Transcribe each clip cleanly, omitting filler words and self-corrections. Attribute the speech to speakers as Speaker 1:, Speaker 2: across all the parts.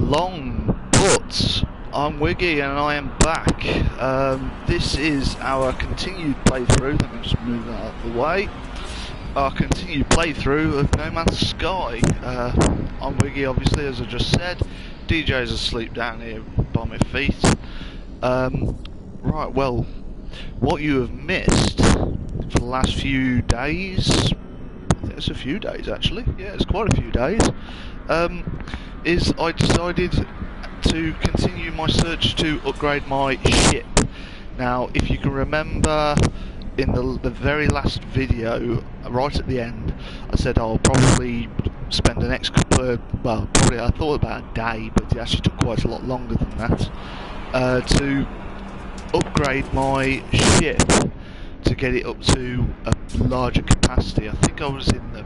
Speaker 1: long, but I'm Wiggy and I am back. This is our continued playthrough. Let me just move that out of the way. Our continued playthrough of No Man's Sky. I'm Wiggy, obviously, as I just said. Dee-Jay's asleep down here by my feet. Right, well, what you have missed for the last few days, I think it's a few days actually, yeah, it's quite a few days, is I decided to continue my search to upgrade my ship. Now, if you can remember, in the very last video, right at the end, I said I'll probably spend the next couple of, well, probably I thought about a day, but it actually took quite a lot longer than that, to upgrade my ship to get it up to a larger capacity. I think I was in the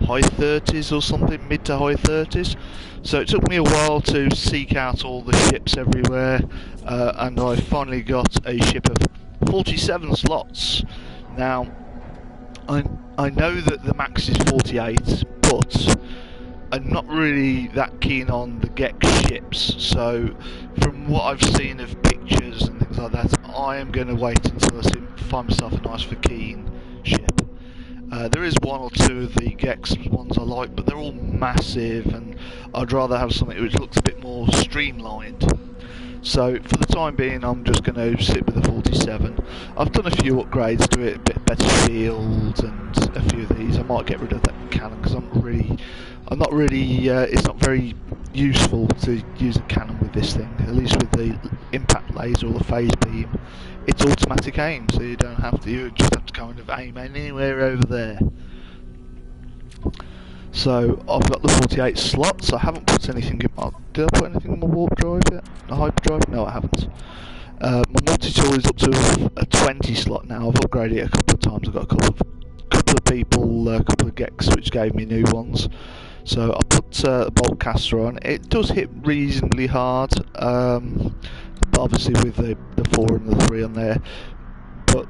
Speaker 1: high 30s or something, mid to high 30s. So it took me a while to seek out all the ships everywhere, and I finally got a ship of 47 slots. Now, I know that the max is 48, but I'm not really that keen on the Gex ships, so from what I've seen of pictures and things like that, I am going to wait until I find myself a nice Fakine ship. There is one or two of the Gex ones I like, but they're all massive, and I'd rather have something which looks a bit more streamlined. So for the time being, I'm just going to sit with the 47. I've done a few upgrades to it, a bit better shields and a few of these. I might get rid of that cannon because it's not very useful to use a cannon with this thing. At least with the impact laser or the phase beam, it's automatic aim, so you don't have to. You just have to kind of aim anywhere over there. So I've got the 48 slots. I haven't put anything in my... Did I put anything in my warp drive yet? The hyperdrive? No, I haven't. My multi-tool is up to a 20 slot now. I've upgraded it a couple of times. I've got a couple of people, a couple of Gex which gave me new ones. So I put the bolt caster on. It does hit reasonably hard, obviously with the 4 and the 3 on there. But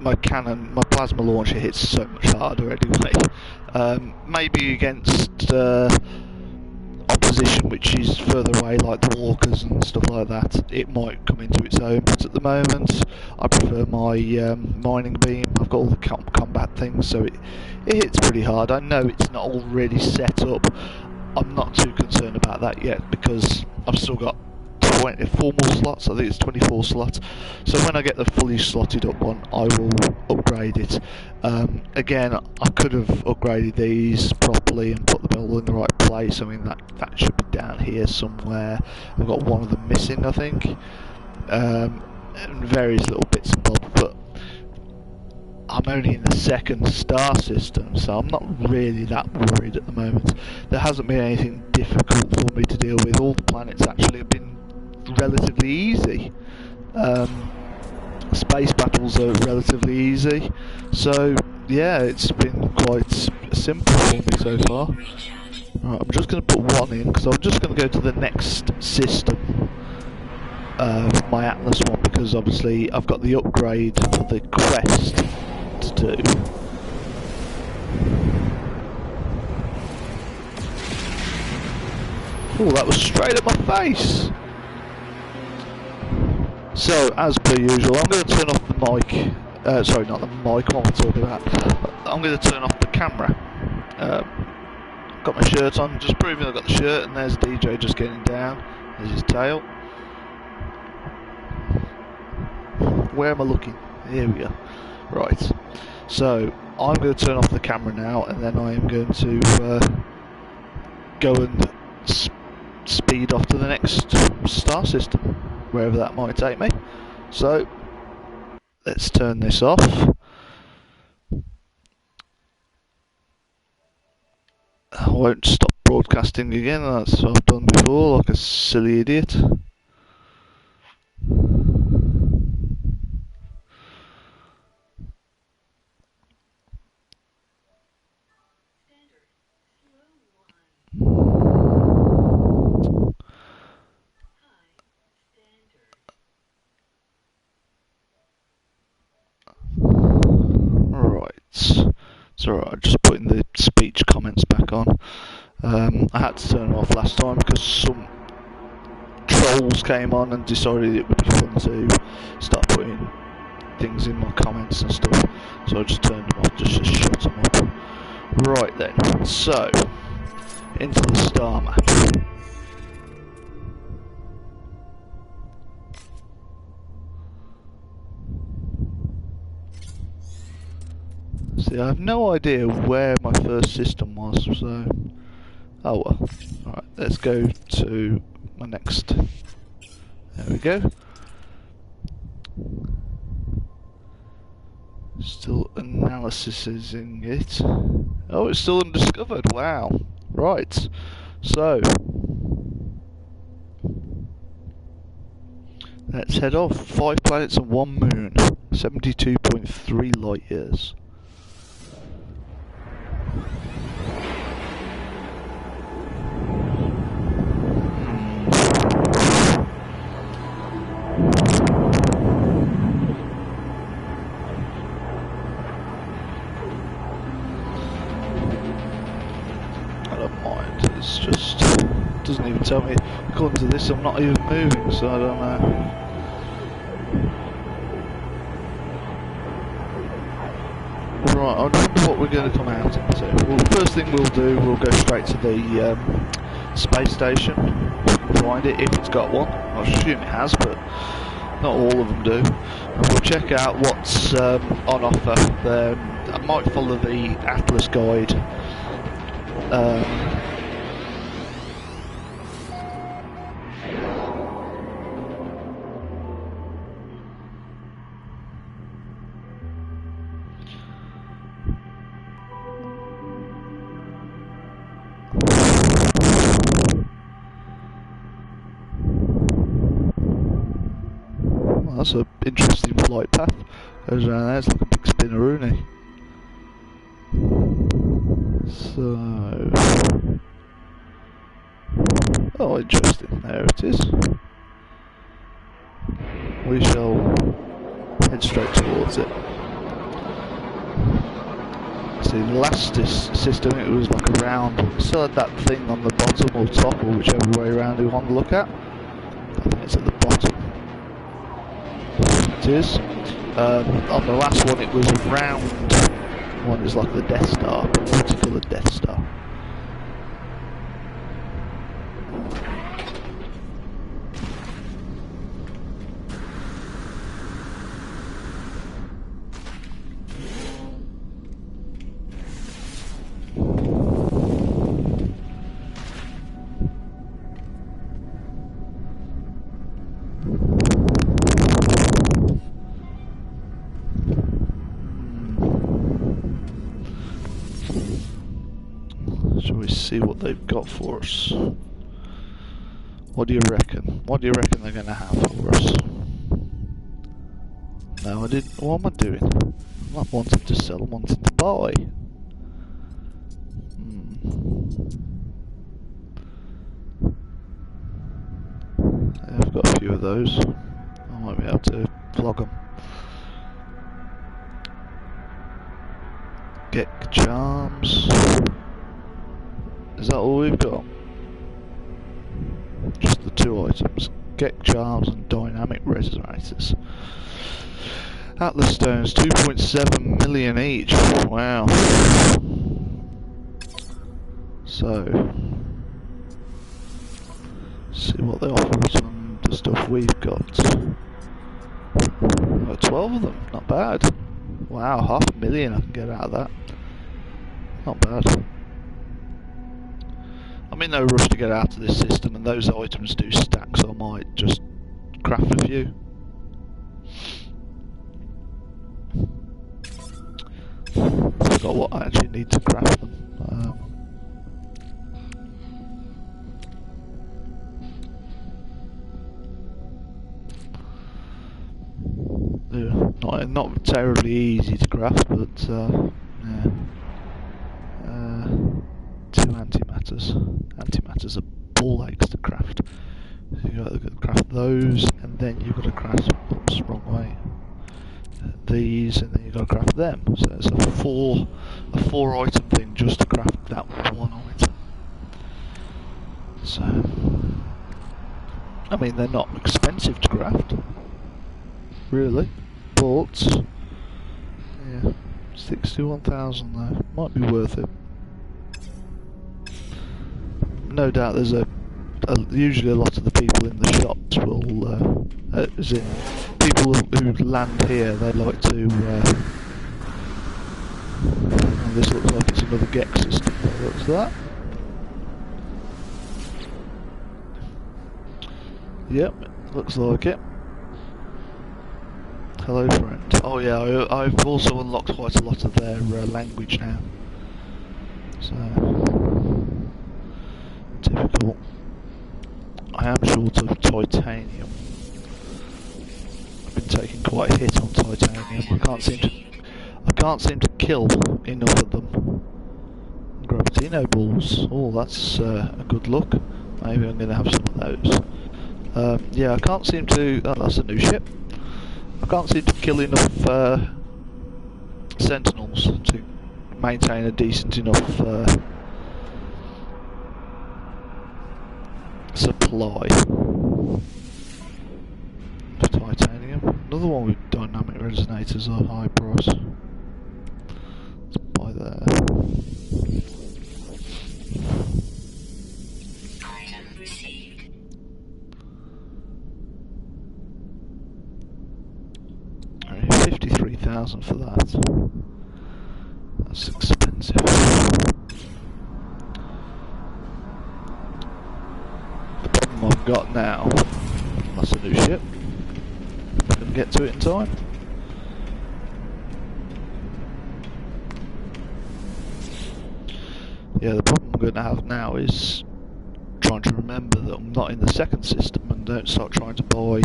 Speaker 1: my cannon, my plasma launcher hits so much harder anyway. Maybe against opposition which is further away, like the walkers and stuff like that, it might come into its own, but at the moment I prefer my mining beam. I've got all the combat things, so it hits pretty hard. I know it's not already set up. I'm not too concerned about that yet because I've still got 24 more slots. I think it's 24 slots. So when I get the fully slotted up one, I will upgrade it. Again, I could have upgraded these properly and put them all in the right place. I mean, that should be down here somewhere. I've got one of them missing, I think, and various little bits and bobs. But I'm only in the second star system, so I'm not really that worried at the moment. There hasn't been anything difficult for me to deal with. All the planets actually have been relatively easy. Space battles are relatively easy, so yeah, it's been quite simple for me so far. Right, I'm just going to put one in because I'm just going to go to the next system, my Atlas one, because obviously I've got the upgrade for the quest to do. Oh, that was straight at my face! So, as per usual, I'm going to turn off the mic. Sorry, not the mic, what am I talking about? I'm going to turn off the camera. Got my shirt on, just proving I've got the shirt, and there's Dee-Jay just getting down. There's his tail. Where am I looking? Here we go. Right. So, I'm going to turn off the camera now, and then I am going to go and speed off to the next star system, wherever that might take me. So let's turn this off. I won't stop broadcasting again, that's what I've done before, like a silly idiot. It's alright, I'm just putting the speech comments back on. I had to turn it off last time because some trolls came on and decided it would be fun to start putting things in my comments and stuff, so I just turned them off just to shut them up. Right then, so into the star map. See, I have no idea where my first system was, so oh well. Alright, let's go to my next. There we go. Still analysising it. Oh, it's still undiscovered. Wow. Right. So let's head off. 5 planets and 1 moon. 72.3 light years. It's just doesn't even tell me. According to this, I'm not even moving, so I don't know. Right, I wonder what we're going to come out into. Well, the first thing we'll do, we'll go straight to the space station, find it if it's got one. I assume it has, but not all of them do. And we'll check out what's on offer. I might follow the Atlas guide. Well, that's an interesting flight path. Goes around there, it's like a big spinneroonie. So, oh, interesting. There it is. We shall head straight towards it. See, the last system, it was like a round. Still had that thing on the bottom or top, or whichever way around you want to look at. I think it's at the bottom. It is. On the last one, it was a round one. Is like the Death Star, multicolored Death Star. Shall we see what they've got for us? What do you reckon? What do you reckon they're going to have for us? No, I didn't. What am I doing? I'm not wanting to sell, I'm wanting to buy. I've got a few of those. I might be able to flog them. Get charms. Is that all we've got? Just the 2 items. Get charms and dynamic resonators. Atlas stones, 2.7 million each. Wow. So, see what they offer us on the stuff we've got. 12 of them, not bad. Wow, 500,000 I can get out of that. Not bad. I'm in no rush to get out of this system, and those items do stack, so I might just craft a few. I forgot what I actually need to craft them. Not terribly easy to craft, but yeah. 2 antimatters. Antimatters are ball aches to craft. So you got to craft those, and then you've got to craft. Oops, wrong way. These, and then you've got to craft them. So it's a four item thing just to craft that one item. So, I mean, they're not expensive to craft, really, but yeah, 61,000 though, might be worth it. No doubt there's usually a lot of the people in the shops will, as in people who land here, they like to, and this looks like it's another Gex system, what's that? Yep, looks like it. Hello friend. Oh yeah, I've also unlocked quite a lot of their language now. So, typical. I am short of titanium. I've been taking quite a hit on titanium. I can't seem to kill enough of them. Gravitino balls. Oh, that's a good look. Maybe I'm going to have some of those. Yeah, I can't seem to... Oh, that's a new ship. I can't seem to kill enough sentinels to maintain a decent enough supply of titanium. Another one with dynamic resonators are high price. Let's buy there.
Speaker 2: Item received.
Speaker 1: 53,000 for that. That's expensive. The problem I've got now, that's a new ship. Can get to it in time. Yeah, the problem I'm going to have now is trying to remember that I'm not in the second system and don't start trying to buy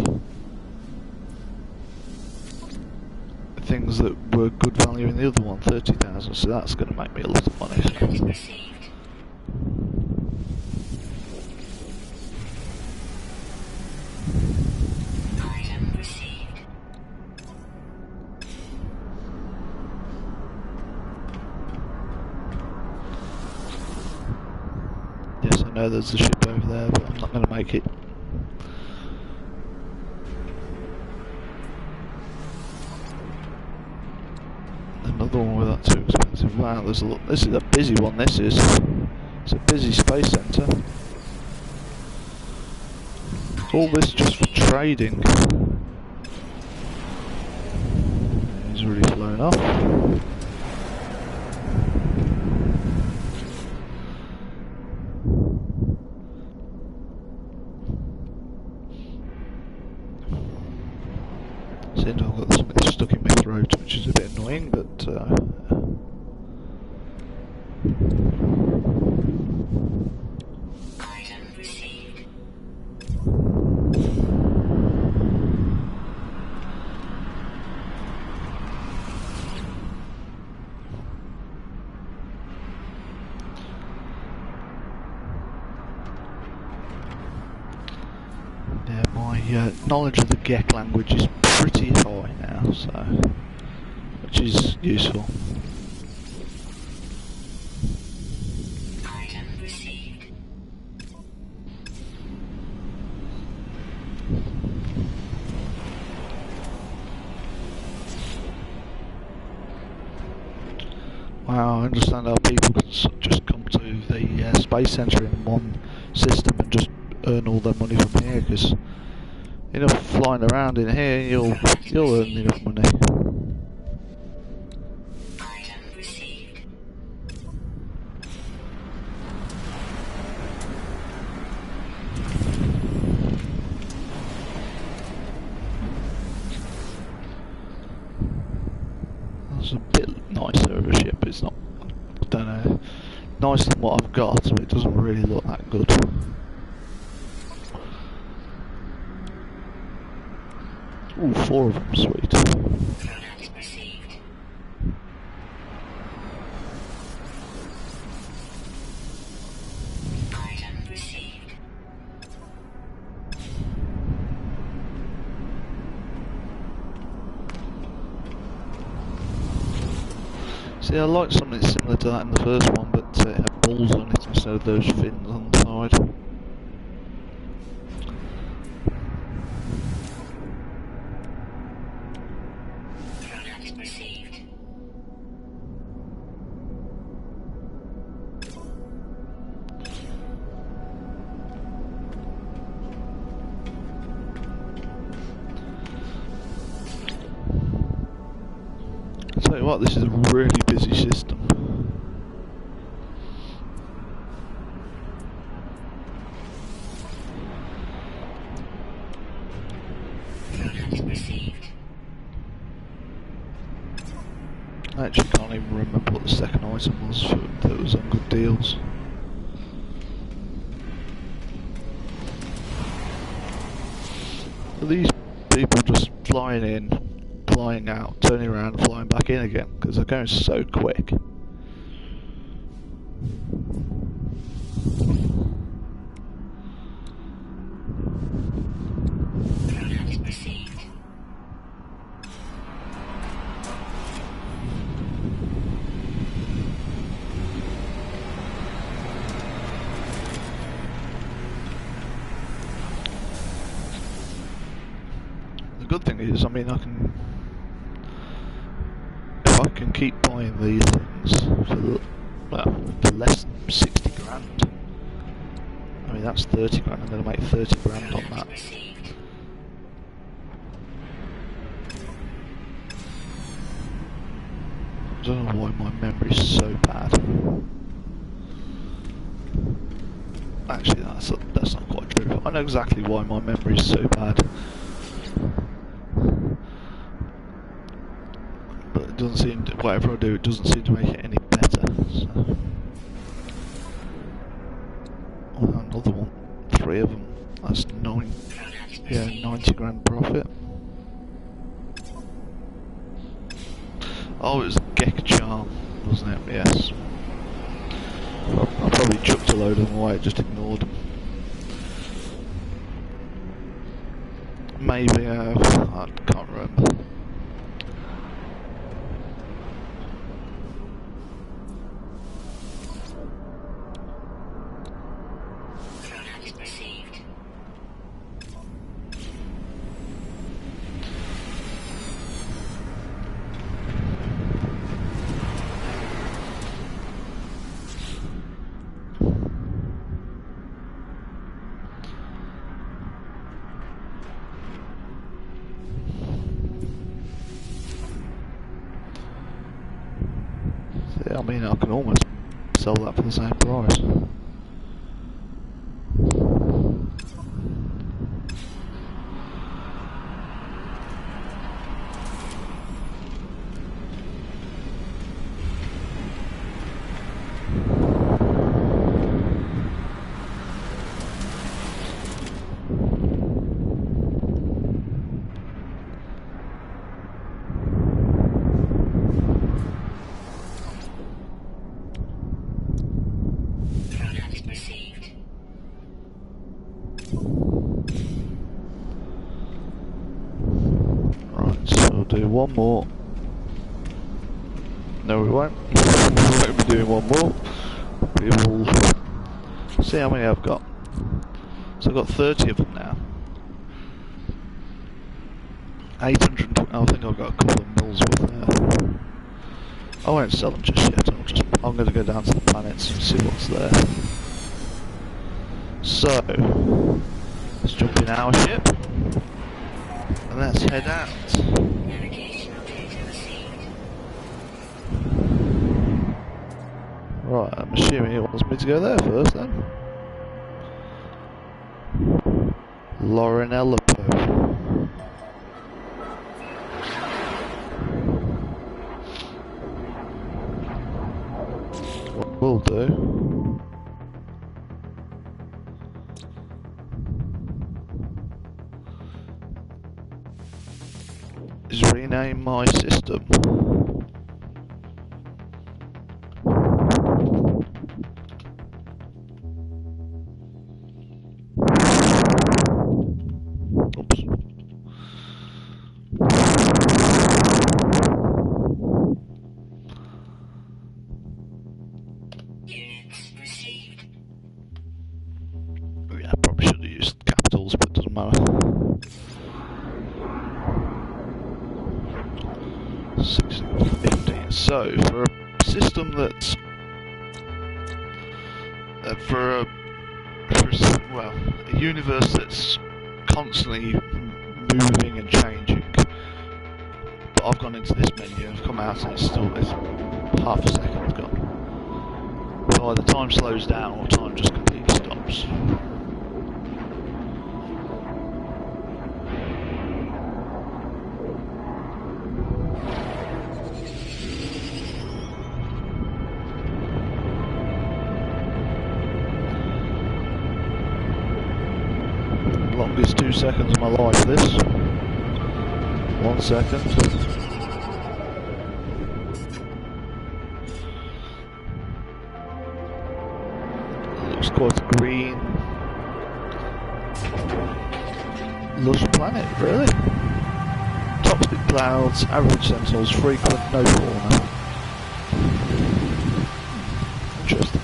Speaker 1: things that were good value in the other one, 30,000, so that's going to make me a lot of money.
Speaker 2: Item received. Item received.
Speaker 1: Yes, I know there's a ship over there, but I'm not going to make it. Another one without too expensive. Wow, there's a lot. This is a busy one. This is. It's a busy space centre. All this just for trading. He's already flown off. Seems I've got something stuck in my throat, which is a bit annoying, but
Speaker 2: Item received.
Speaker 1: yeah, my knowledge of the Gek language is pretty high now, so which is useful.
Speaker 2: Item received.
Speaker 1: Wow, I understand how people can just come to the space centre in one system and just earn all their money from here, because enough flying around in here, you'll earn enough money.
Speaker 2: Item received.
Speaker 1: That's a bit nicer of a ship. It's not, I don't know, nicer than what I've got, but it doesn't really look that good. Ooh, 4 of them, sweet.
Speaker 2: Product received. Item received.
Speaker 1: See, I like something similar to that in the first one, but it had balls on it instead of those fins on the side.
Speaker 2: received.
Speaker 1: I'll tell you what, this is a really busy system.
Speaker 2: Product received.
Speaker 1: I actually can't even remember what the second item was that was on good deals. Are these people just flying in, flying out, turning around and flying back in again? Because they're going so quick.
Speaker 2: Product received.
Speaker 1: The good thing is, I mean, if I can keep buying these things for less than 60 grand, I mean that's 30 grand, I'm going to make 30 grand on that.
Speaker 2: Received.
Speaker 1: I don't know why my memory's so bad. Actually, that's not quite true. I know exactly why my memory's so bad. But it doesn't seem to, whatever I do, it doesn't seem to make it any better. So. Oh, another one. 3 of them. That's 90 grand profit. Oh, it was Gek Charm, wasn't it? Yes. I probably chucked a load of them away, just ignored them. Maybe, I can't remember.
Speaker 2: Product received.
Speaker 1: I mean, I can almost sell that for the same price.
Speaker 2: Product received.
Speaker 1: Right, so we'll do one more. No, we won't. We won't be doing one more. We will see how many I've got. So I've got 30 of them now. 820. I think I've got a couple of mils worth there. I won't sell them just yet. I'm going to go down to the planets and see what's there. So let's jump in our ship and let's head out.
Speaker 2: Navigational data received.
Speaker 1: Right, I'm assuming it wants me to go there first then. Laurenellipo. What will do. Is rename my system. Oops.
Speaker 2: Units received.
Speaker 1: Yeah, I probably should have used capitals, but it doesn't matter. 6 So, for a system that's well, a universe that's constantly moving and changing, but I've gone into this menu, I've come out and it's half a second gone. So either time slows down or time just completely stops. Longest 2 seconds of my life, this. 1 second. Looks quite green. Lush planet, really. Toxic clouds, average sentinels, frequent, no fauna. Interesting.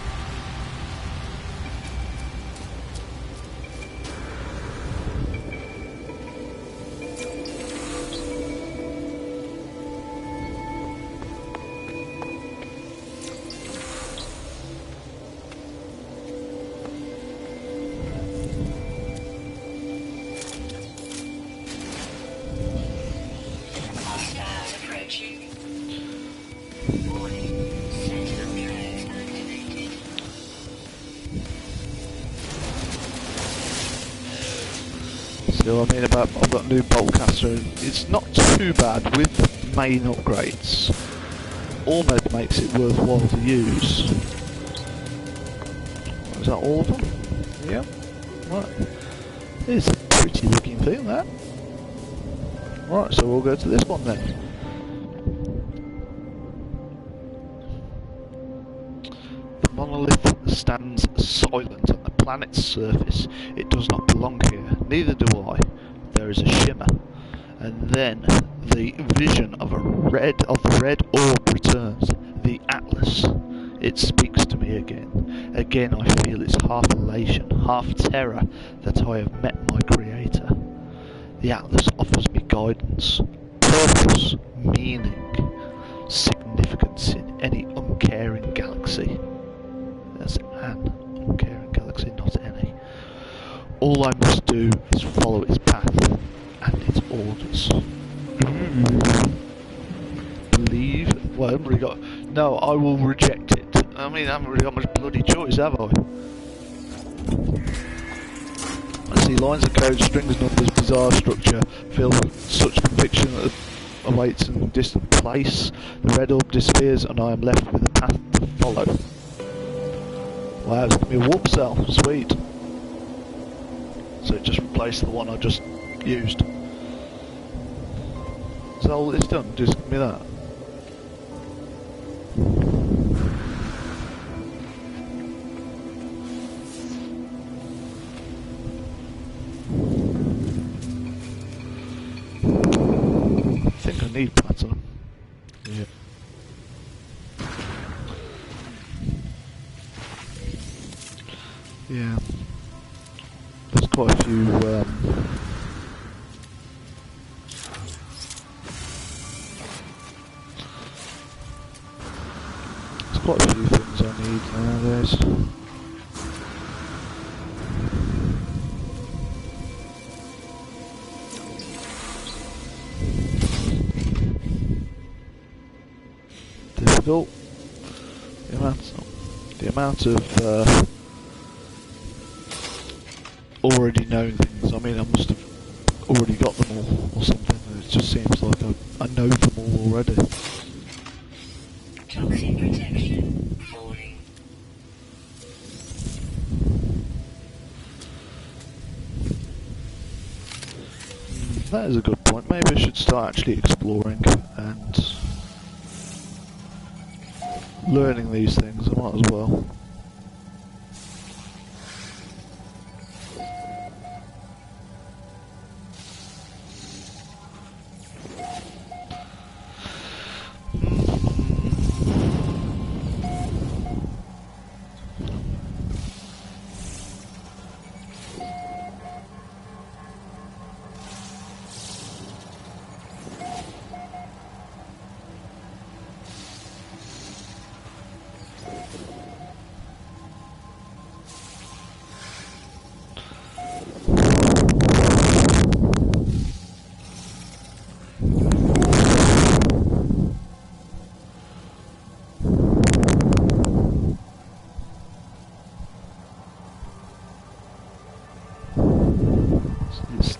Speaker 2: Hostiles approaching. Warning. Sentinel drones activated.
Speaker 1: So I mean about I've got a new boltcaster. It's not too bad with main upgrades. Almost makes it worthwhile to use. Is that all of them? Yeah. Right. It's a pretty looking thing, that. Right, so we'll go to this one then. The monolith stands silent on the planet's surface. It does not belong here. Neither do I. There is a shimmer. And then the vision of the red orb returns. The Atlas. It speaks to me again. Again I feel its half elation, half terror that I have met my creator. The Atlas offers me guidance, purpose, meaning, significance in any uncaring galaxy. That's an uncaring galaxy, not any. All I must do is follow its path and its orders. Believe? Well, I haven't really got... No, I will reject it. I mean, I haven't really got much bloody choice, have I? I see lines of code, strings, numbers, bizarre structure, filled with such conviction that awaits in a distant place. The red orb disappears and I am left with a path to follow. Wow, it's going to be a warp cell. Sweet. So it just replaced the one I just used. So all it's done, just give me that. I think I need platinum. Yeah. Yeah. There's quite a few there's quite a few things I need nowadays. Difficult. The amount of already known things. I mean, I must have already got them all or something. It just seems like I know them all already.
Speaker 2: Toxic protection falling.
Speaker 1: That is a good point. Maybe I should start actually exploring and learning these things. I might as well.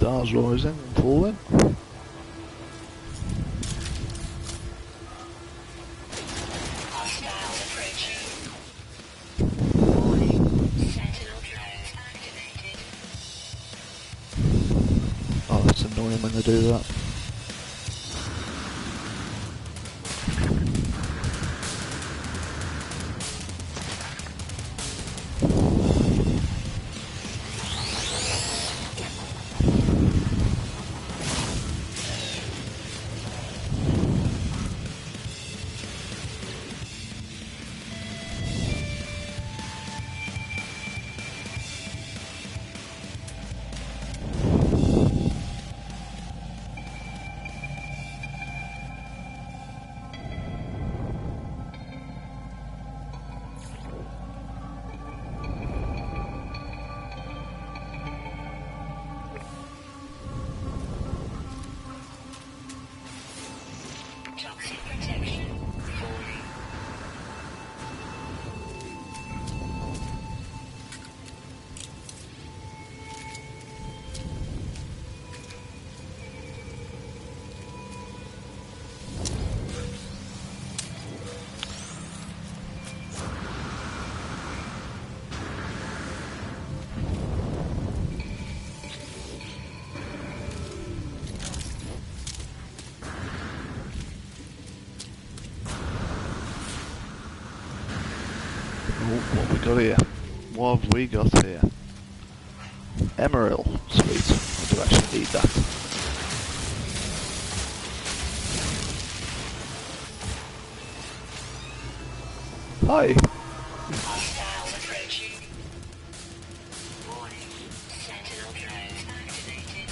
Speaker 1: Stars rising and falling.
Speaker 2: Hostile approaching. Warning. Sentinel drones activated.
Speaker 1: Oh, that's annoying when they do that.
Speaker 2: Toxic protection. Falling.
Speaker 1: Oh, what have we got here? What have we got here? Emerald. Sweet. I do actually need that. Hi.
Speaker 2: Hostile approaching. Warning. Sentinel drones activated.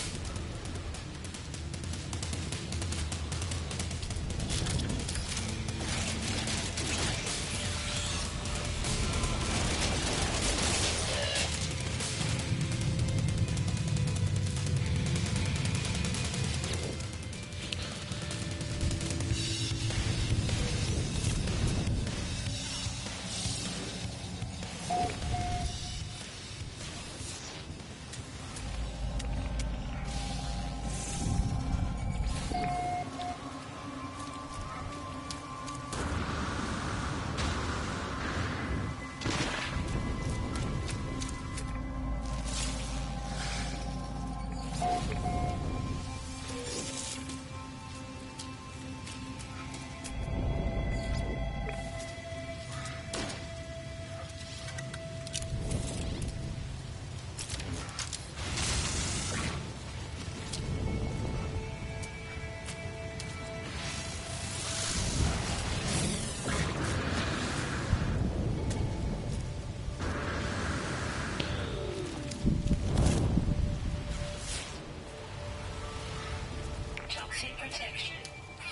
Speaker 2: Toxic protection.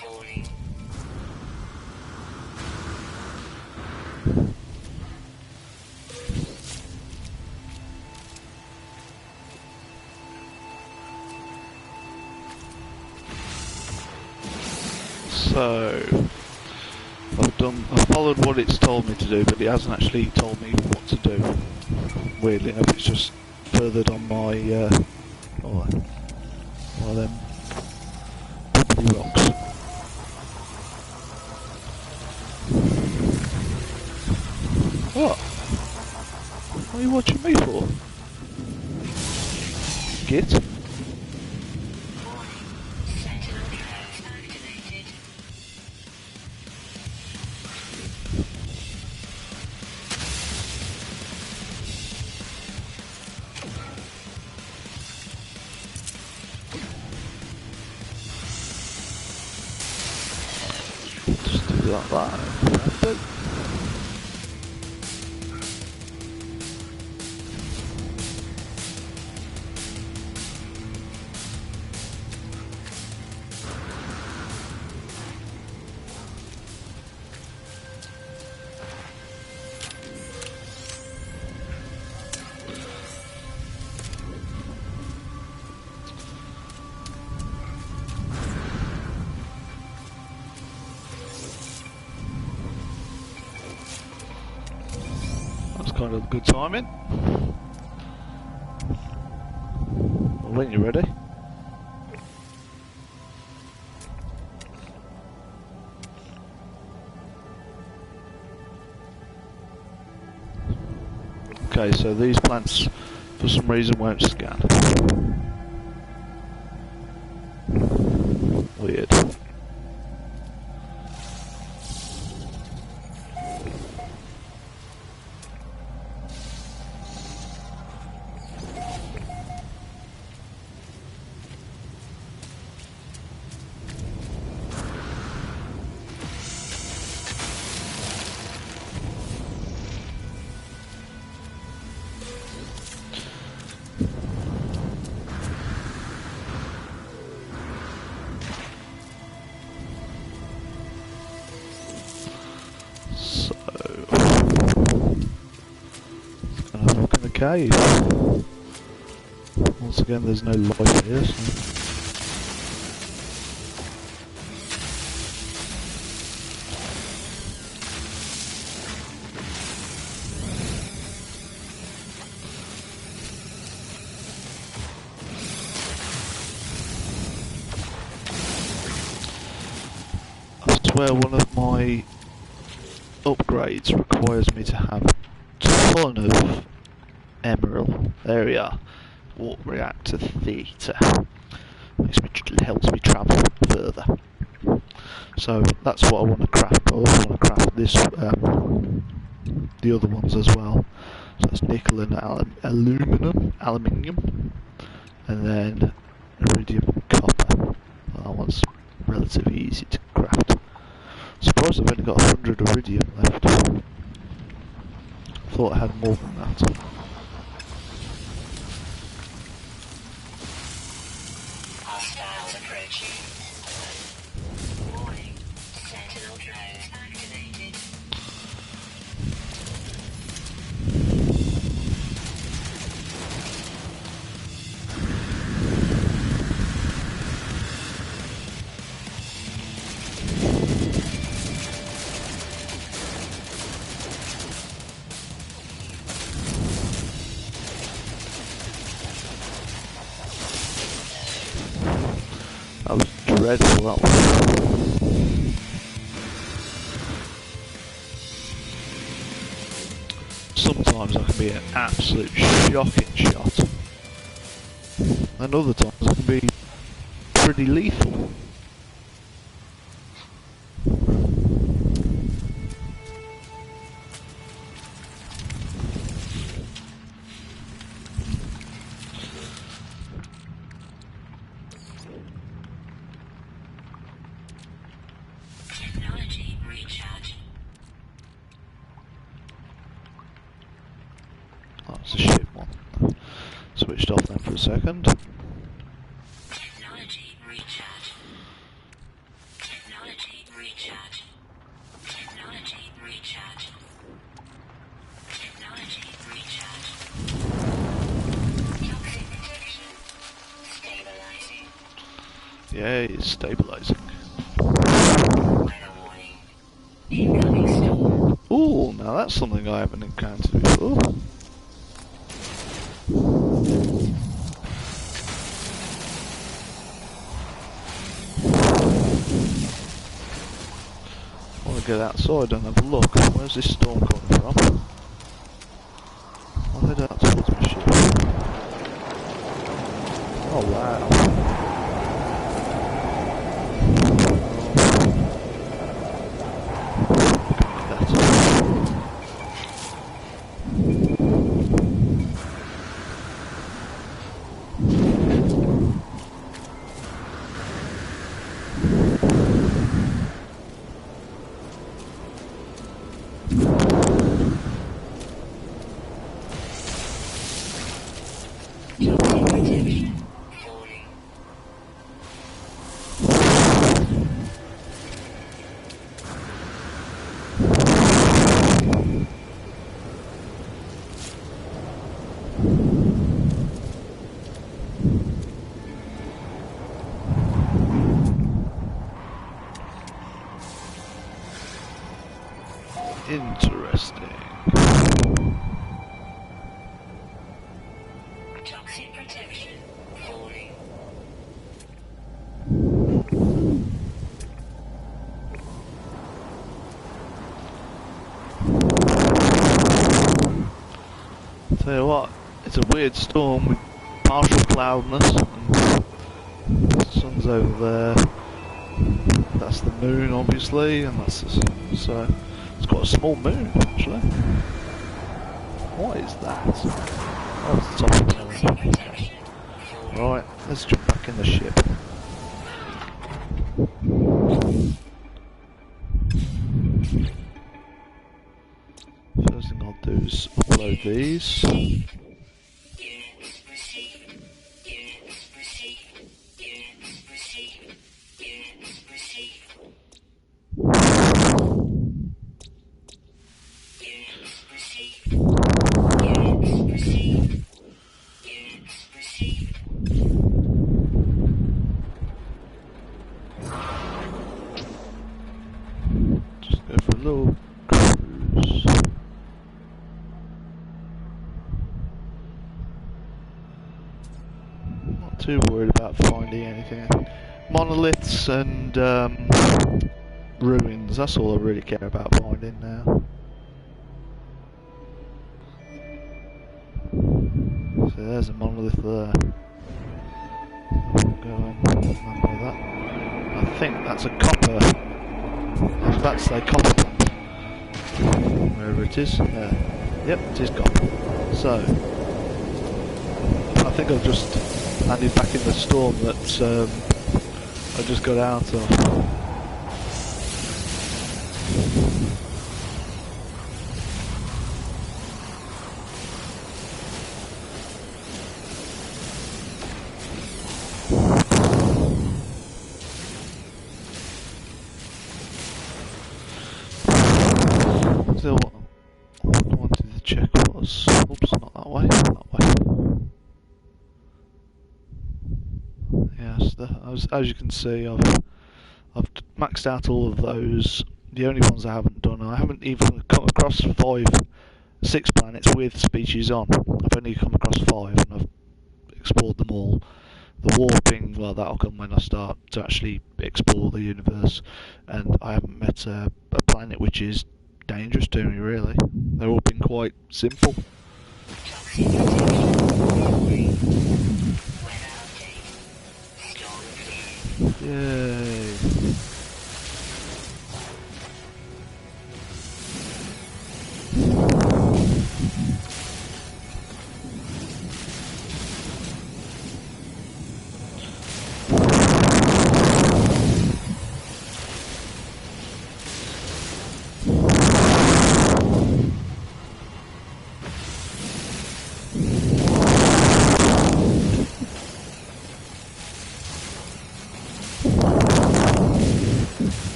Speaker 2: Falling.
Speaker 1: So I've followed what it's told me to do, but it hasn't actually told me what to do. Weirdly enough, it's just furthered on my one of them bubbly rocks. What? What are you watching me for? Git?
Speaker 2: Sentinel drones activated.
Speaker 1: Just do that there. That's kind of good timing. Well, when you're ready. Okay, so these plants for some reason won't scan. Weird. So, let's kind of look in the cave. Once again, there's no light here, so. I swear one of my upgrades requires me to have a ton of emerald. There we are. Warp reactor theatre. Helps me travel further. So that's what I want to craft. I also want to craft this, the other ones as well. So that's nickel and aluminium, and then iridium and copper. Well, that one's relatively easy to craft. Surprised I've only got 100 iridium left. Thought I had more than that.
Speaker 2: Hostiles approaching. Warning. Sentinel drones activated.
Speaker 1: That was dreadful, that one. Sometimes I can be an absolute shocking shot, and other times I can be pretty lethal.
Speaker 2: Technology recharge.
Speaker 1: Oh, it's a shit one. Switched off then for a second.
Speaker 2: Technology recharge. Technology recharge. Technology recharge. Technology recharge. Toxic protection. Stabilizing.
Speaker 1: Yeah, it's stabilizing.
Speaker 2: Weather warning. Incoming storm.
Speaker 1: Ooh, now that's something I haven't encountered before. I want to get outside and have a look. Where's this storm coming from? I'll head out towards my ship. Oh wow. Look at that.
Speaker 2: Toxic protection. Falling.
Speaker 1: Interesting.
Speaker 2: Toxic protection. Falling.
Speaker 1: Tell you what, it's a weird storm with partial cloudness, and the sun's over there. That's the moon, obviously, and that's so it's got a small moon actually. What is that? Oh, it's the top of the
Speaker 2: Protection.
Speaker 1: Right, let's jump back in the ship. First thing I'll do is upload these.
Speaker 2: Units received. Units received. Units received. Units received. Units received. Units received. Units received.
Speaker 1: Just go for a little cruise. Not too worried about finding anything. Monoliths and ruins, that's all I really care about finding now. So there's a monolith there. We'll go and remember that. I think that's a copper. I was about to say copper plant. Wherever it is. Yep, it is copper. So, I think I've just landed back in the storm that I just got out of. So what I wanted to check was, oops, not that way, that way. Yes, as you can see, I've maxed out all of those. The only ones I haven't done, I haven't even come across 6 planets with species on. I've only come across 5, and I've explored them all. The warping, well, that'll come when I start to actually explore the universe, and I haven't met a planet which is dangerous to me, really. They've all been quite simple.
Speaker 2: Toxic protection. Falling. Weather update. Storm clearing.
Speaker 1: Yay!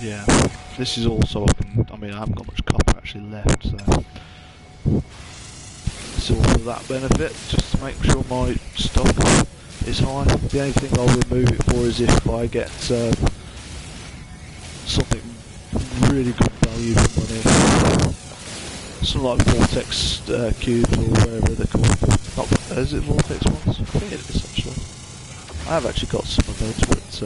Speaker 1: Yeah, this is also I mean, I haven't got much copper actually left, so it's all for that benefit, just to make sure my stock is high. The only thing I'll remove it for is if I get something really good value for money. Something like vortex cubes or whatever they're called. Not, is it vortex ones? I think it is actually. I have actually got some of those, but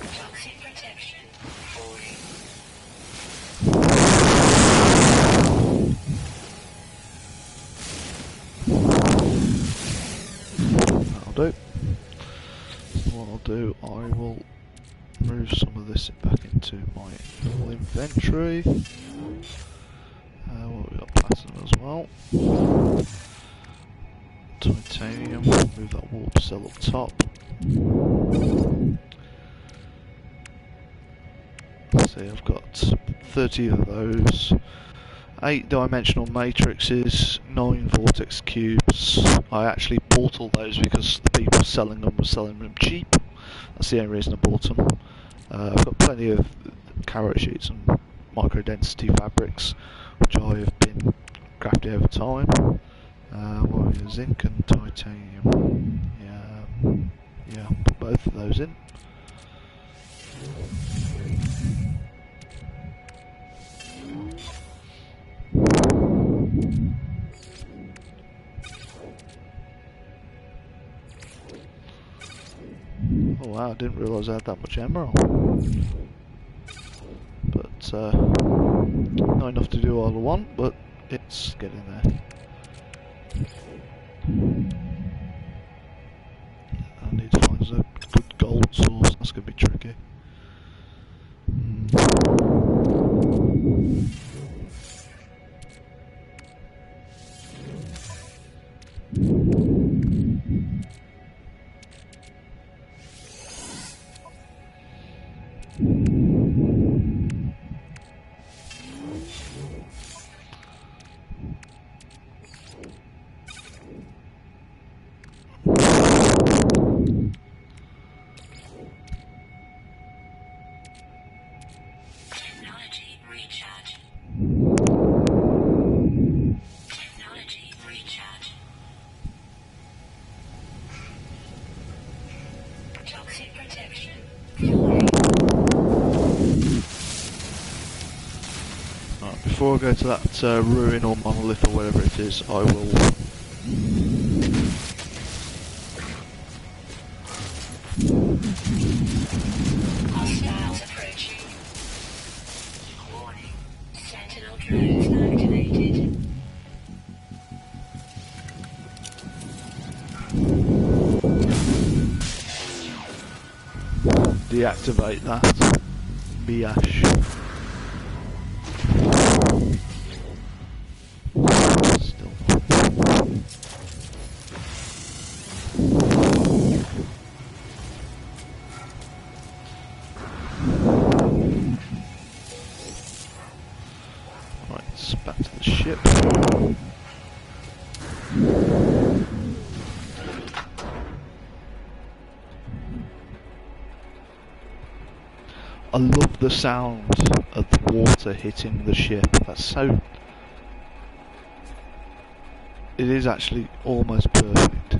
Speaker 2: Toxic protection. Falling.
Speaker 1: that'll do. So what I'll do, I will move some of this back into my normal inventory. Well, we've got platinum as well. Titanium, move that warp cell up top. Let's see, I've got 30 of those. 8-dimensional matrices, 9 vortex cubes. I actually bought all those because the people selling them were selling them cheap. That's the only reason I bought them. I've got plenty of carrot sheets and micro density fabrics, which I have been crafting over time. What are we, zinc and titanium. Yeah, put both of those in. Oh wow, I didn't realise I had that much emerald. But, not enough to do all I want, but it's getting there. I need to find a good gold source, that's going to be tricky.
Speaker 2: Technology recharge. Technology recharge. Toxic protection.
Speaker 1: Right, before I go to that ruin or monolith or whatever it is, I will...
Speaker 2: Hostiles approaching. Warning. Sentinel drones activated.
Speaker 1: deactivate that. Biash. Still. Right, back to the ship. I love the sound of the water hitting the ship. That's so... It is actually almost perfect.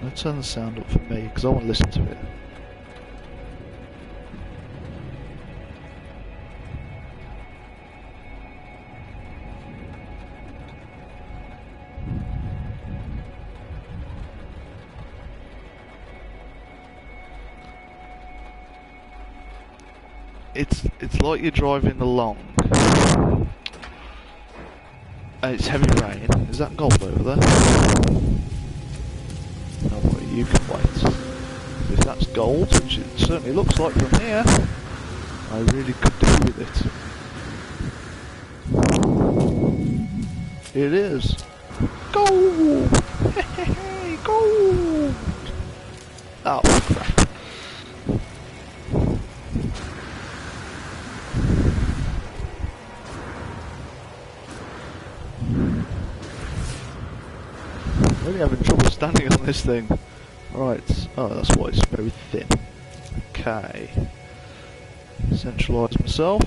Speaker 1: I'll turn the sound up for me because I want to listen to it. It's like you're driving along and it's heavy rain. Is that gold over there? No way, you can wait. If that's gold, which it certainly looks like from here, I really could do with it. It is. Gold! Hey, gold! Oh, crap. Really having trouble standing on this thing. Right, oh that's why it's very thin. Okay. Centralise myself.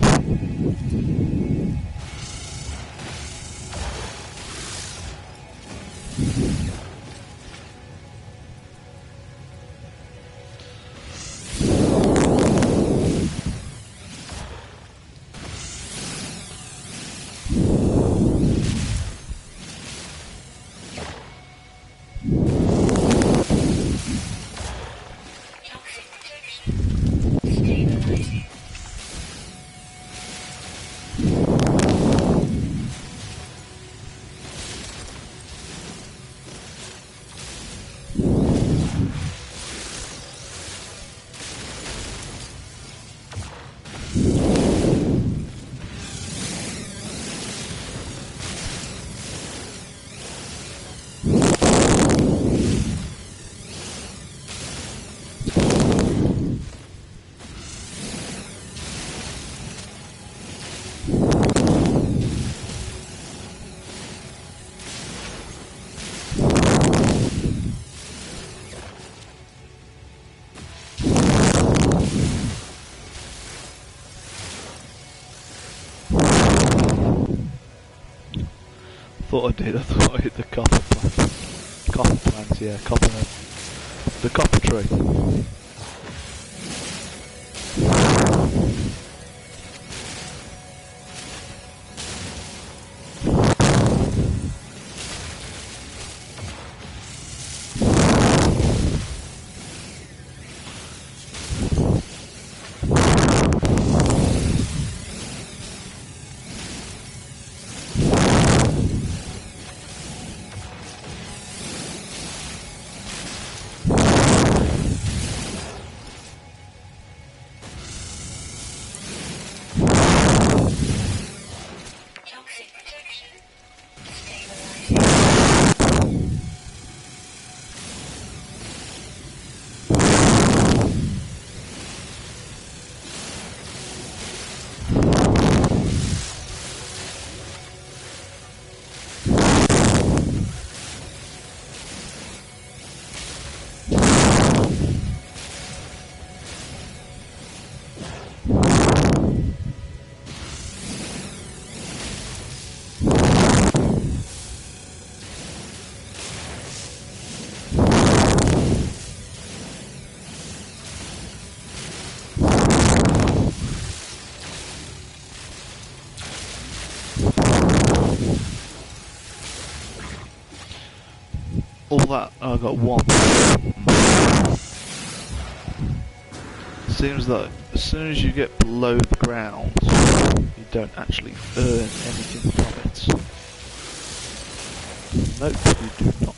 Speaker 2: Toxic protection. Stabilizing.
Speaker 1: thought I did. I thought I hit the copper plant. Copper plant, yeah, copper. The copper tree.
Speaker 2: Toxic protection. Stabilizing.
Speaker 1: All that, I got one. Seems that as soon as you get below the ground, you don't actually earn anything from it. Nope, you do not.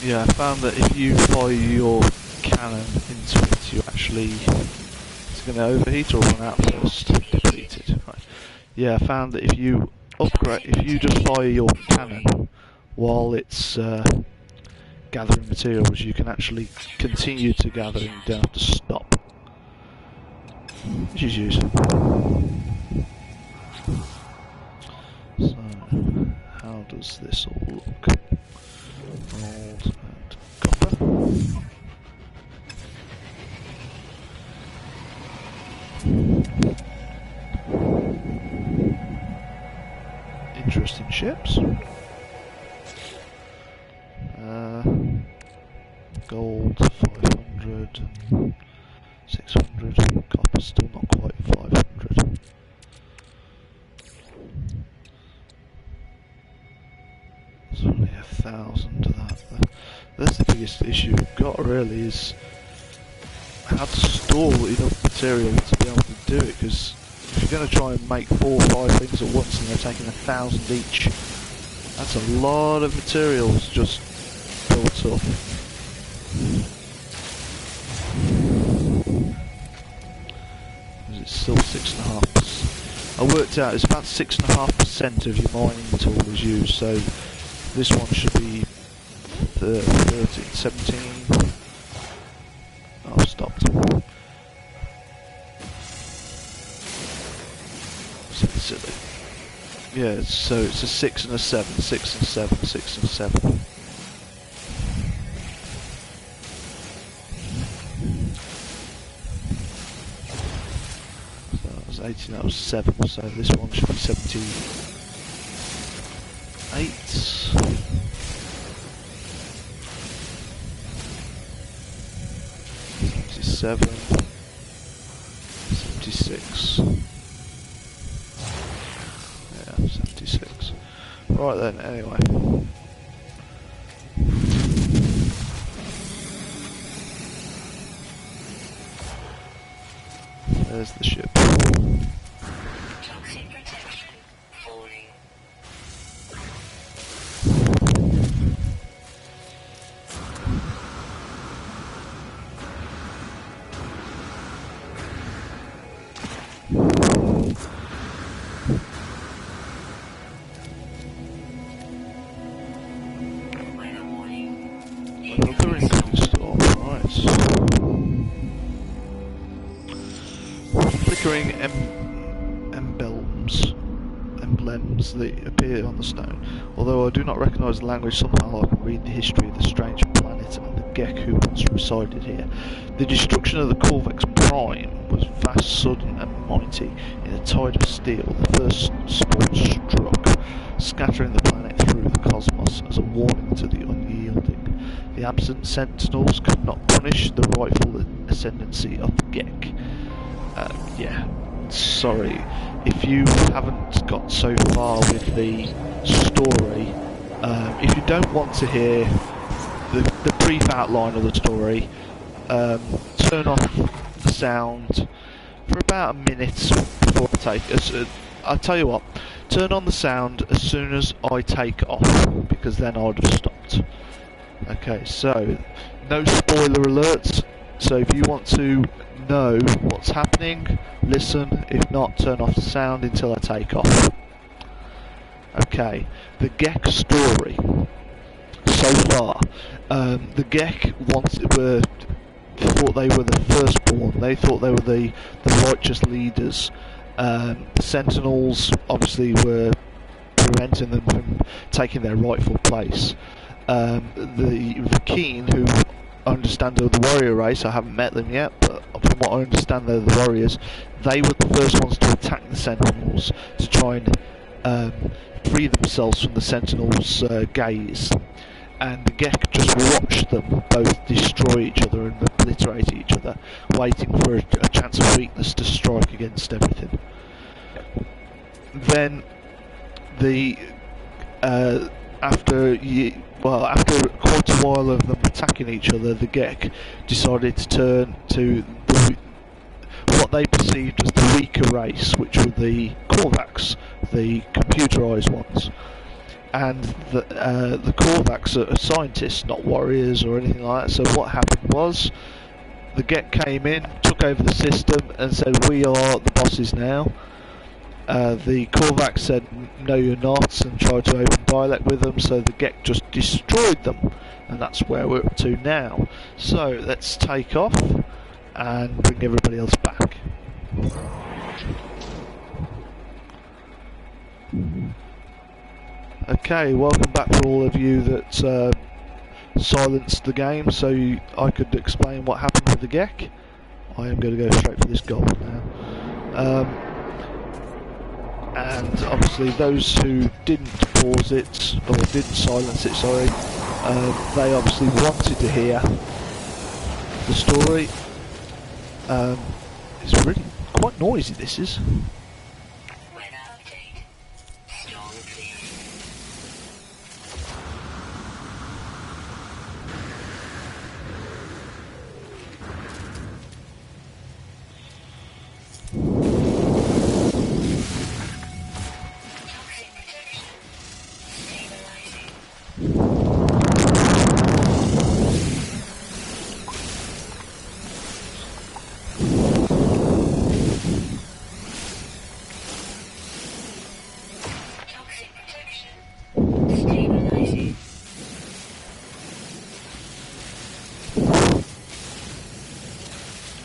Speaker 1: Yeah, I found that if you fire your cannon into it, you actually... It's going to overheat or run out first? Depleted. Right. Yeah, I found that if you just fire your cannon while it's gathering materials, you can actually continue to gather and you don't have to stop. Which is useful. So, how does this all look? Gold and copper. Interesting ships. Gold 500 and 600. Copper still not quite 500. There's only 1,000 of that. That's the biggest issue I've got really, is how to store enough material to be able to do it, because if you're going to try and make 4 or 5 things at once and they're taking 1,000 each, that's a lot of materials just built up. It's still 6.5%. I worked out it's about 6.5% of your mining tool is used, so this one should be 13, 17. Oh, I've stopped. Silly. Yeah, so it's a 6 and a 7, 6 and 7, 6 and 7. So that was 18, that was 7, so this one should be 78. 77, 76. Yeah, 76. Right then, anyway. There's the ship.
Speaker 2: Toxic protection falling.
Speaker 1: flickering emblems that appear on the stone. Although I do not recognise the language, somehow I can read the history of the strange planet and the Gek who once resided here. The destruction of the Corvex Prime was vast, sudden and mighty. In a tide of steel, the first spawn struck, scattering the planet through the cosmos as a warning to the unyielding. The absent sentinels could not punish the rightful ascendancy of the Gek. Yeah, sorry. If you haven't got so far with the story, if you don't want to hear the brief outline of the story, turn off the sound for about a minute before I take it. I'll tell you what, turn on the sound as soon as I take off, because then I would have stopped. Okay, so no spoiler alerts, so if you want to know what's happening, listen. If not, turn off the sound until I take off. Okay, the Gek story. So far, the Gek thought they were the firstborn. They thought they were the righteous leaders. The Sentinels obviously were preventing them from taking their rightful place. The Vakeen, who I understand are the warrior race, I haven't met them yet, but from what I understand they're the warriors, they were the first ones to attack the Sentinels to try and free themselves from the Sentinels' gaze. And the Gek just watched them both destroy each other and obliterate each other, waiting for a chance of weakness to strike against everything. Then after quite a while of them attacking each other, the Gek decided to turn to what they perceived as the weaker race, which were the Korvax, the computerized ones. And the Korvax are scientists, not warriors or anything like that. So what happened was, the Gek came in, took over the system, and said, "We are the bosses now." The Korvax said, "No, you're not," and tried to open dialect with them. So the Gek just destroyed them, and that's where we're up to now. So let's take off and bring everybody else back. Okay, welcome back for all of you that silenced the game so I could explain what happened with the Gek. I am going to go straight for this gold now. And obviously those who didn't pause it, or didn't silence it, sorry, they obviously wanted to hear the story. It's really quite noisy, this is.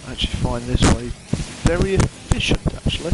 Speaker 1: I actually find this way very efficient, actually.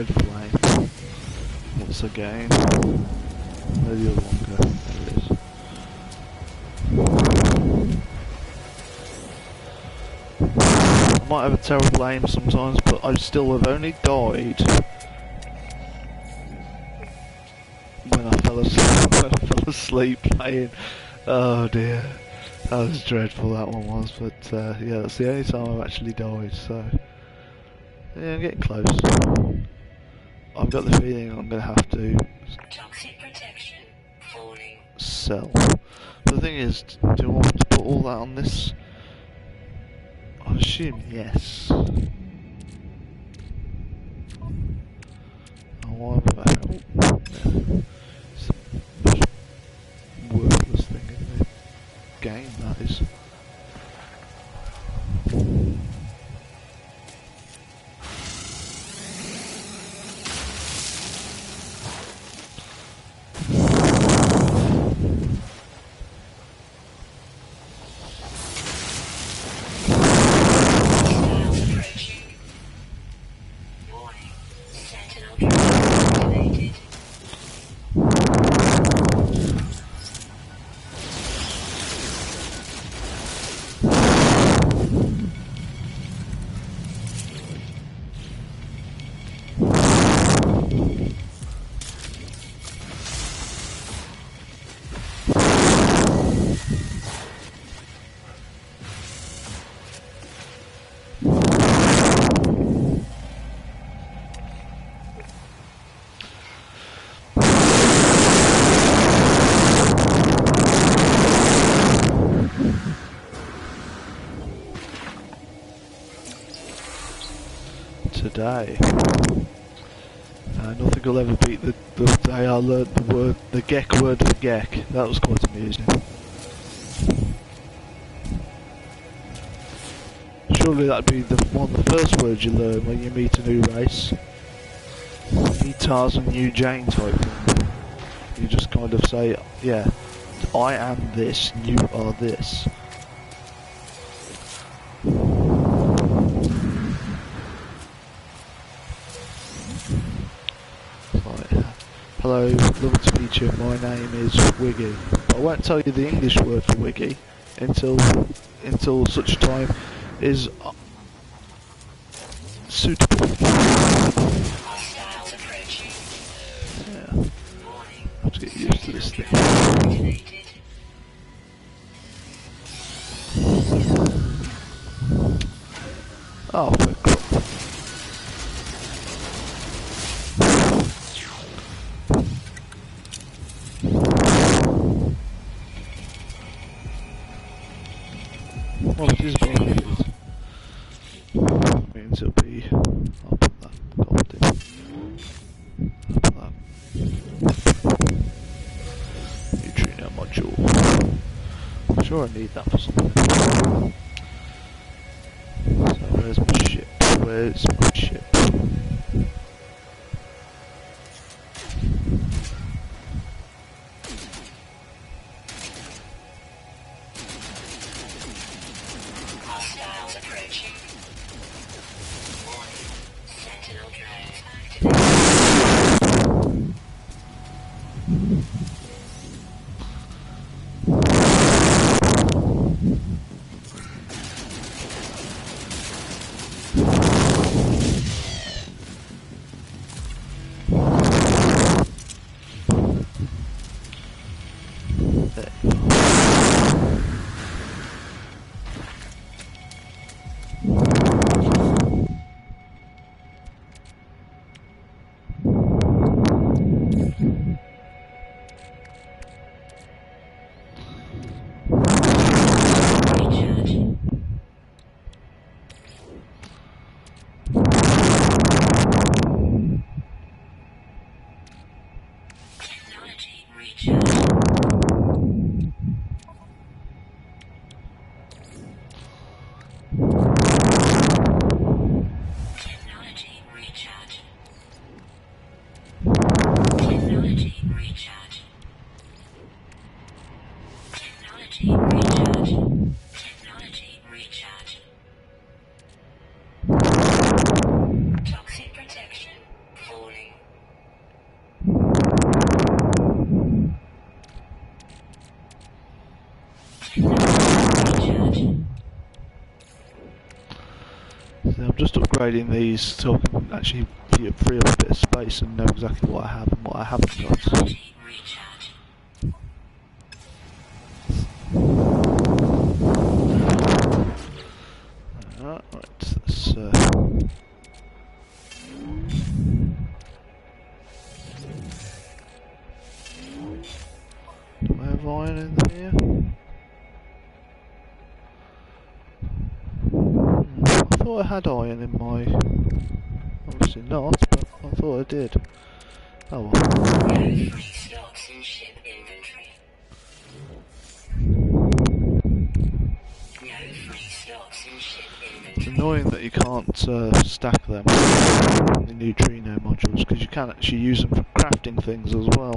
Speaker 1: red flame. Once again. Where the other one go? There it is. I might have a terrible aim sometimes, but I still have only died when I fell asleep, when I fell asleep playing. Oh dear. That was dreadful, that one was, but yeah, that's the only time I've actually died, so yeah, I'm getting close. I've got the feeling I'm going to have to
Speaker 2: Toxic protection. Falling.
Speaker 1: sell. But the thing is, do I want to put all that on this? I assume yes. Oh, why would I help? Yeah. It's the most worthless thing in the game, that is.
Speaker 2: Hostiles approaching. Warning. Sentinel drone activated.
Speaker 1: Today. Nothing will ever beat the day I learnt the Gek word for Gek. That was quite amusing. Surely that'd be one of the first words you learn when you meet a new race. Meet Tarzan, new Jane type thing. You just kind of say, yeah, I am this, you are this. Hello, lovely to meet you. My name is Wiggy. But I won't tell you the English word for Wiggy until such time is suitable.
Speaker 2: Hostiles approaching.
Speaker 1: Yeah,
Speaker 2: Warning.
Speaker 1: I have to get used to this thing.
Speaker 2: Activated.
Speaker 1: Oh, for crap. Well, it is barricaded. That means it'll be. I'll put that gold in. I'll put that. Neutrino module. I'm sure I need that for something. So where's my ship? Where's my ship?
Speaker 2: Hostiles approaching. Warning. Sentinel drone activated.
Speaker 1: just upgrading these so I can actually free up a bit of space and know exactly what I have and what I haven't got.
Speaker 2: Recharge.
Speaker 1: Alright, let's do I have iron in here? I thought I had iron in my... Obviously not, but I thought I did. Oh well.
Speaker 2: No free stocks in ship inventory. No free stocks in ship
Speaker 1: It's
Speaker 2: inventory.
Speaker 1: annoying that you can't stack them in the neutrino modules, because you can actually use them for crafting things as well,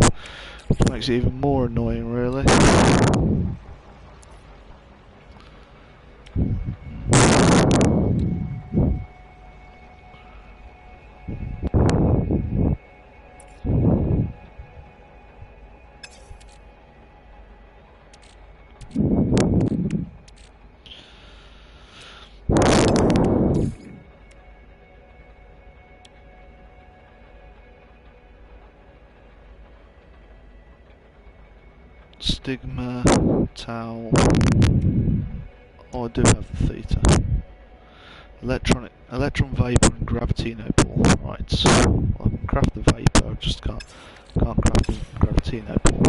Speaker 1: which makes it even more annoying, really. Stigma, towel. Oh, I do have the theta. Electron vapor and gravitino ball. Right, so I can craft the vapor, I just can't craft the gravitino ball.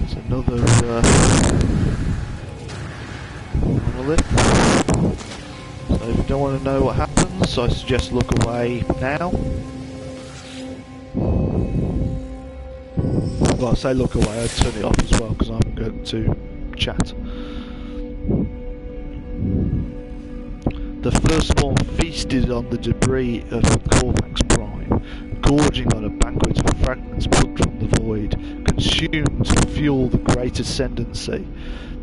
Speaker 1: There's another monolith. So if you don't want to know what happens, I suggest look away now. Well, I say look away, I'd turn it off as well because I'm going to chat. The first spawn feasted on the debris of Corvax Prime, gorging on a banquet of fragments plucked from the void, consumed to fuel the great ascendancy.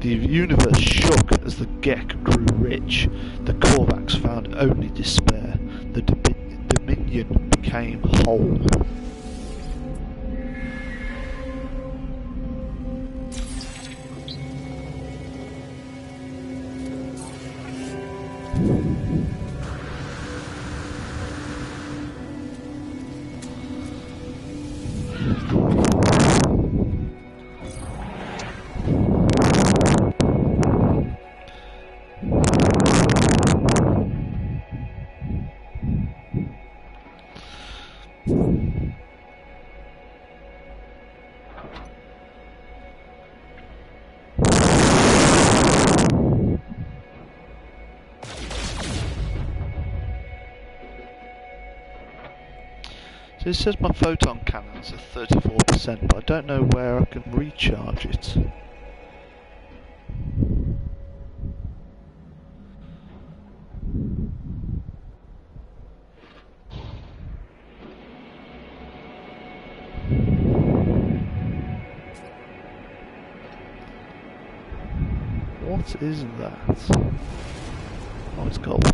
Speaker 1: The universe shook as the Gek grew rich. The Corvax found only despair. The Dominion became whole. So it says my photon cannon's at 34%, but I don't know where I can recharge it. What is that? Oh, it's gold.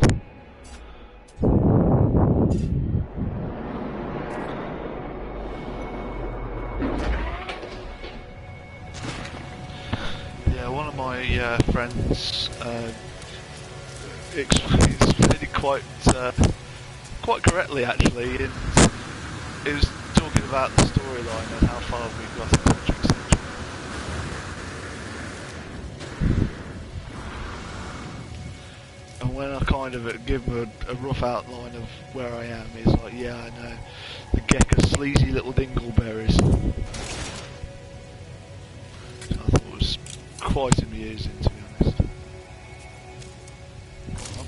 Speaker 1: Yeah, one of my friends explained it quite correctly actually. It was talking about the storyline and how far we got, etc., etc. And when I kind of give him a rough outline of where I am, he's like, yeah, I know, the Gek are sleazy little dingleberries. So I thought it was quite amusing, to be honest. Oh,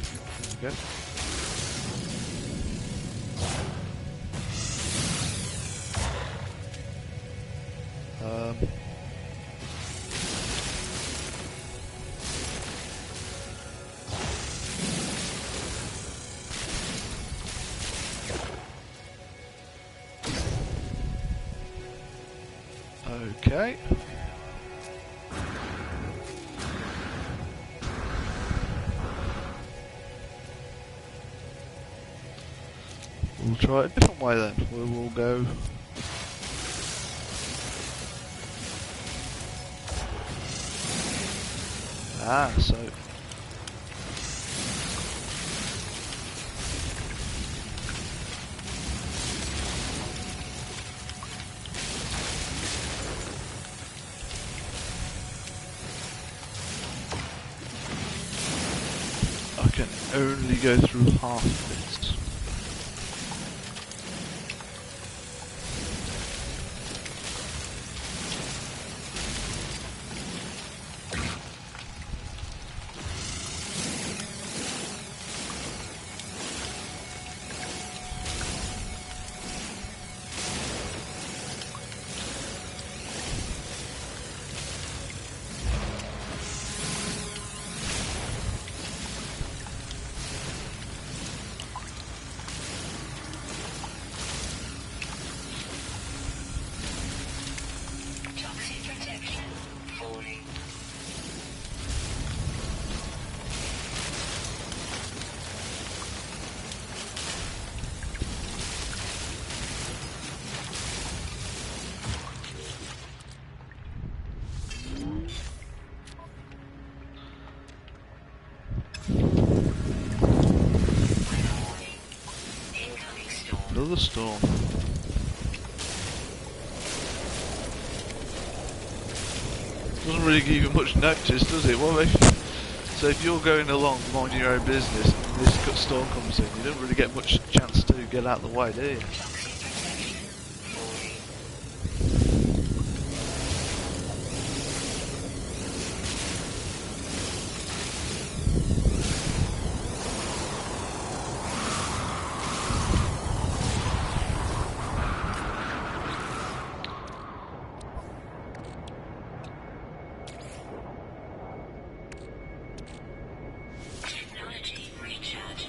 Speaker 1: there we go. Okay. try it a different way then. We will go. So I can only go through half of it.
Speaker 2: Toxic protection falling. Incoming storm.
Speaker 1: Another storm. Doesn't really give you much notice, does it? Well, so if you're going along minding your own business and this storm comes in, you don't really get much chance to get out of the way, do you?
Speaker 2: Toxic protection falling. Technology recharge.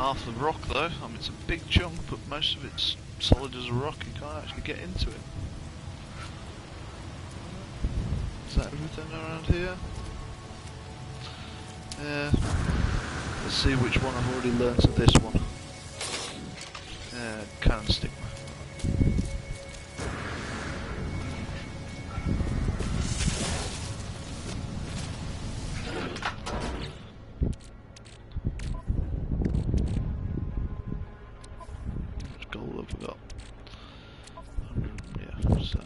Speaker 1: half the rock though. I mean, it's a big chunk, but most of it's solid as a rock. You can't actually get into it. Is that everything around here? Yeah. Let's see which one I've already learnt of this one. Yeah, cannon stick. Gold have we got? Yeah, so.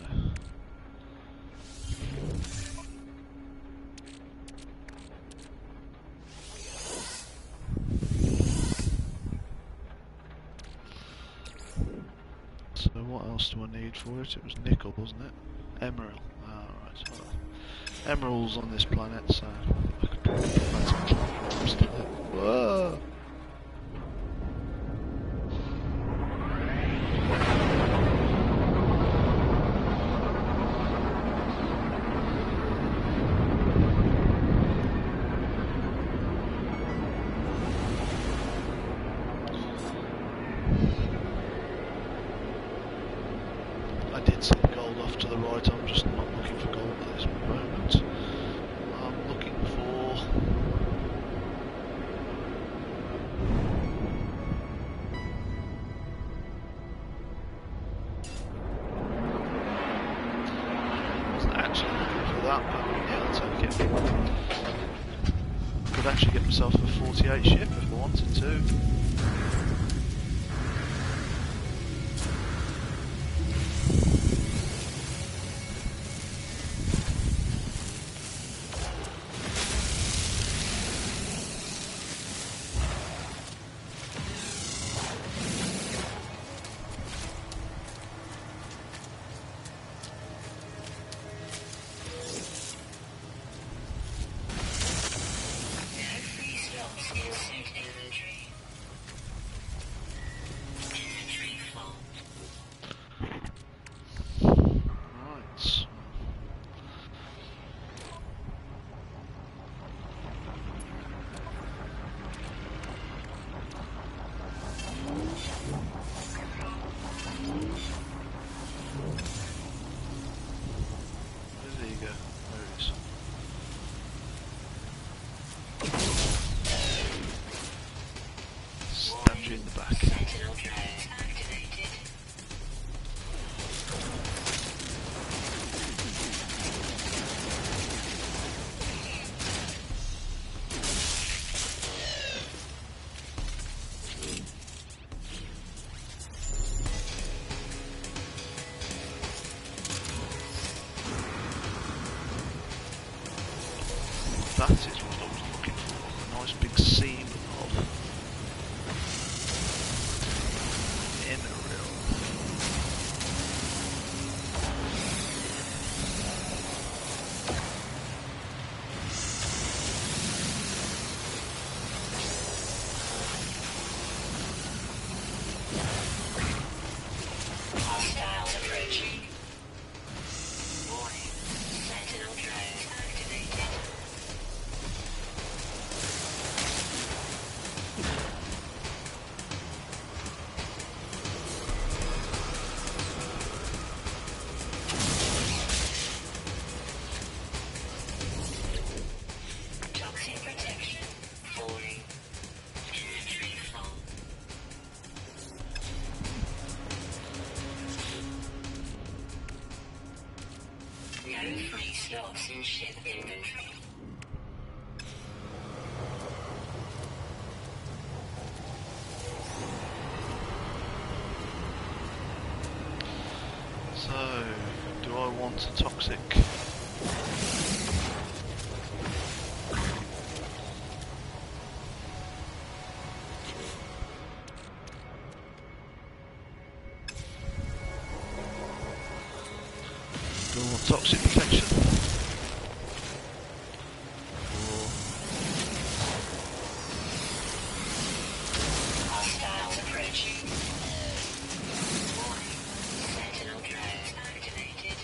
Speaker 1: So what else do I need for it? It was nickel, wasn't it? Emerald. Ah, right. Well, emeralds on this planet, so I could probably put some platforms to it. Whoa! I did see gold off to the right, I'm just not looking for gold at this moment. I'm looking for... I wasn't actually looking for that, but yeah, I'll take it. Could actually get myself a 48 ship if I wanted to. In the back.
Speaker 2: Sentinel drones activated.
Speaker 1: That is what I was looking for. A nice big seam of
Speaker 2: Hostiles approaching. Warning. Sentinel drones activated. Toxic protection. Falling. Inventory full. No free slots in ship inventory.
Speaker 1: So, do I want a toxic? Do I want toxic protection? Or
Speaker 2: Hostiles approaching. Warning. Sentinel drones activated.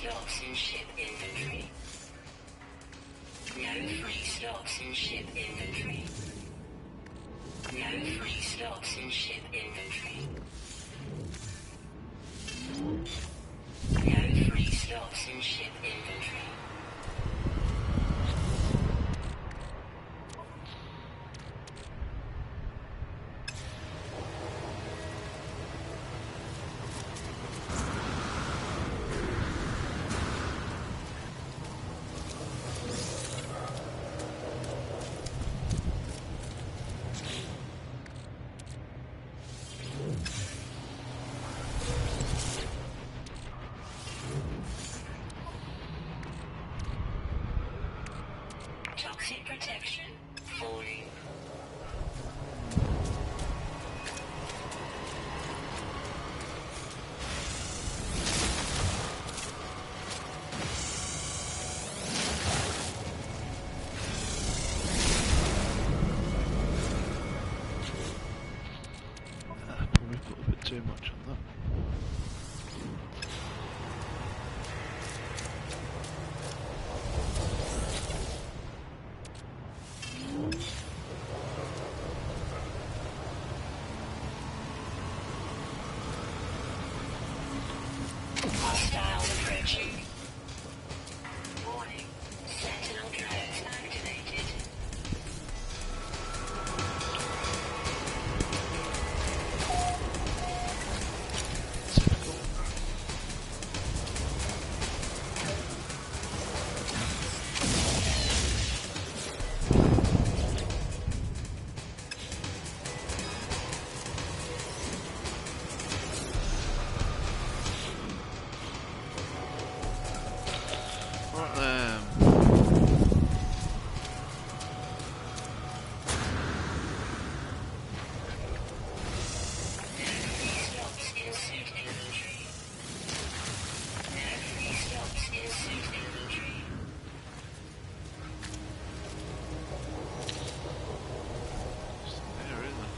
Speaker 2: slots in ship inventory. No free slots in ship inventory. No free slots in ship inventory. No free slots in ship inventory. Toxic protection falling.
Speaker 1: Probably put a bit too much on that.
Speaker 2: Hostile approaching. Warning. Sentinel drones activated.
Speaker 1: Typical. Right then.
Speaker 2: Free slots in suit inventory. No free slots in suit inventory.
Speaker 1: There, isn't it?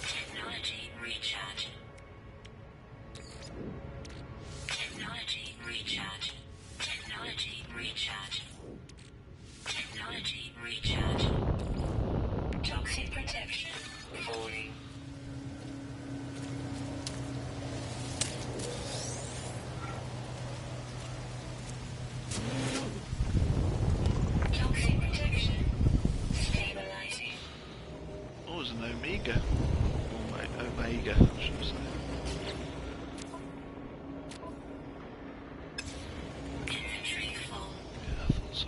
Speaker 2: Technology recharge. Technology recharge. Technology recharge. Technology recharge. Toxic protection falling. Toxic protection stabilizing.
Speaker 1: Oh, there's an Omega. Omega, I should say.
Speaker 2: Inventory full.
Speaker 1: Yeah, I thought so.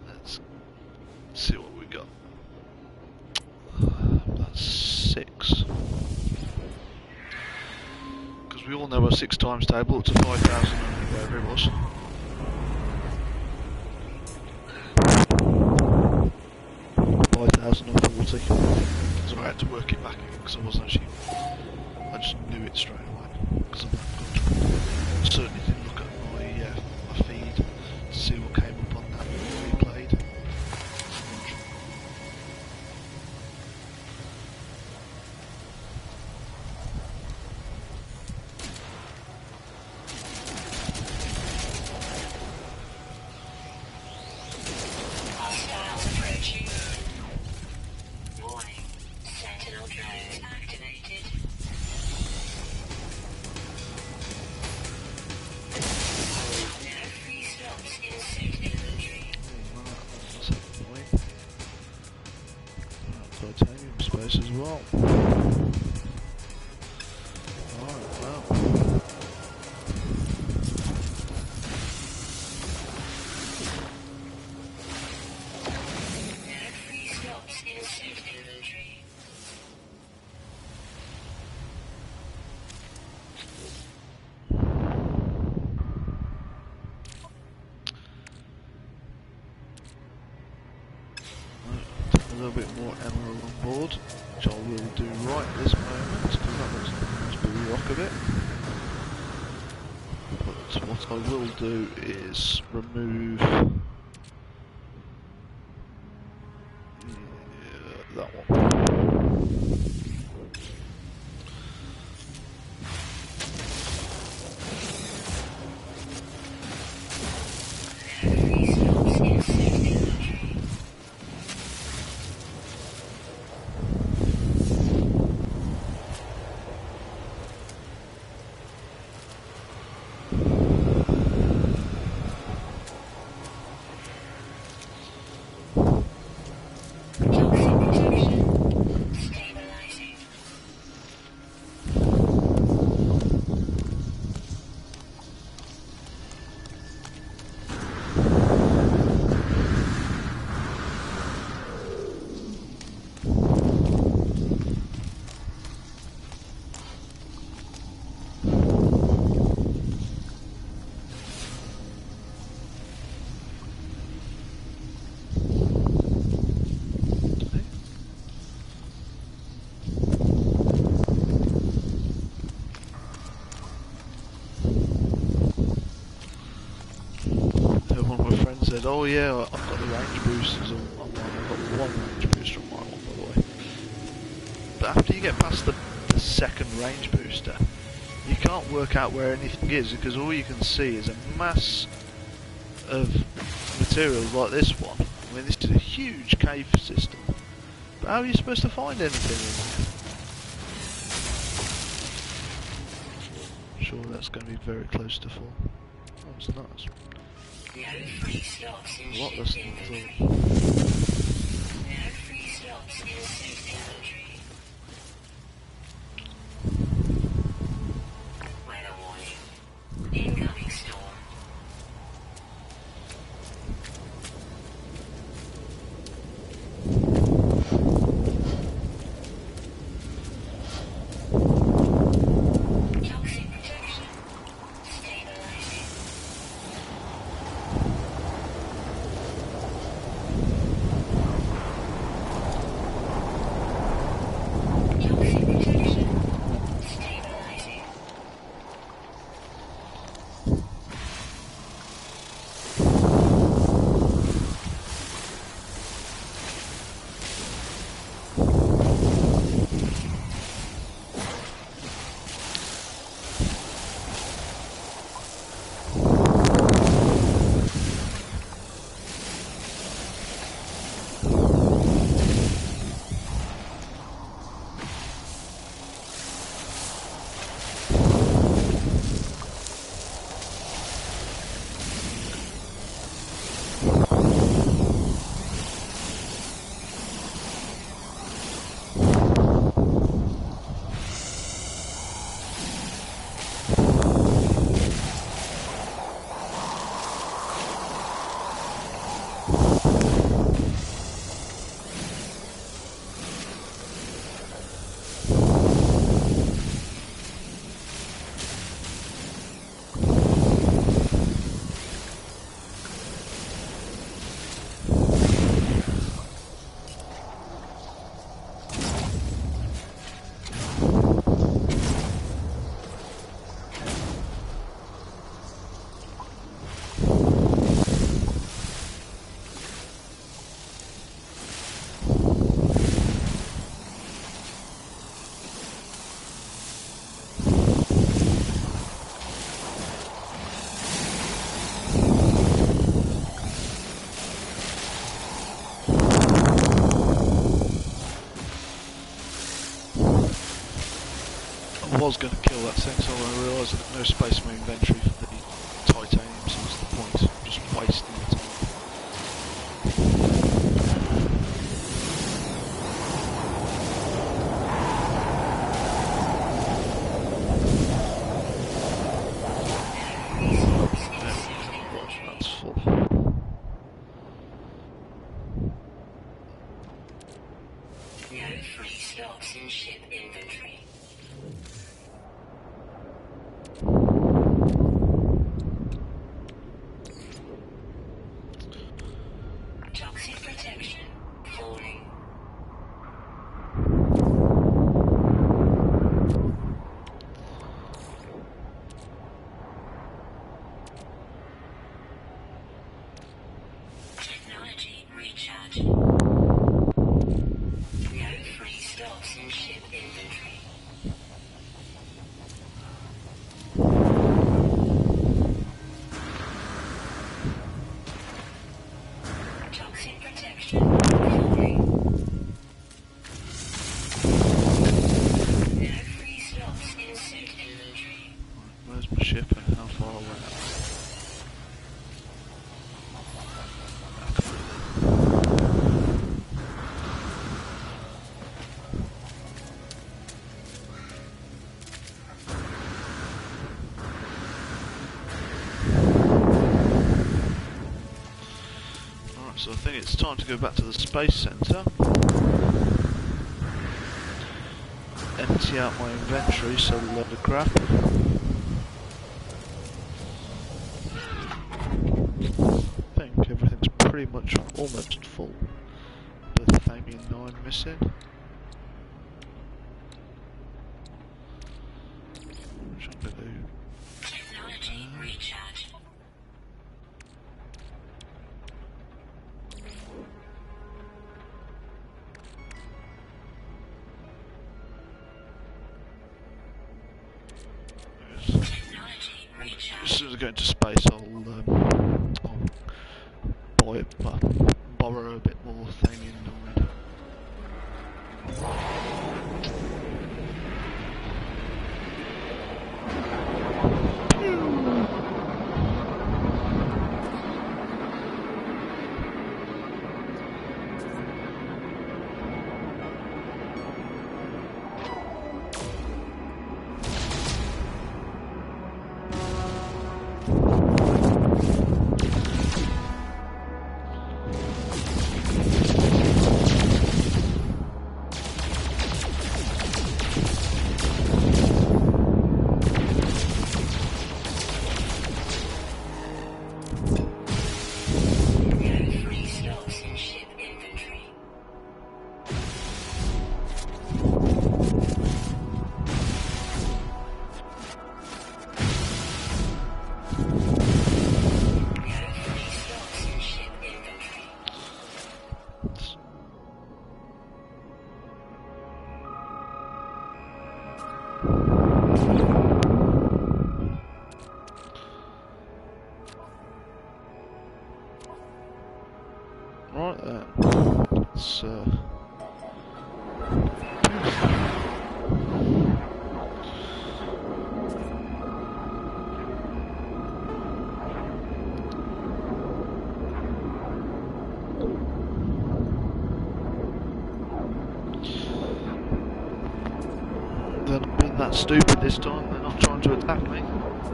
Speaker 1: Let's see what we got. That's 6. Because we all know a 6 times table up to 5,000 and whatever it was. So I had to work it back again because I wasn't actually. I just knew it straight away because I'm that good. I certainly didn't look at my feed to see what came up on that when we played.
Speaker 2: Hostiles approaching. Warning. Sentinel drones activated. No free slots in suit inventory.
Speaker 1: That's a point. Titanium space as well. Alright, well. little bit more ammo on board, which I will do right this moment, because that looks like a nice big rock of it. But what I will do is remove that one. Said, oh yeah, I've got the range boosters on mine. I've got one range booster on my one, by the way. But after you get past the second range booster, you can't work out where anything is, because all you can see is a mass of materials like this one. I mean, this is a huge cave system. But how are you supposed to find anything in here? Sure, that's going to be very close to full. Oh, it's nice.
Speaker 2: No free slots in
Speaker 1: What
Speaker 2: ship
Speaker 1: does
Speaker 2: inventory.
Speaker 1: not
Speaker 2: No free slots in suit inventory. Weather warning. Incoming storm. Toxic protection. Stabilizing. Toxic protection. Stabilizing.
Speaker 1: I was going to kill that thing, so I realised that no space in my inventory for the titanium, so what's the point? I'm just wasting the time. Right, that's full.
Speaker 2: No free slots in ship inventory. Toxic protection falling.
Speaker 1: Right, so I think it's time to go back to the space centre. Empty out my inventory, so a load of crap. I think everything's pretty much almost full. With Thamian 9 missing. Which I'm going to do.
Speaker 2: Technology recharge.
Speaker 1: As soon as I go into space, I'll borrow a bit more Thamian 9. Right then, let's they're not being that stupid this time, they're not trying to attack me.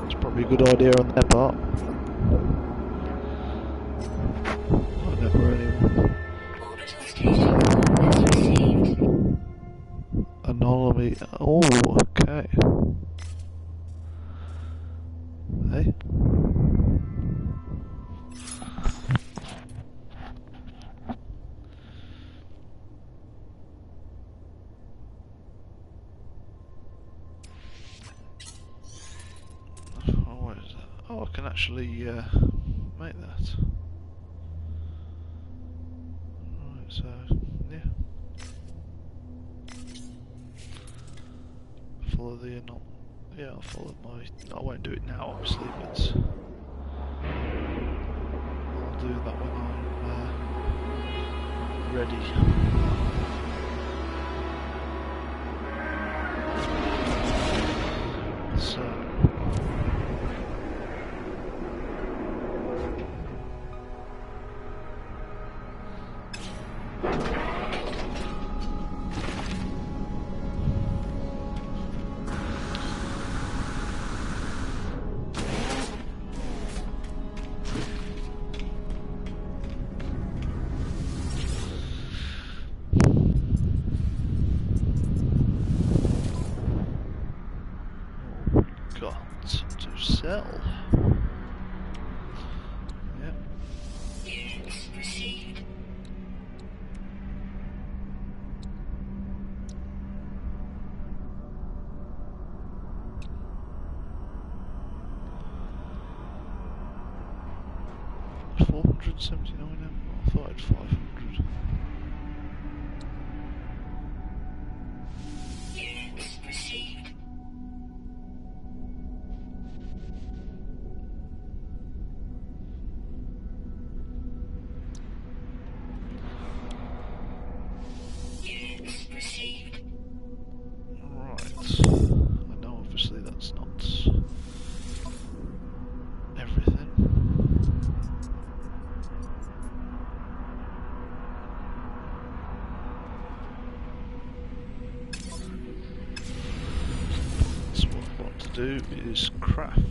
Speaker 1: It's probably a good idea on their part. I never really...
Speaker 2: Orbital station has received.
Speaker 1: Anomaly. Oh, okay. Hey. Oh, what is that? Oh, I can actually make that. Right, so yeah. Follow the anomaly. Yeah, I'll follow my... I won't do it now, obviously, but... I'll do that when I'm ready. So... got to sell. Yep.
Speaker 2: Units received. $479 now? I thought it was 500. Units received. Units received.
Speaker 1: Right. I know obviously that's not everything. So what I want to do is craft.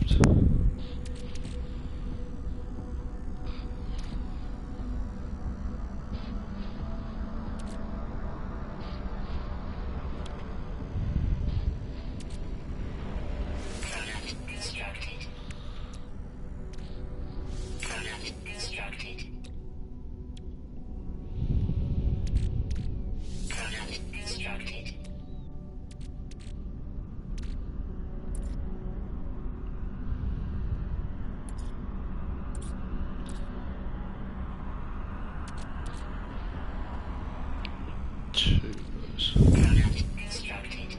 Speaker 1: those.
Speaker 2: Product constructed.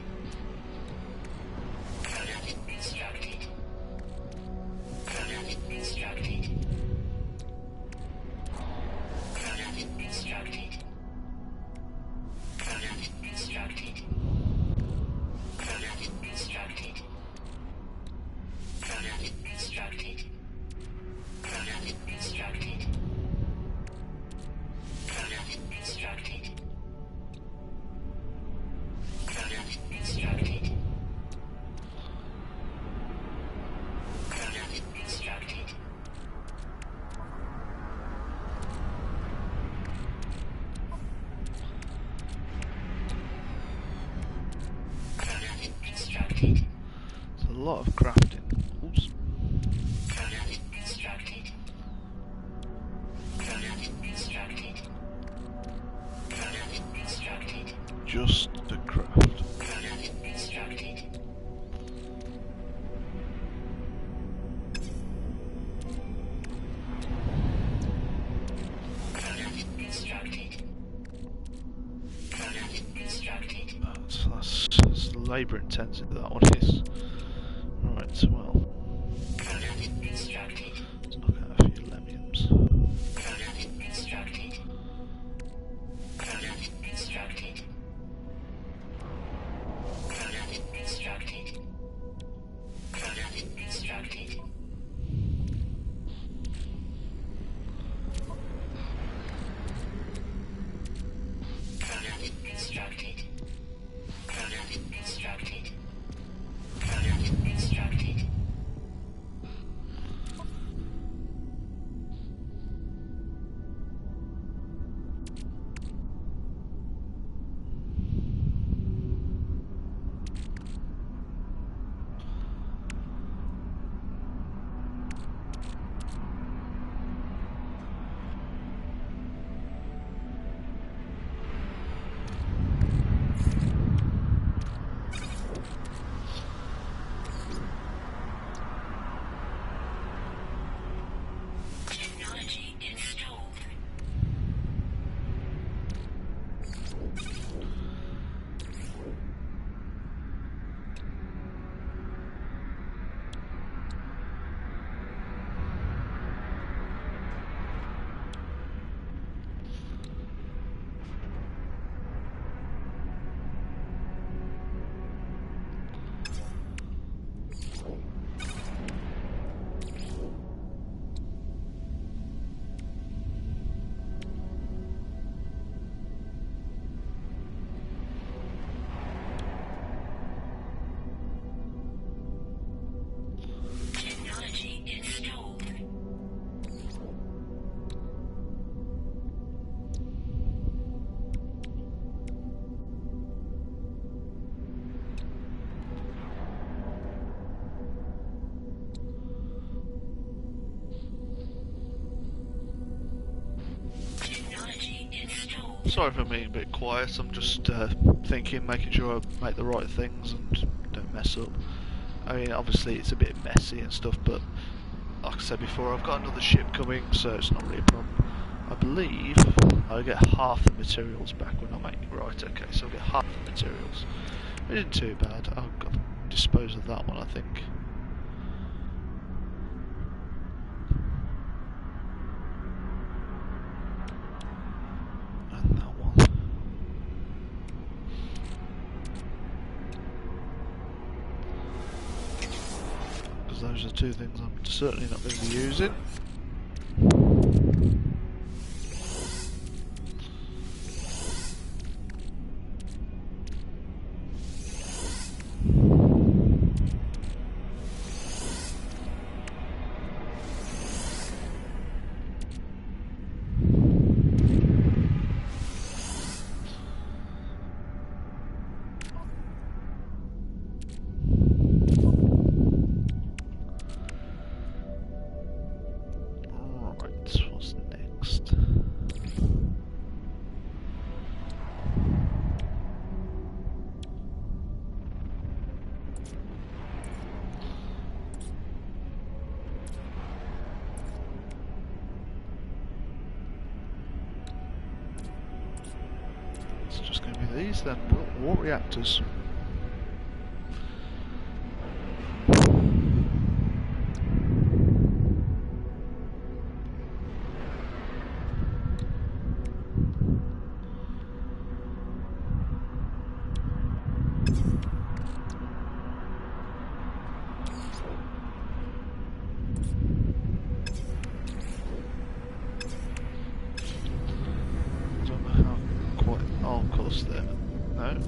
Speaker 2: Product constructed. Product constructed. Product constructed. Product constructed. Product constructed. Product constructed. Product constructed. Product constructed. Product constructed. Product constructed. Product constructed.
Speaker 1: There's a lot of crafting. Oops.
Speaker 2: Product constructed. Product constructed. Product constructed.
Speaker 1: Just the craft.
Speaker 2: Product constructed. Product constructed. Product constructed.
Speaker 1: That's labour intensive, that one is. Right, well,
Speaker 2: Product constructed.
Speaker 1: let's knock out a few lemiums.
Speaker 2: Product constructed. Product constructed. Product constructed. Product constructed. Product constructed. Product constructed. Product constructed. Technology installed. Technology installed. Technology installed.
Speaker 1: Sorry for being a bit quiet, I'm just thinking, making sure I make the right things and don't mess up. I mean, obviously it's a bit messy and stuff, but like I said before, I've got another ship coming, so it's not really a problem. I believe I get half the materials back when I make it. Right, okay, so I'll get half the materials. It isn't too bad. I'll dispose of that one, I think. And that one. Because those are two things I'm certainly not going to be using. these then? What reactors? There. No.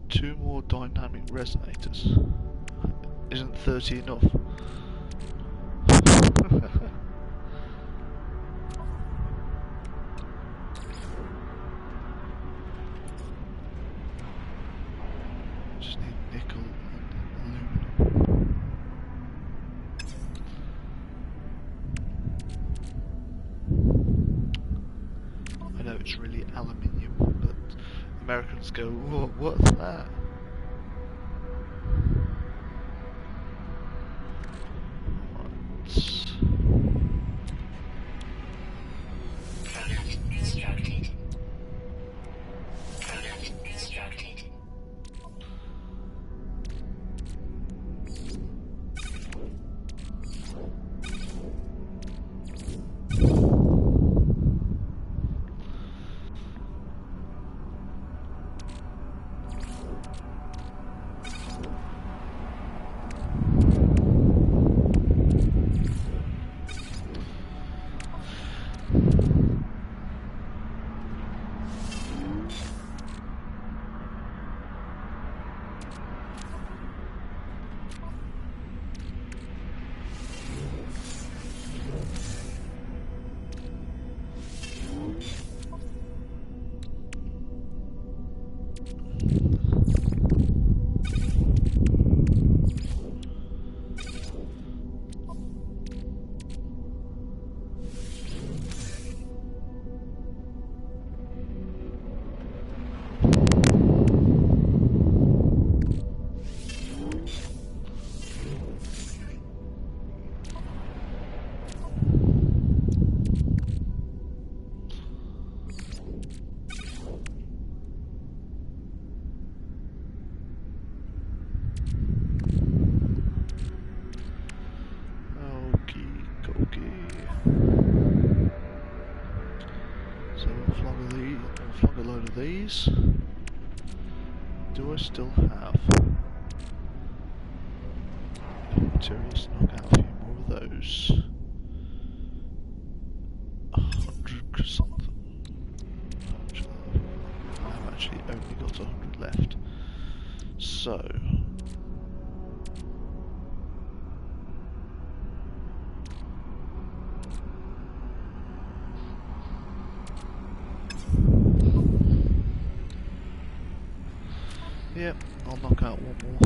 Speaker 1: Two more dynamic resonators. Isn't 30 enough? Just need nickel and aluminum. I know it's really aluminium, but Americans go, what's that?
Speaker 2: Product constructed. Product constructed.
Speaker 1: Flog a load of these. Do I still have materials to knock out a few more of those? 100 something. I've actually only got 100 left. So yep, I'll knock out one more.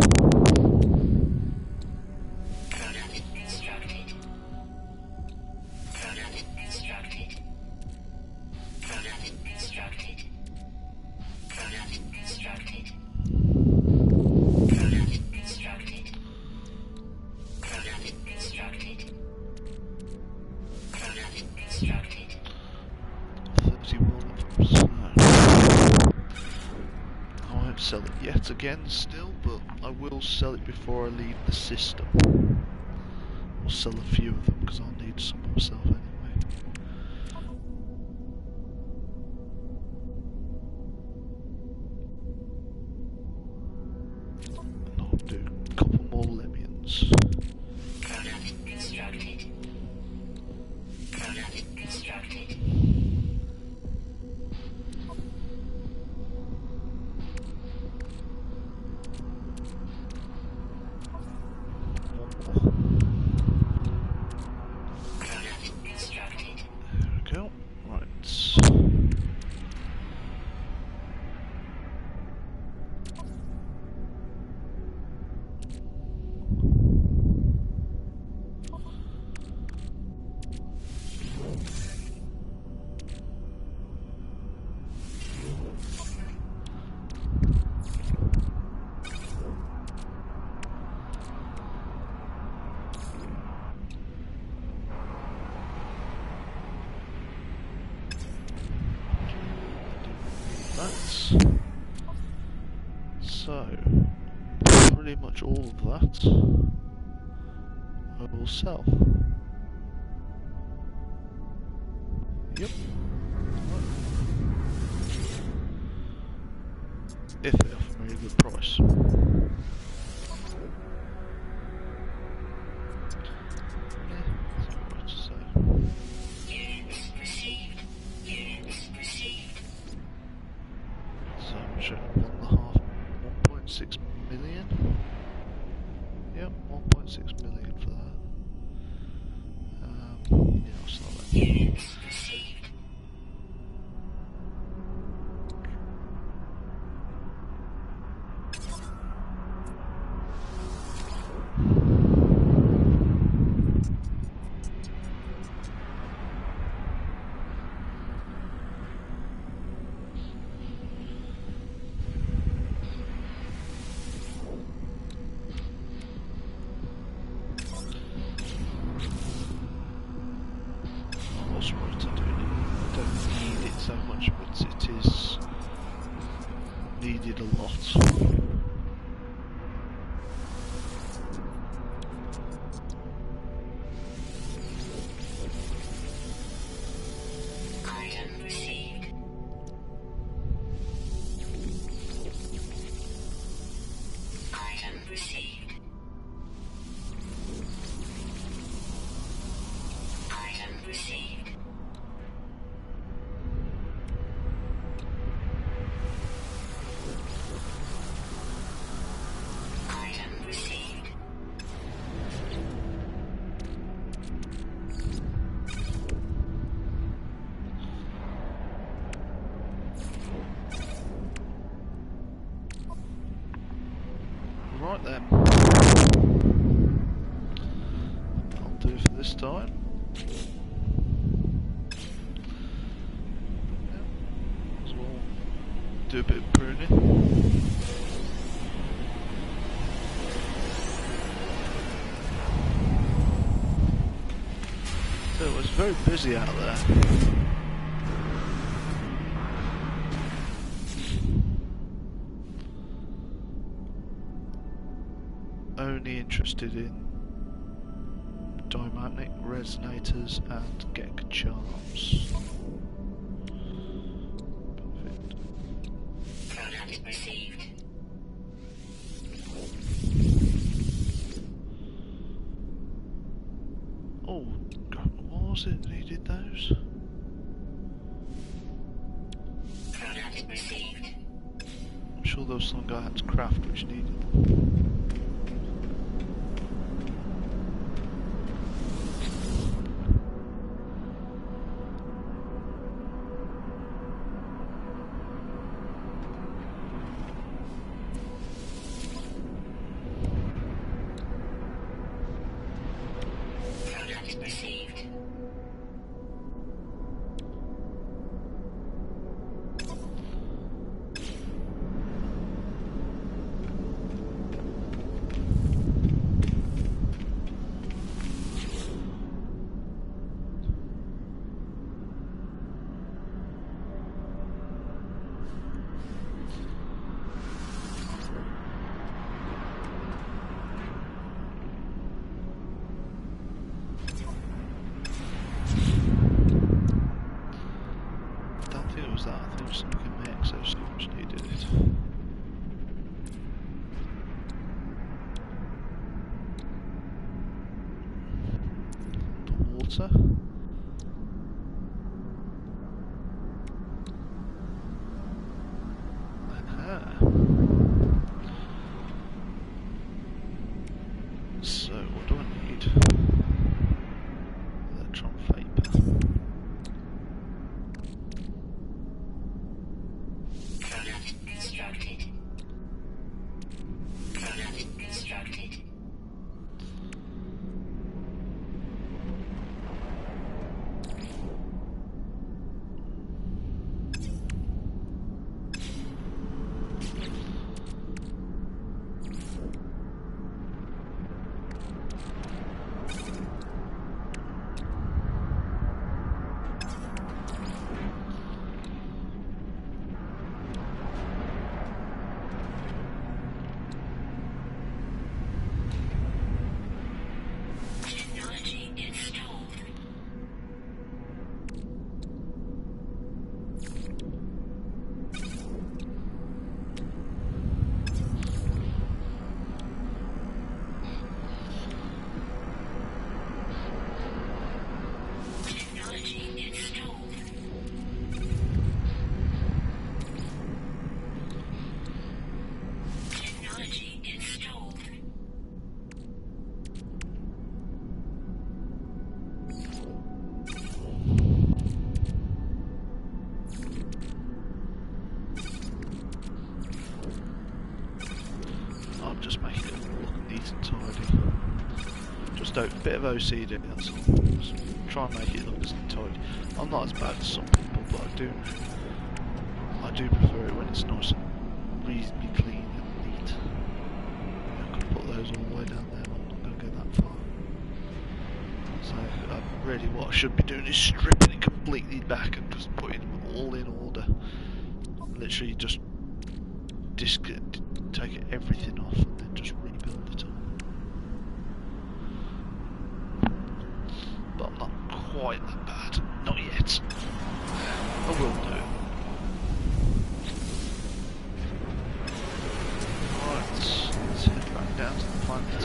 Speaker 2: Product constructed. Product constructed. Product constructed. Product constructed. Product constructed. Product constructed. Product constructed.
Speaker 1: 31 of them. I won't sell it yet again still, but I will sell it before I leave the system. I'll sell a few of them because I'll need some myself anyway. And I'll do a couple more Lemians.
Speaker 2: Product constructed. Product constructed. Product constructed.
Speaker 1: There we go. Right. That's so pretty much all of that I will sell. Yep. If they offer me a good price. Yeah, that's all right to say.
Speaker 2: Units received. Units received.
Speaker 1: So I'm sure 1.6 million. Yep, 1.6 million for that. Yeah, I'll sell that.
Speaker 2: Units received.
Speaker 1: I was right, I don't need it so much, but it is needed a lot.
Speaker 2: Item received. Item received. Item received. Item received.
Speaker 1: Right then. I'll do for this time. Yep. As well do a bit of pruning. So it was very busy out there. Only interested in dynamic resonators and gecko charms. Perfect.
Speaker 2: Product received.
Speaker 1: Oh, God, what was it that he did those?
Speaker 2: Product received.
Speaker 1: I'm sure there was something I had to craft which needed them.
Speaker 2: Product received.
Speaker 1: I don't think it was that, I think it was something in the exoskeleton which needed it. The water. Aha. So, what do I need? Electron vapor. bit of OCD, that's all. Just try and make it look as tidy. I'm not as bad as some people, but I do prefer it when it's nice and reasonably clean and neat. I could put those all the way down there, but I'm not going to go that far. So really what I should be doing is stripping it completely back and just putting them all in order. Literally just take everything off and then just rebuild it all. But I'm not quite that bad. Not yet. I will do it. Right, let's head back down to the planet.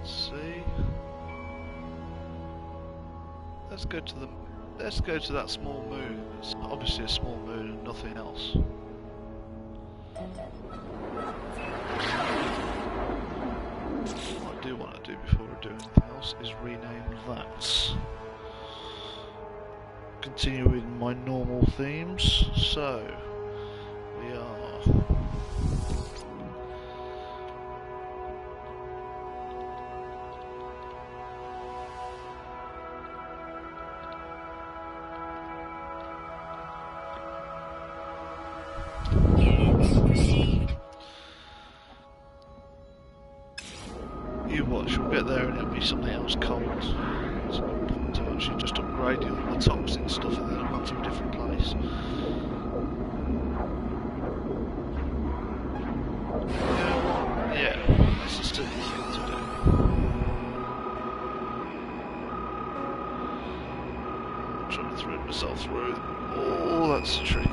Speaker 1: See. Let's go to that small moon. It's obviously a small moon and nothing else. What I do want to do before I do anything else is rename that. Continue with my normal themes. So we are. You watch, we'll get there and it'll be something else cold. It's no point to actually just upgrade all the toxin stuff and then I've gone to a different place. Yeah, this is still easy to do. I'm trying to thread myself through. Oh, that's tricky.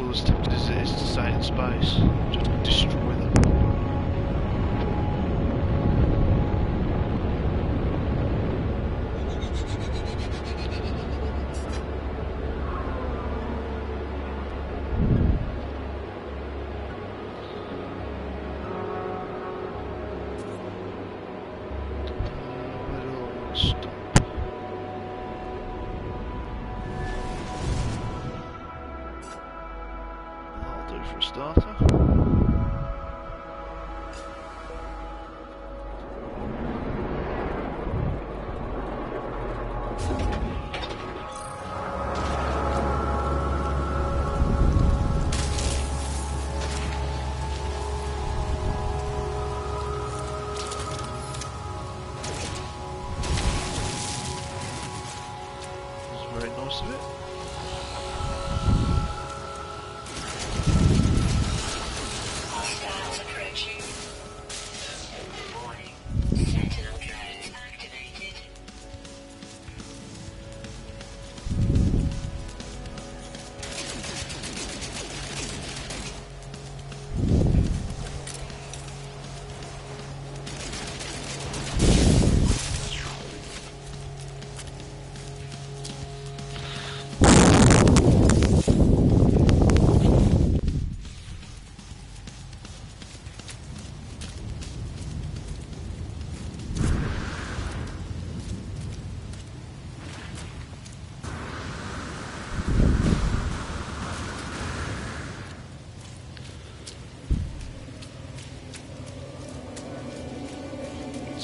Speaker 1: As tempted as it is to stay in space, just destroy them. Where do I want to stop? For a starter. That's very nice of it.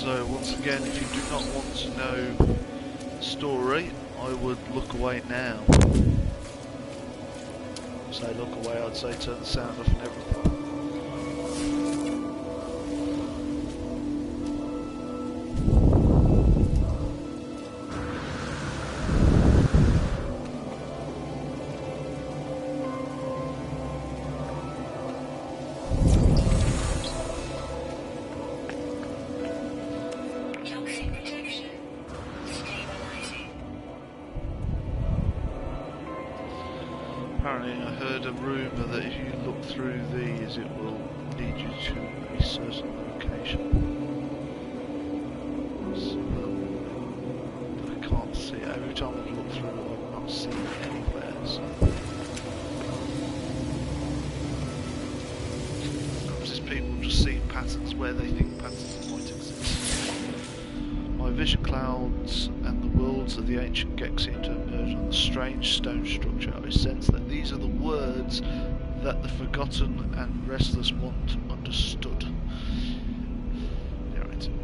Speaker 1: So once again, if you do not want to know the story, I would look away now. Say look away, I'd say turn the sound off and everything. Apparently I heard a rumour that if you look through these it will lead you to a certain location. So, I can't see it. Every time I've looked through it I've not seen it anywhere. So. Sometimes it's people just seeing patterns where they think patterns might exist. My vision clouds and the worlds of the ancient Gek seem to emerge on the strange stone structure. I sense that these are the words that the forgotten and restless want understood.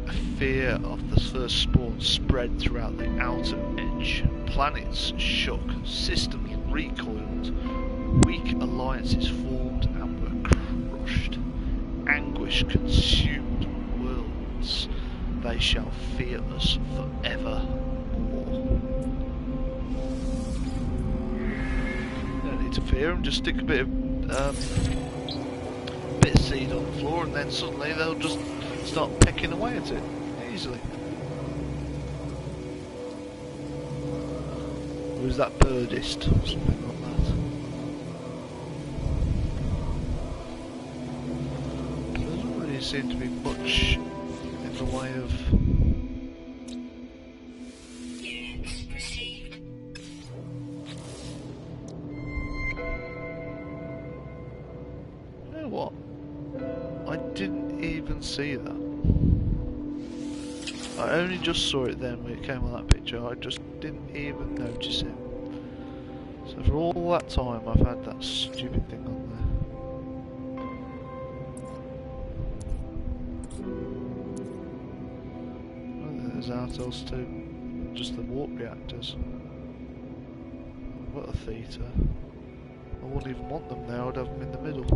Speaker 1: A fear of the first spawn spread throughout the outer edge. Planets shook, systems recoiled, weak alliances formed and were crushed. Anguish consumed worlds. They shall fear us forevermore. Don't need to fear them, just stick a bit of seed on the floor and then suddenly they'll just start pecking away at it, easily. Or is that birdist or something like that? There doesn't really seem to be much in the way of...
Speaker 2: Units received.
Speaker 1: You know what? I didn't even see that. I only just saw it then when it came on that picture. I just didn't even notice it. So for all that time I've had that stupid thing on there. I think there's outels too. Just the warp reactors. What a theta. I wouldn't even want them there, I'd have them in the middle.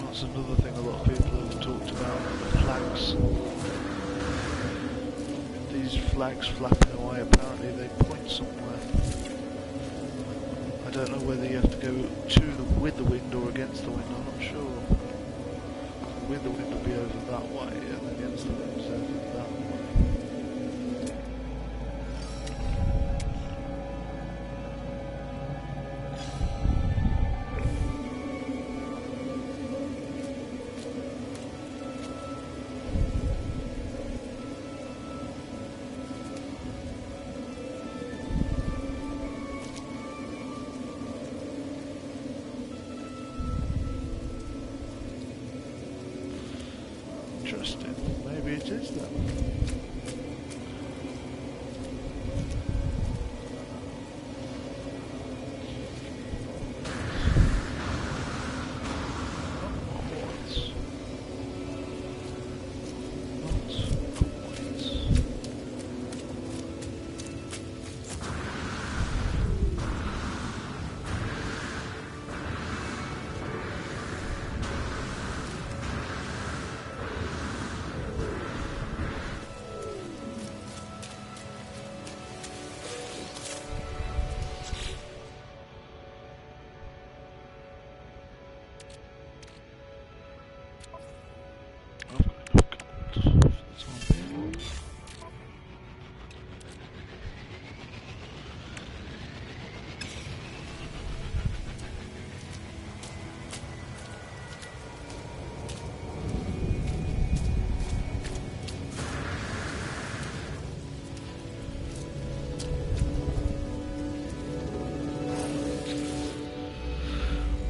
Speaker 1: That's another thing a lot of people have talked about, the flags. These flags flapping away, apparently they point somewhere. I don't know whether you have to go with the wind or against the wind, I'm not sure. With the wind will be over that way, and against the wind is over that way. interesting. Maybe it is then.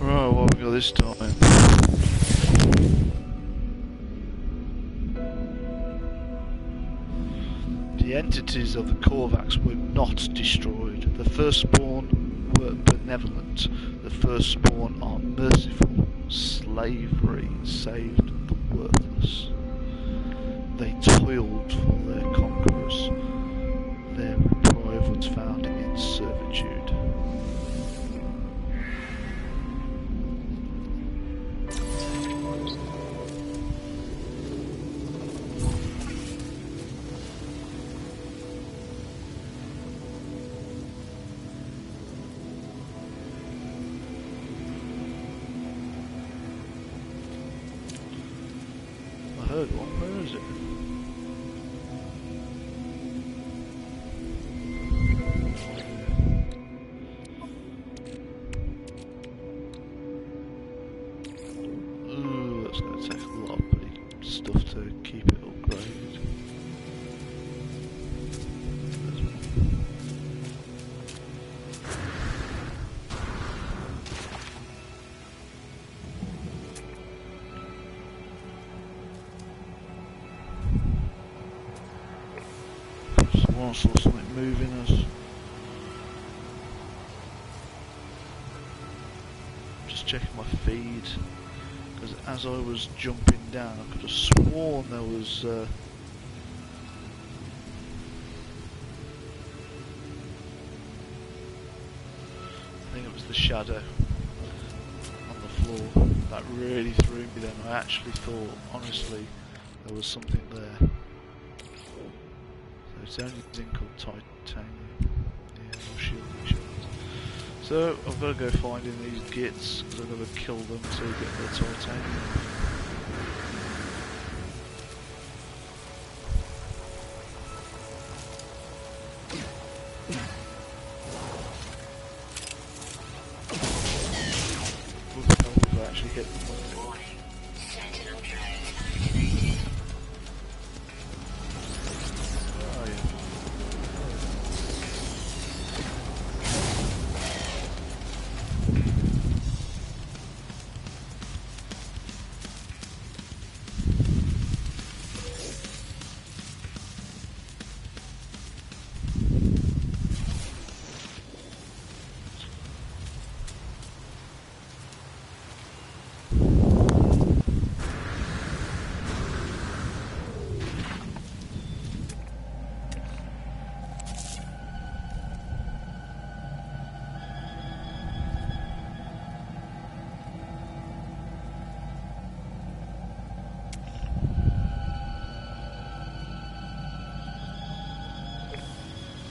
Speaker 1: Right, what have we got this time? The entities of the Korvax were not destroyed. The Firstborn were benevolent. The Firstborn are merciful. Slavery saved the worthless. They toiled for their conquerors. Their reprieve was found in servitude. I heard one. Where is it? Ooh, that's going to take a lot of bloody stuff to keep it upgraded. I saw something moving us. Just checking my feed, because as I was jumping down I could have sworn there was I think it was the shadow on the floor that really threw me then. I actually thought, honestly, there was something there. It's the only thing called titanium. Yeah, no shielding shells. So I've got to go finding these gits because I've got to kill them to get the titanium. Would help if I actually hit them.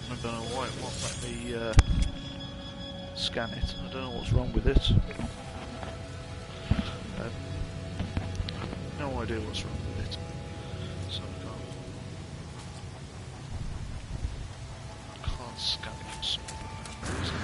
Speaker 1: I don't know why it won't let me scan it. I don't know what's wrong with it. No idea what's wrong with it. So I can't scan it for some reason.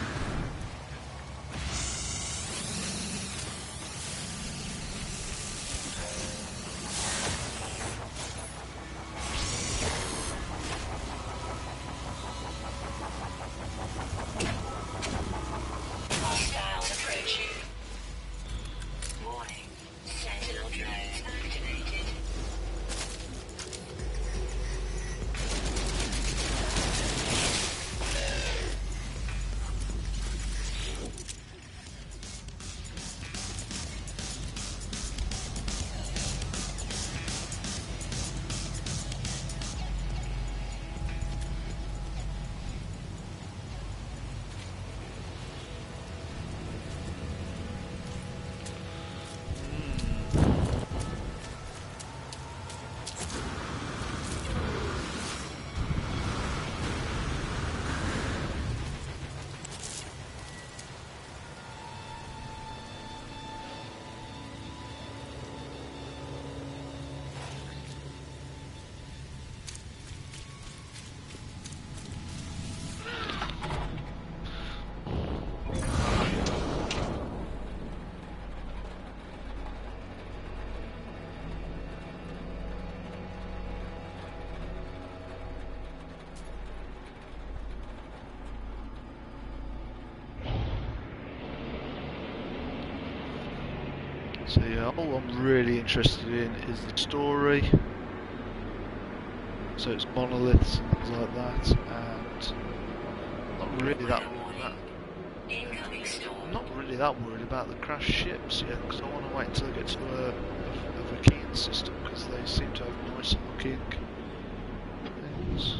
Speaker 1: So yeah, all I'm really interested in is the story. So it's monoliths and things like that, and not really that.
Speaker 2: Incoming storm.
Speaker 1: I'm not really that worried about the crashed ships yet, because I want to wait until I get to a Viking system, because they seem to have nicer looking things.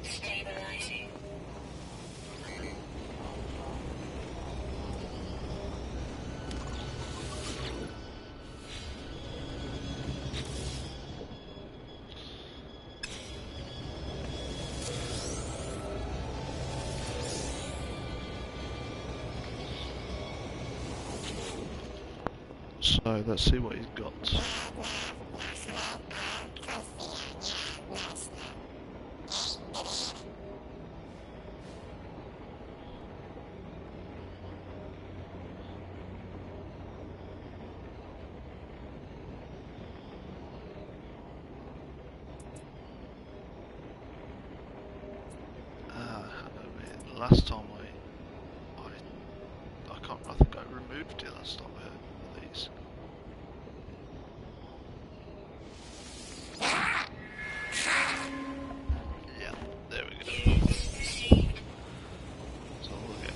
Speaker 2: Stabilizing.
Speaker 1: So let's see what he's got. Last time I think I removed it last time I heard these. Yeah, there we go. So we'll get.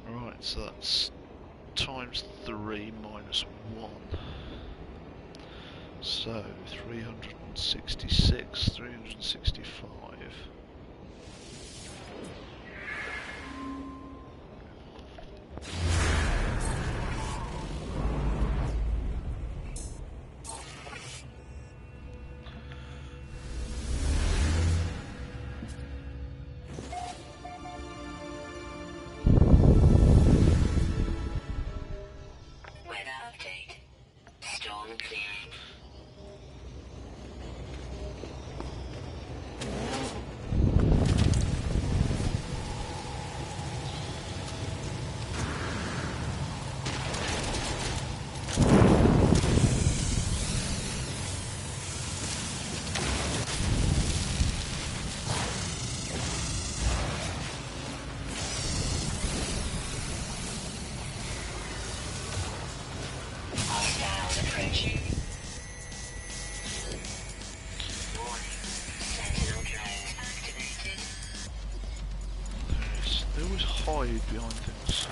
Speaker 1: Right, so that's times 3 minus 1. So 366, 365.
Speaker 2: Weather update. Storm clearing. Hostile approaching. Warning. Sentinel drone activated.
Speaker 1: They always hide behind things.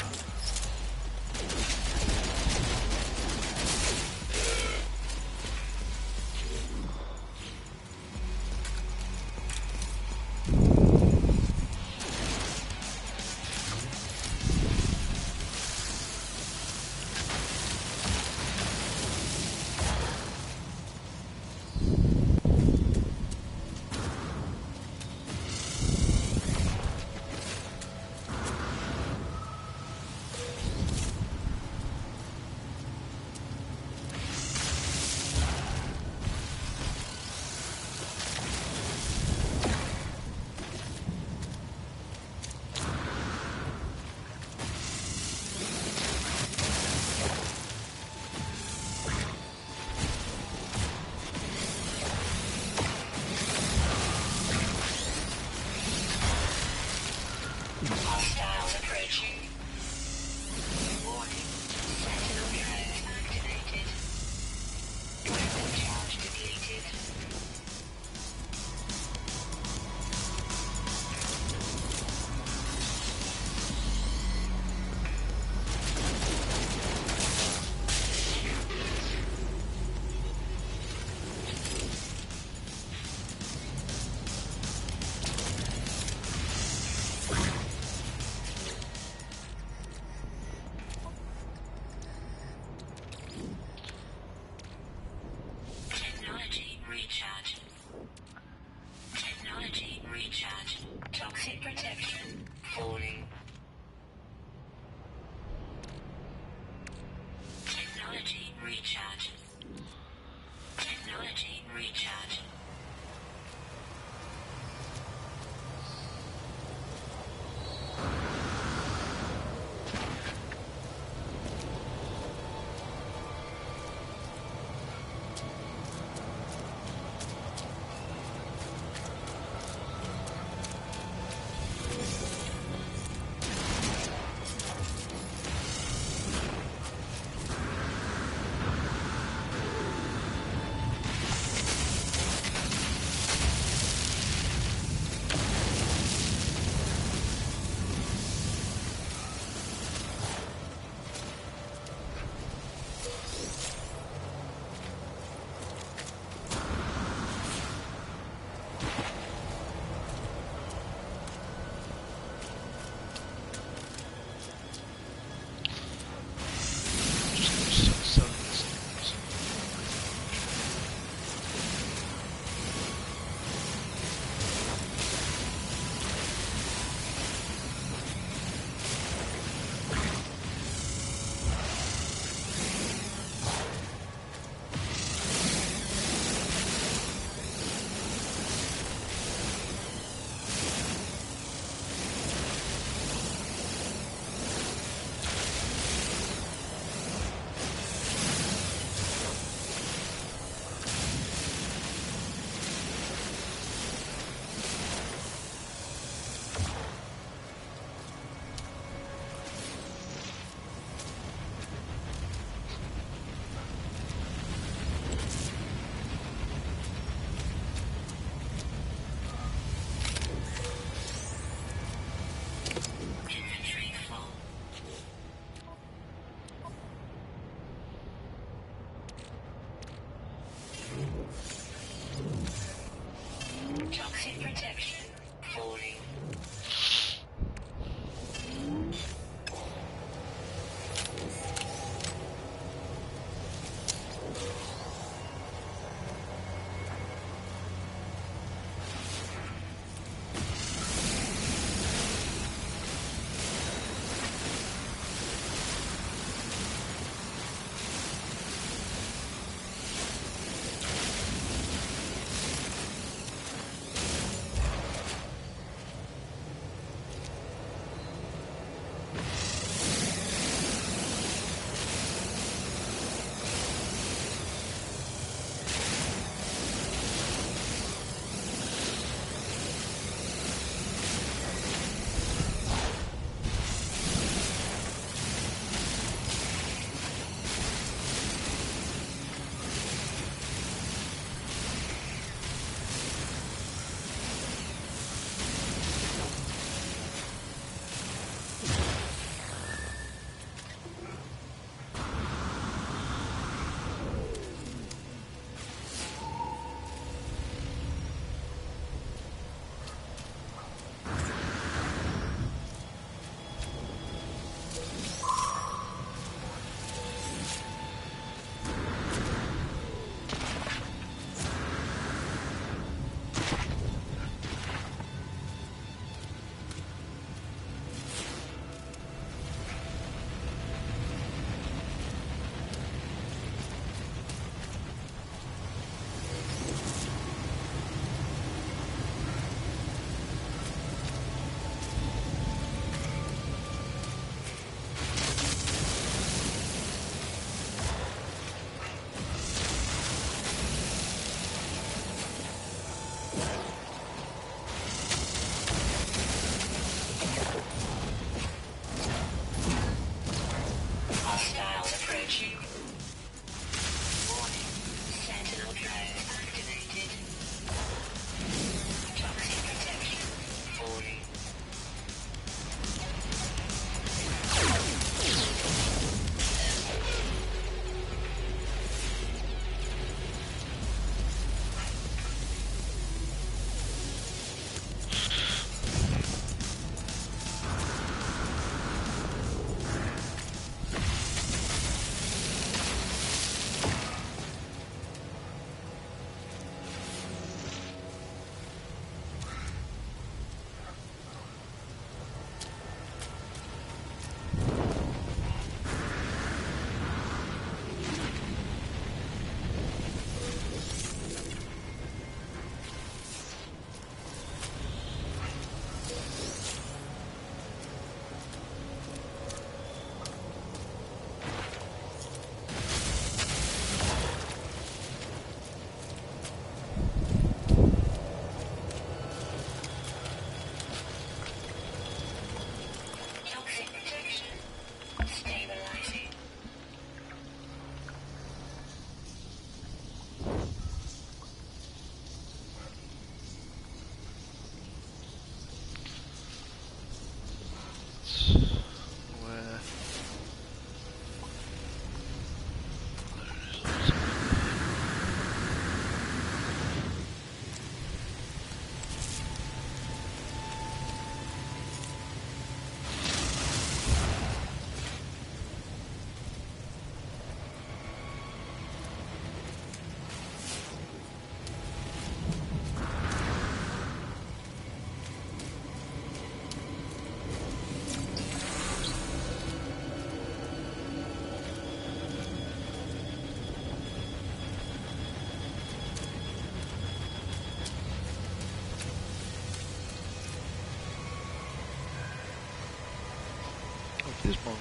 Speaker 1: Oh,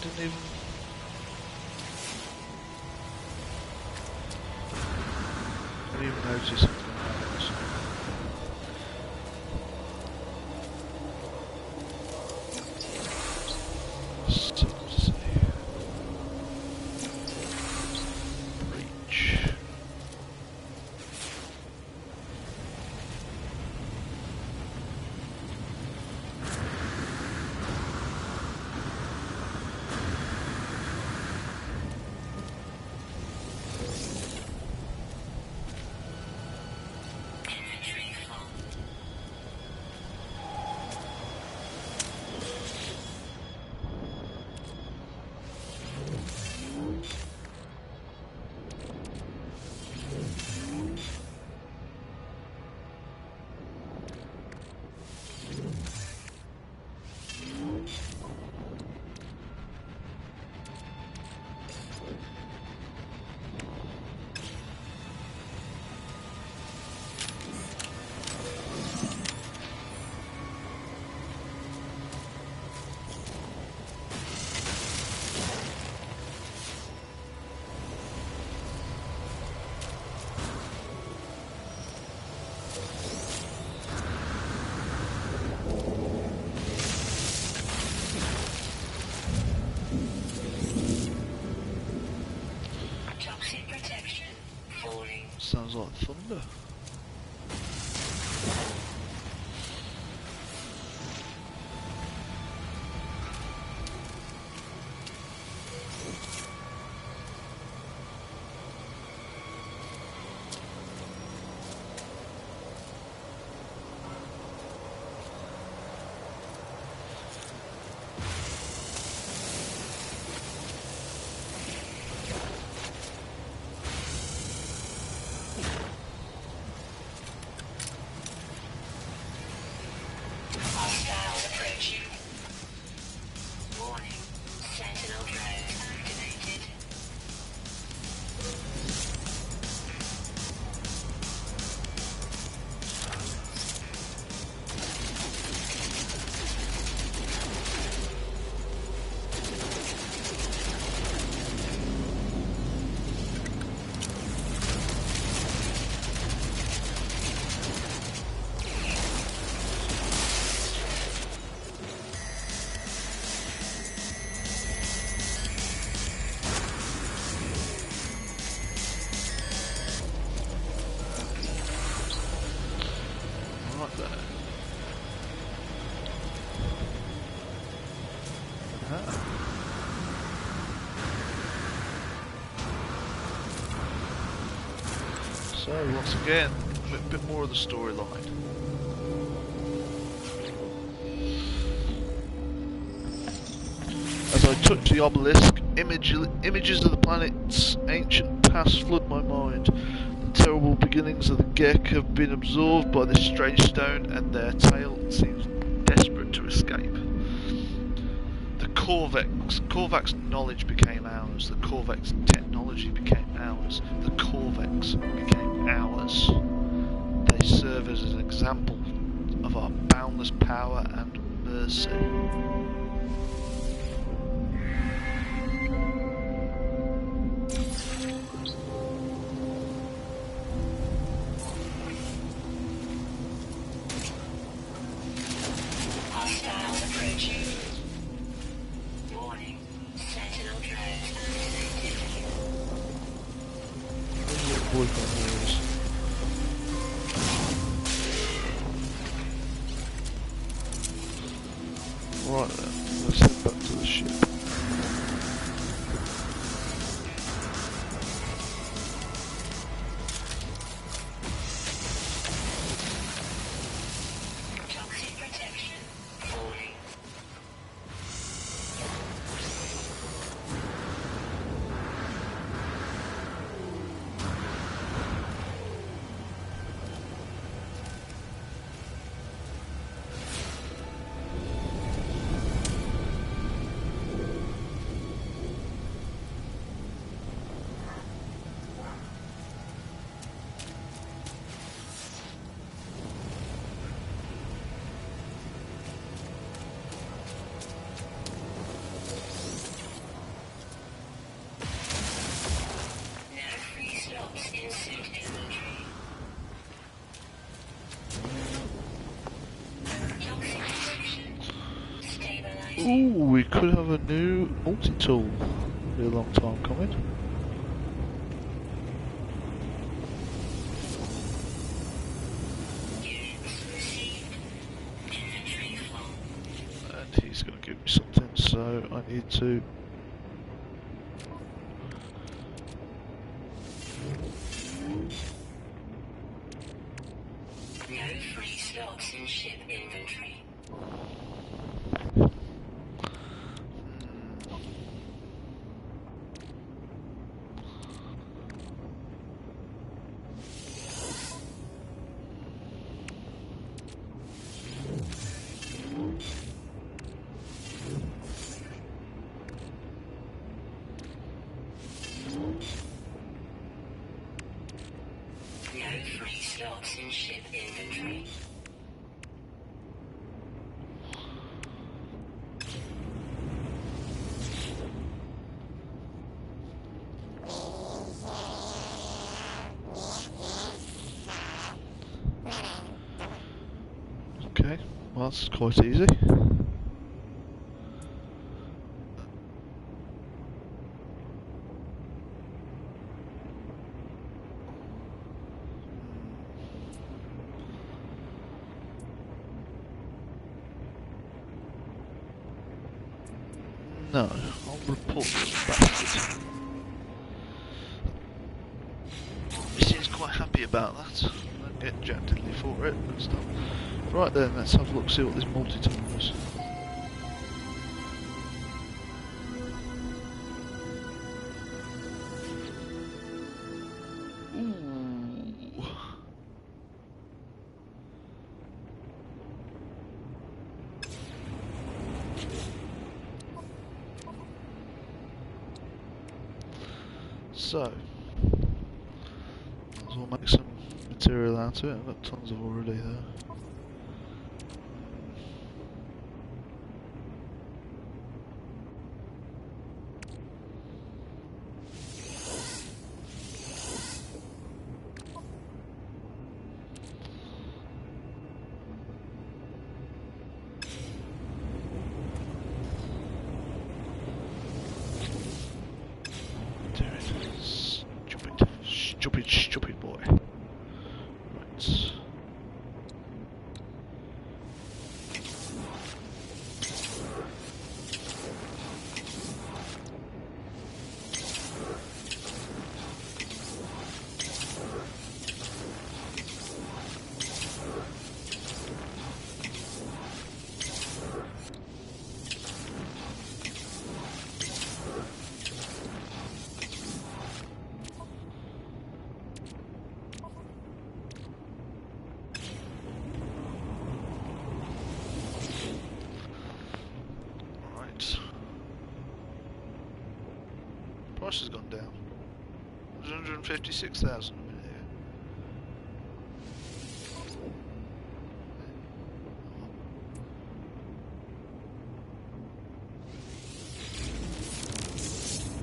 Speaker 1: didn't even... I didn't even notice something else. Let's see. Breach.
Speaker 2: Inventory full. Toxic protection falling.
Speaker 1: Sounds like thunder.
Speaker 2: Hostile approaching. Warning. Sentinel drone activated.
Speaker 1: Right there. Ah. So once again, a bit more of the storyline. As I touch the obelisk, images of the planet's ancient past flood my mind. The terrible beginnings of the Gek have been absorbed by this strange stone, and their tale seems desperate to escape. The Korvax knowledge became ours. The Korvax technology became ours. The Korvax became ours. They serve as an example of our boundless power and mercy.
Speaker 2: Hostile approaching. Warning. Sentinel drone activated.
Speaker 1: Boycott wars. Right then, let's head back to the ship.
Speaker 2: Toxic protection falling.
Speaker 1: Ooh, we could have a new multi-tool. Be a long time coming. And he's going to give me something, so I need to...
Speaker 2: No free slots in ship inventory. No free slots in ship inventory.
Speaker 1: Okay, well that's quite easy. No, I'll report this bastard. He seems quite happy about that. I don't get jacked diddly for it and stuff. Right then, let's have a look, see what this multi-tool is. Ooh. So, might as well make some material out of it. I've got tons of already there. Stupid boy. Right. Price has gone down. 156,000 a minute here.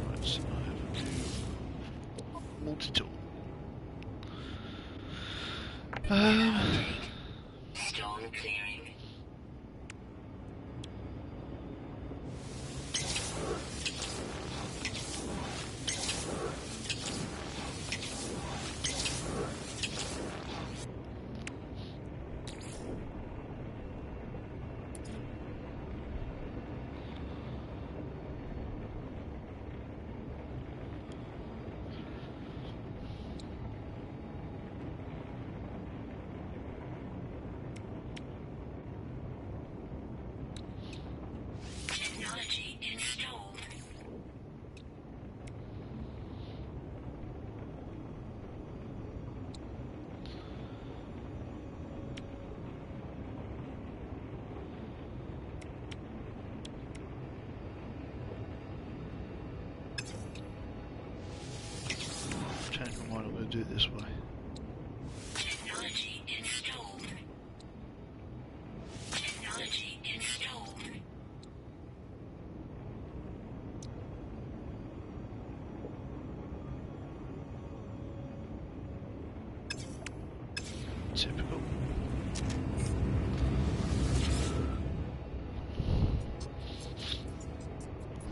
Speaker 1: Right, so I have a new multi-tool.
Speaker 2: Storm clearing. Technology installed.
Speaker 1: Change my mind, I'm going to do it this way.
Speaker 2: Technology installed. Technology installed.
Speaker 1: Typical.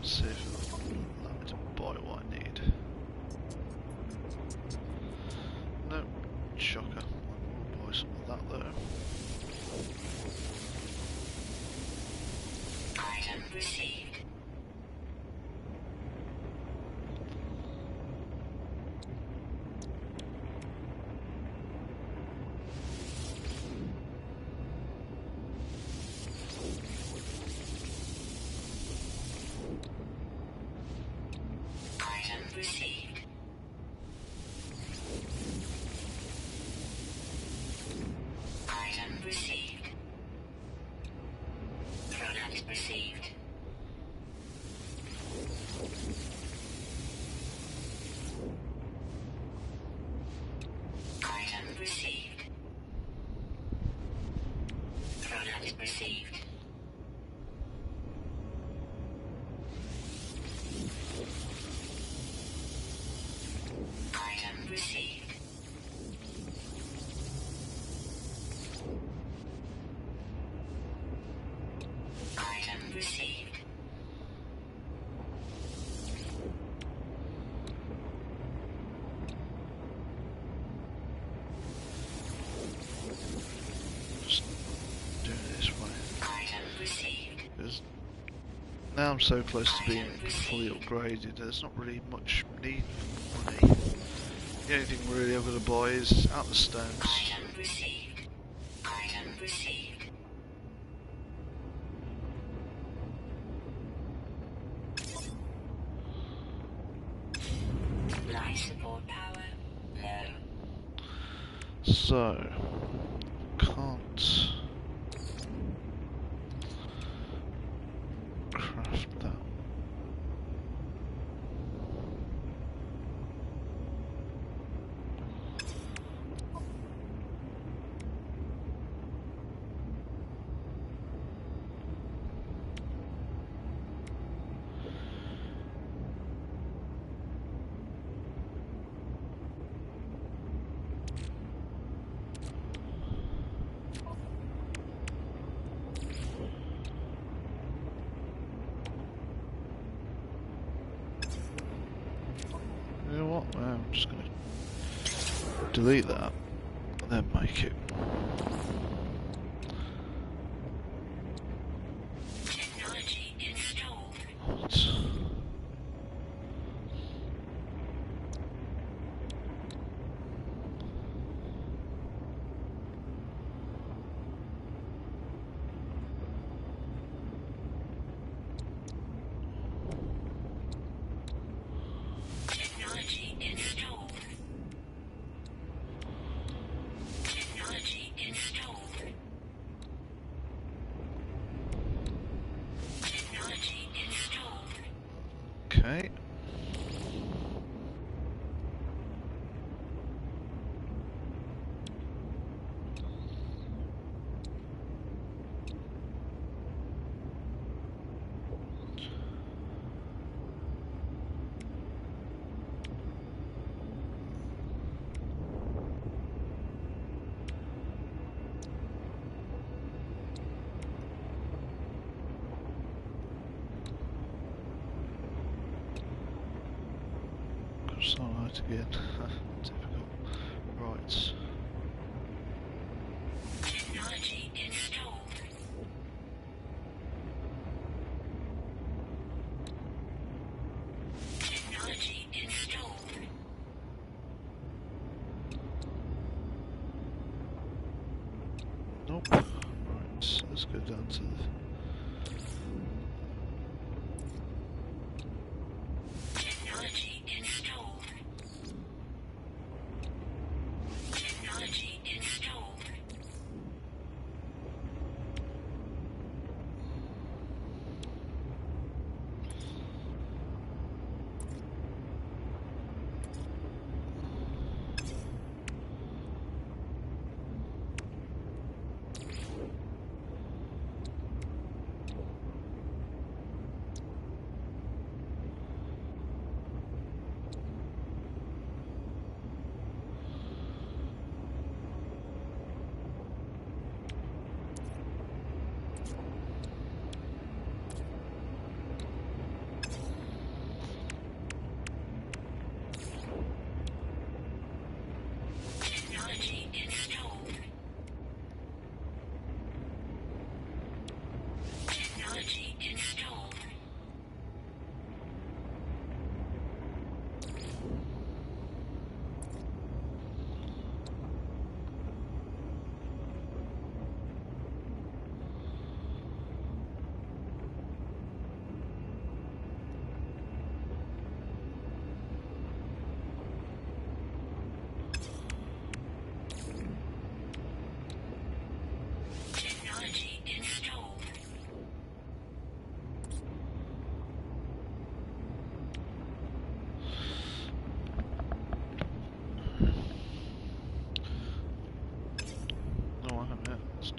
Speaker 1: see if it'll allow me to buy what I need. No, shocker. I will buy some of that though.
Speaker 2: Item received. Item received. Item received. Product received. Item received. Product received. Item received. Item received.
Speaker 1: Just doing it this way.
Speaker 2: Item received.
Speaker 1: Because now I'm so close to being fully upgraded, there's not really much need for money. The only thing really I've got to buy is out the stones.
Speaker 2: Item received. Item received. Life support power low.
Speaker 1: So, can't craft that. You know what? I'm just gonna delete that and then make it.
Speaker 2: Technology installed.
Speaker 1: What?
Speaker 2: Technology installed. Technology installed. Technology installed.
Speaker 1: Okay. Start again. Difficult. Right.
Speaker 2: Technology installed. Technology installed.
Speaker 1: Nope. Right. Let's go down to the.
Speaker 2: Technology installed. Technology installed.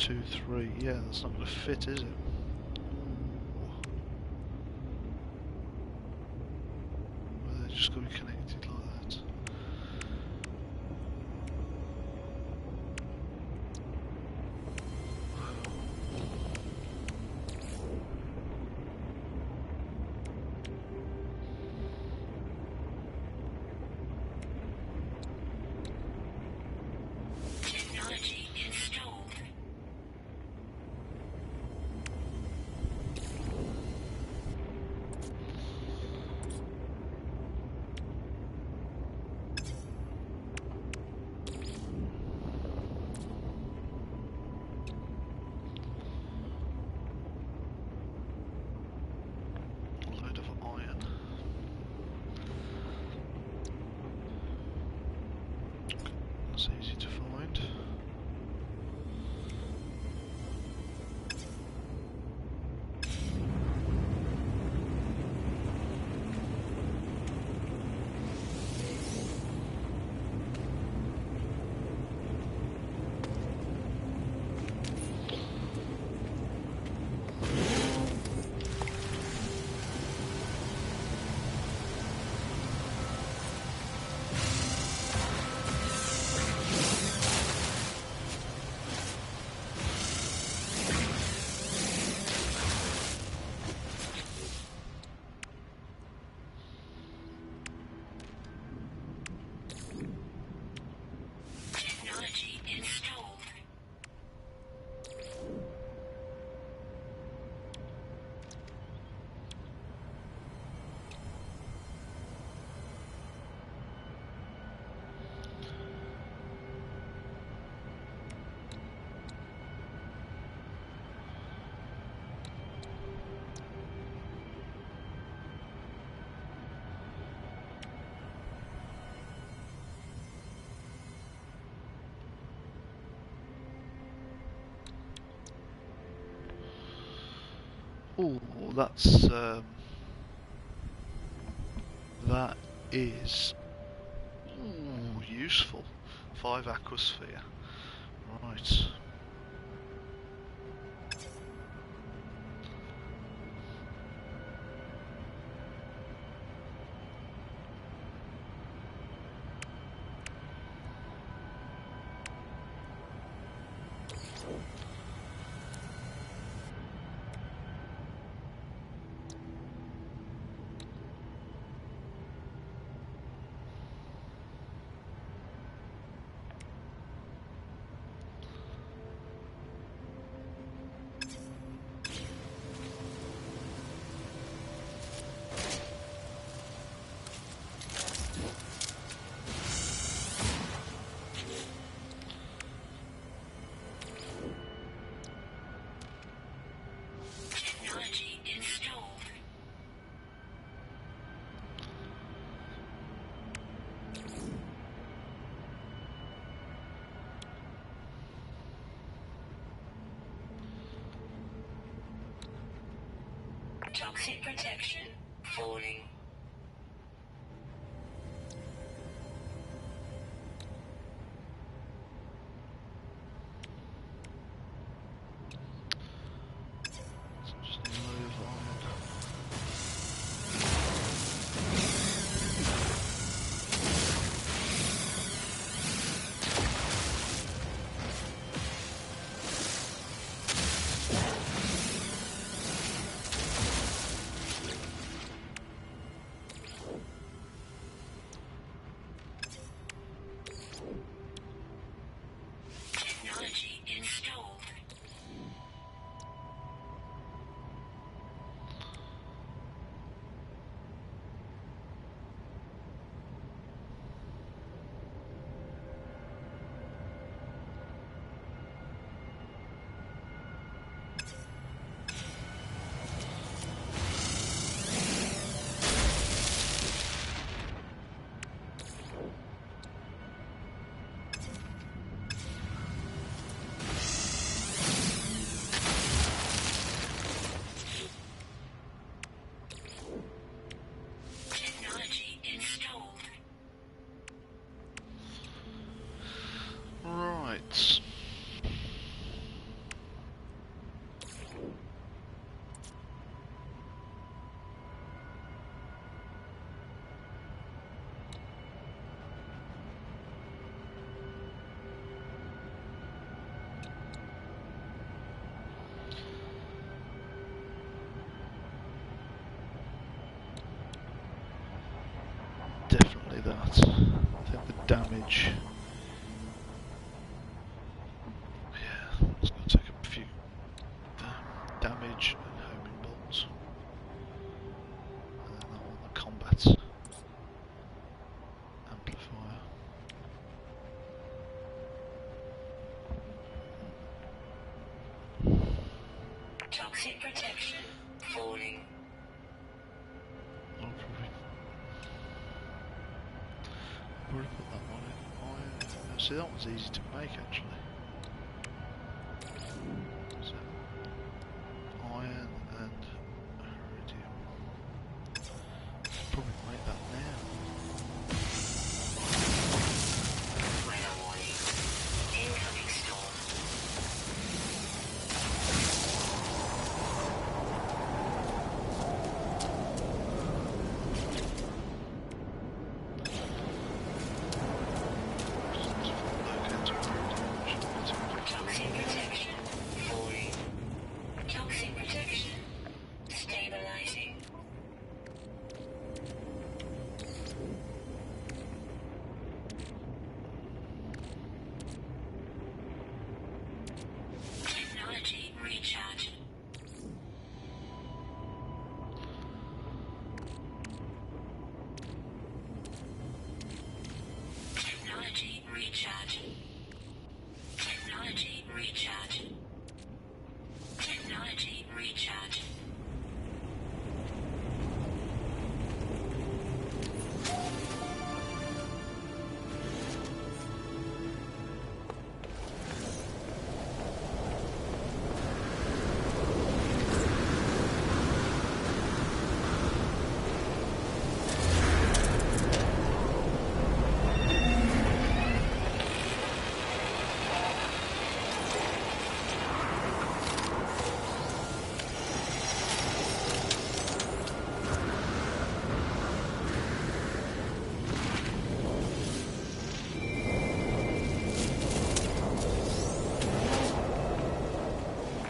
Speaker 1: 2, 3. Yeah, that's not going to fit, is it? Well, they're just going to be connected like that.
Speaker 2: Technology installed.
Speaker 1: A load of iron. That's easy to find.
Speaker 2: Technology installed.
Speaker 1: Oh, that is useful. 5 aquasphere. Right.
Speaker 2: Technology installed. Toxic protection falling.
Speaker 1: So just need a load of iron. that. I think the damage. Yeah, it's going to take a few damage and homing bolts. And then I want the combat amplifier.
Speaker 2: Toxic protection falling.
Speaker 1: I'll probably put that one in. See, that one's easy to make actually. So, iron and iridium. Probably make that now.
Speaker 2: Weather warning. Incoming storm. Toxic protection falling. Toxic protection stabilizing. Technology recharge. Technology recharge. Technology recharge. Technology recharge.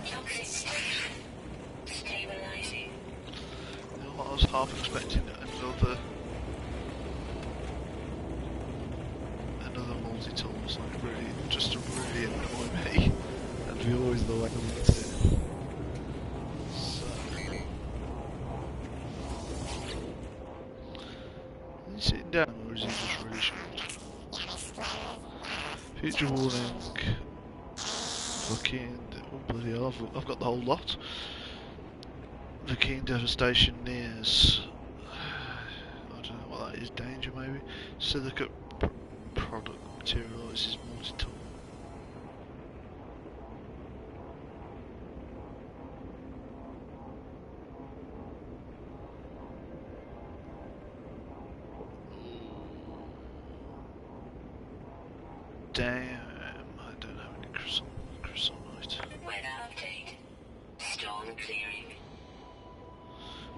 Speaker 2: Toxic protection stabilizing.
Speaker 1: You know what, I was half expecting another multi-tool, like really, just to really annoy me, and be always the way I looked at it. So, is he sitting down or is he just really short? Future warning. Fucking, oh bloody hell, I've got the whole lot. Fucking devastation nears. I don't know what that is, danger maybe? Silicate product material, this is multi-tool. Damn, I don't have any chrysonite.
Speaker 2: Weather update. Storm clearing.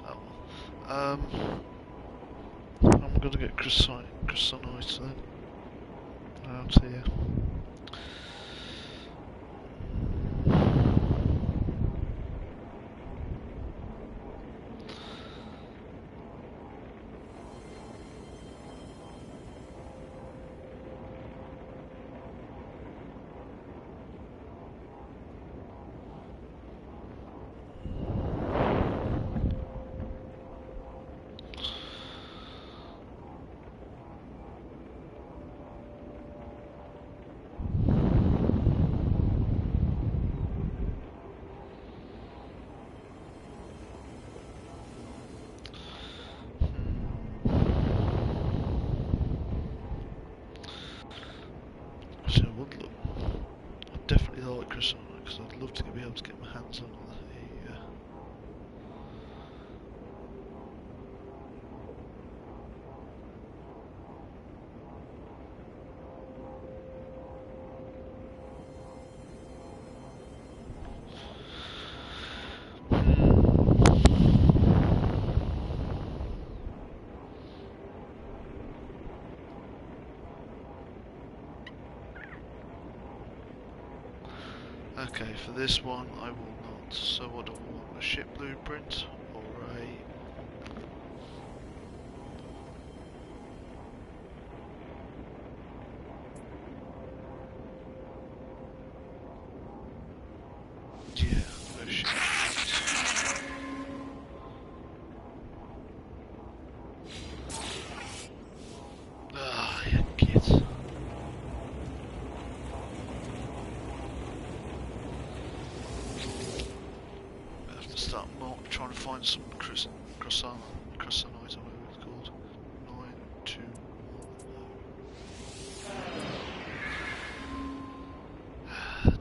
Speaker 1: Oh well. I'm gonna get chrysonite then. Out here. So I would look. I'd definitely like chrysonite because I'd love to be able to get my hands on the. Okay, for this one I will not. So what do I want? A ship blueprint or a Ah, you kids. I have to start trying to find some croissant, or whatever it's called. 9210.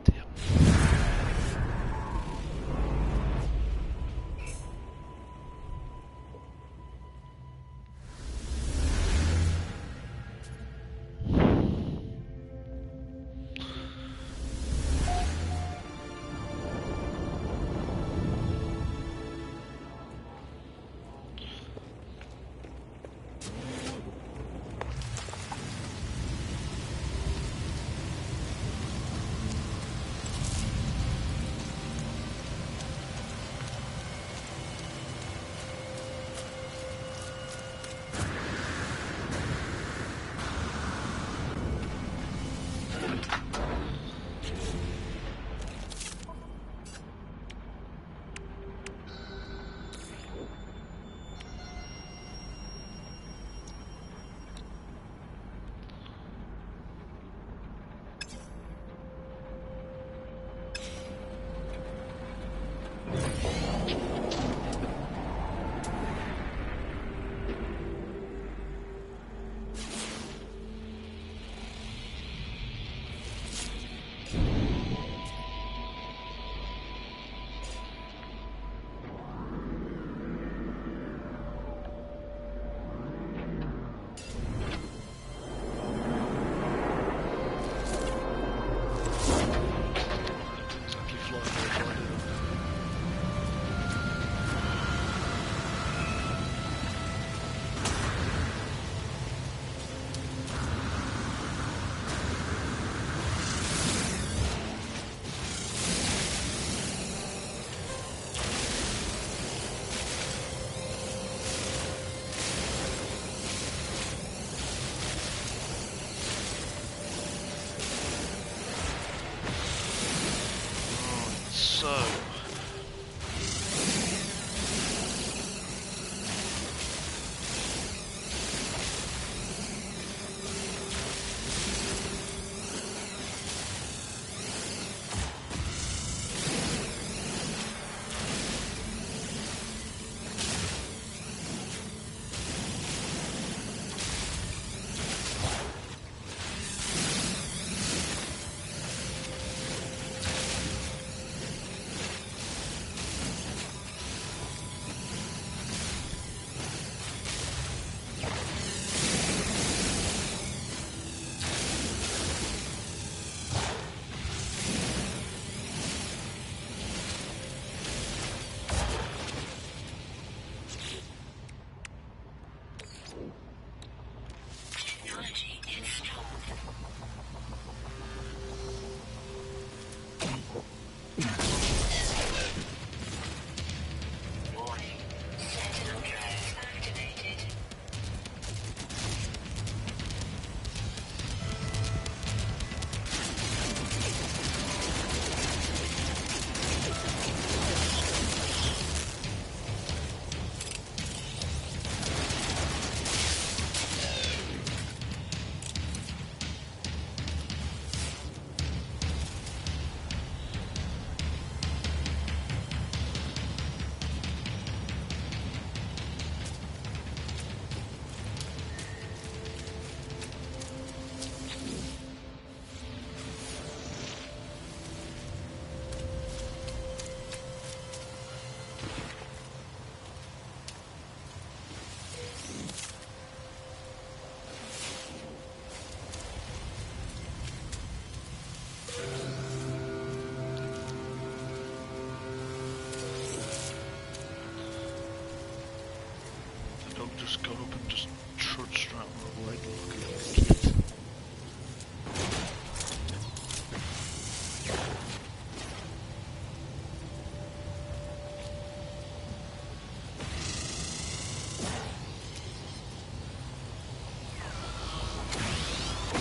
Speaker 1: Damn. Exactly fly away, try to. So,
Speaker 2: Technology is strong. Warning. Sentinel drone activated. The dog just got up and just trudged straight on the leg like a little kid.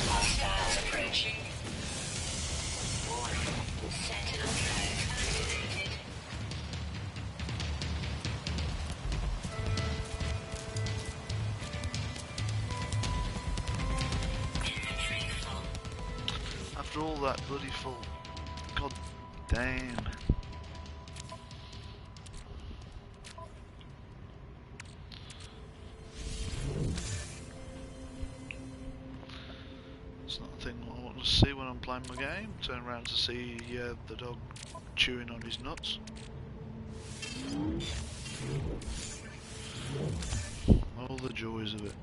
Speaker 2: Hostiles approaching. Warning. Sentinel drone activated.
Speaker 1: after all that bloody full. God damn. It's not a thing I want to see when I'm playing my game. Turn around to see the dog chewing on his nuts. All the joys of it.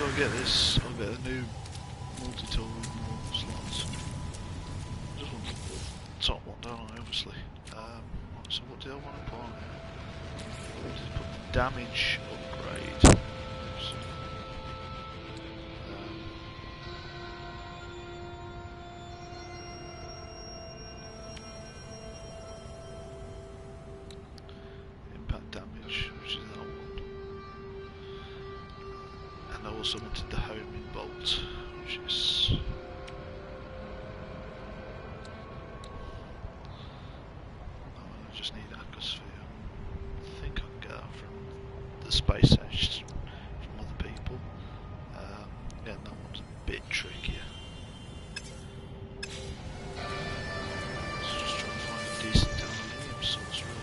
Speaker 1: I'll get this, I'll get a new multi-tool with more slots. I just want the top one, don't I, obviously. So what do I want to put on here? Just put the damage upgrade. Oops. Impact damage, which is that one. And I also wanted the homing bolt, which is... I just need atmosphere. I think I can get that from the space edge from other people. Again, that one's a bit trickier. Let's just try and find a decent aluminium source, really.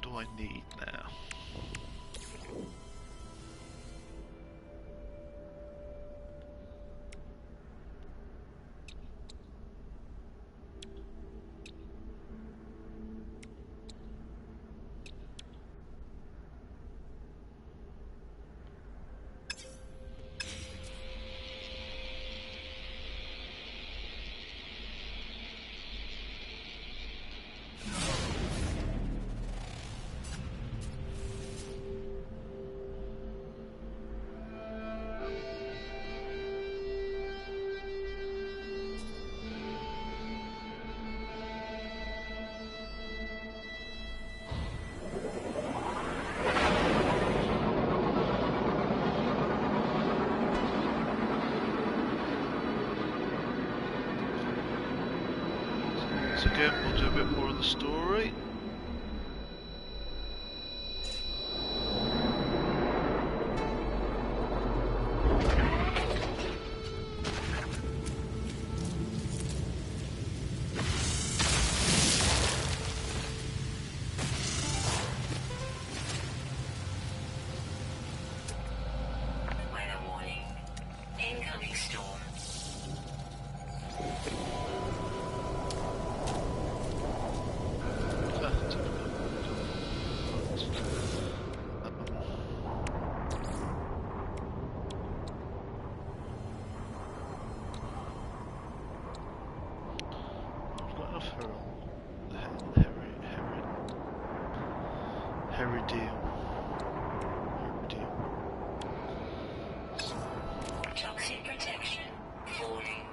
Speaker 1: What do I need now? So again, we'll do a bit more of the story.
Speaker 2: Weather warning. Incoming storm.
Speaker 1: I've got enough Heridium.
Speaker 2: Toxic protection. Falling.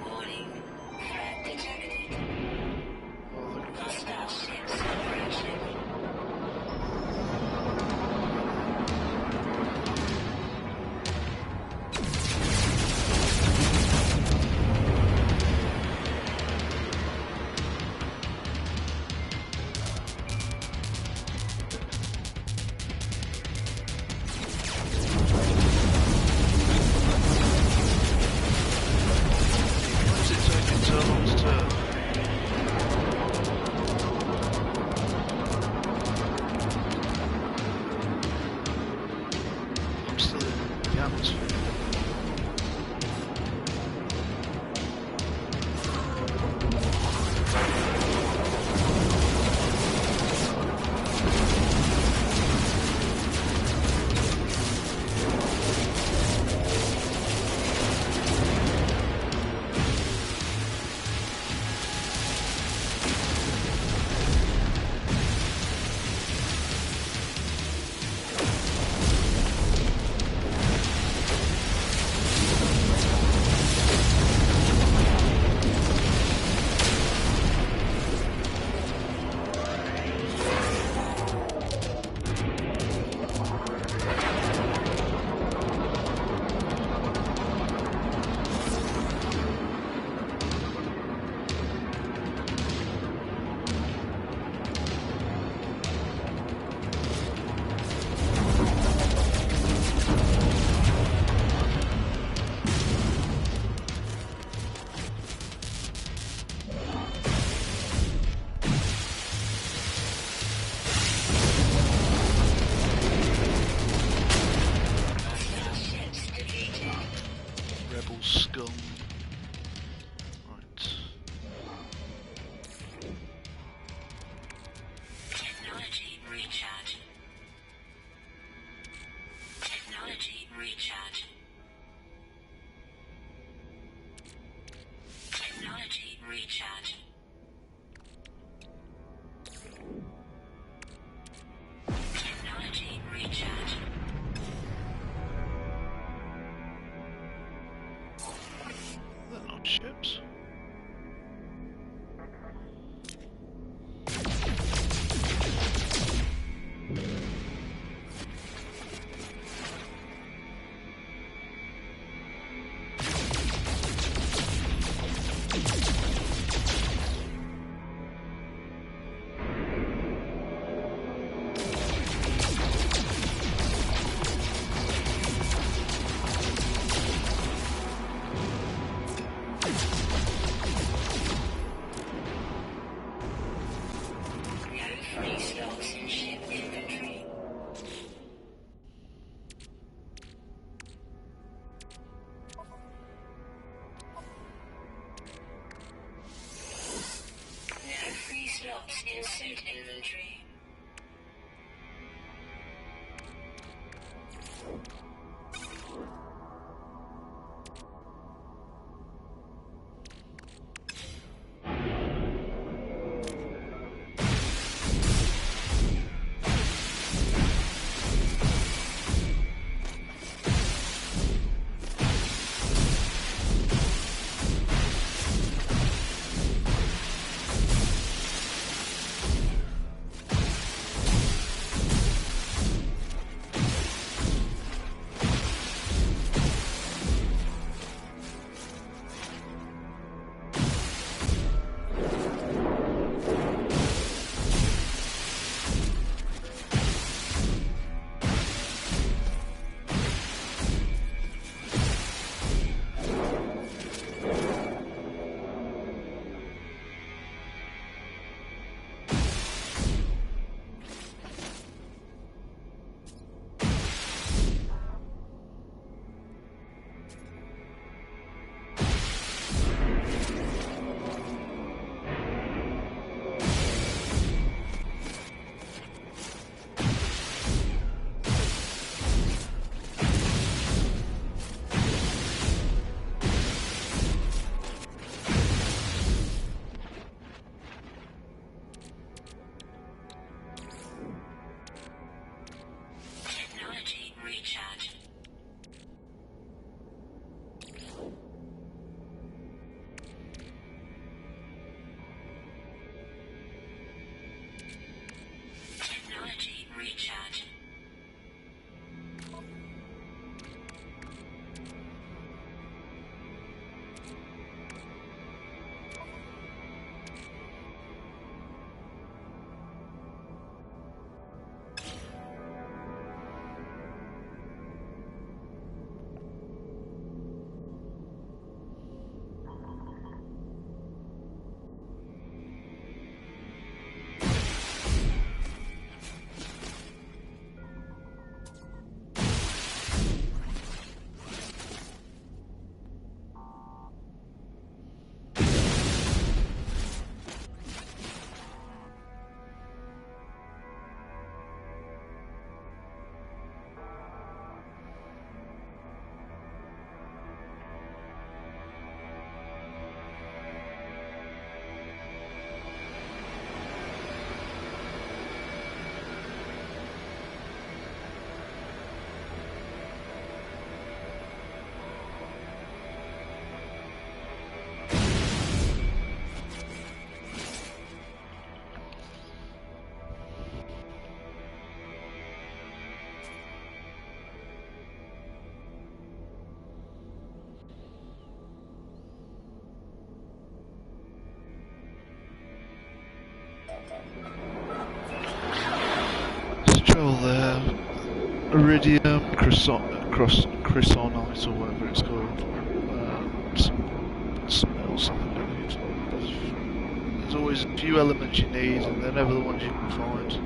Speaker 2: Warning. Threat detected. Hostile ships approaching.
Speaker 1: Why is it taking so long to turn? I'm still in the atmosphere.
Speaker 2: Hostile ships defeated.
Speaker 1: Rebel scum. Right.
Speaker 2: Technology recharge. Technology recharge. Technology recharge.
Speaker 1: ships.
Speaker 2: In suit inventory. Recharge.
Speaker 1: Let's travel there. Iridium, chrysonite or whatever it's called. Smell something I need. There's always a few elements you need and they're never the ones you can find.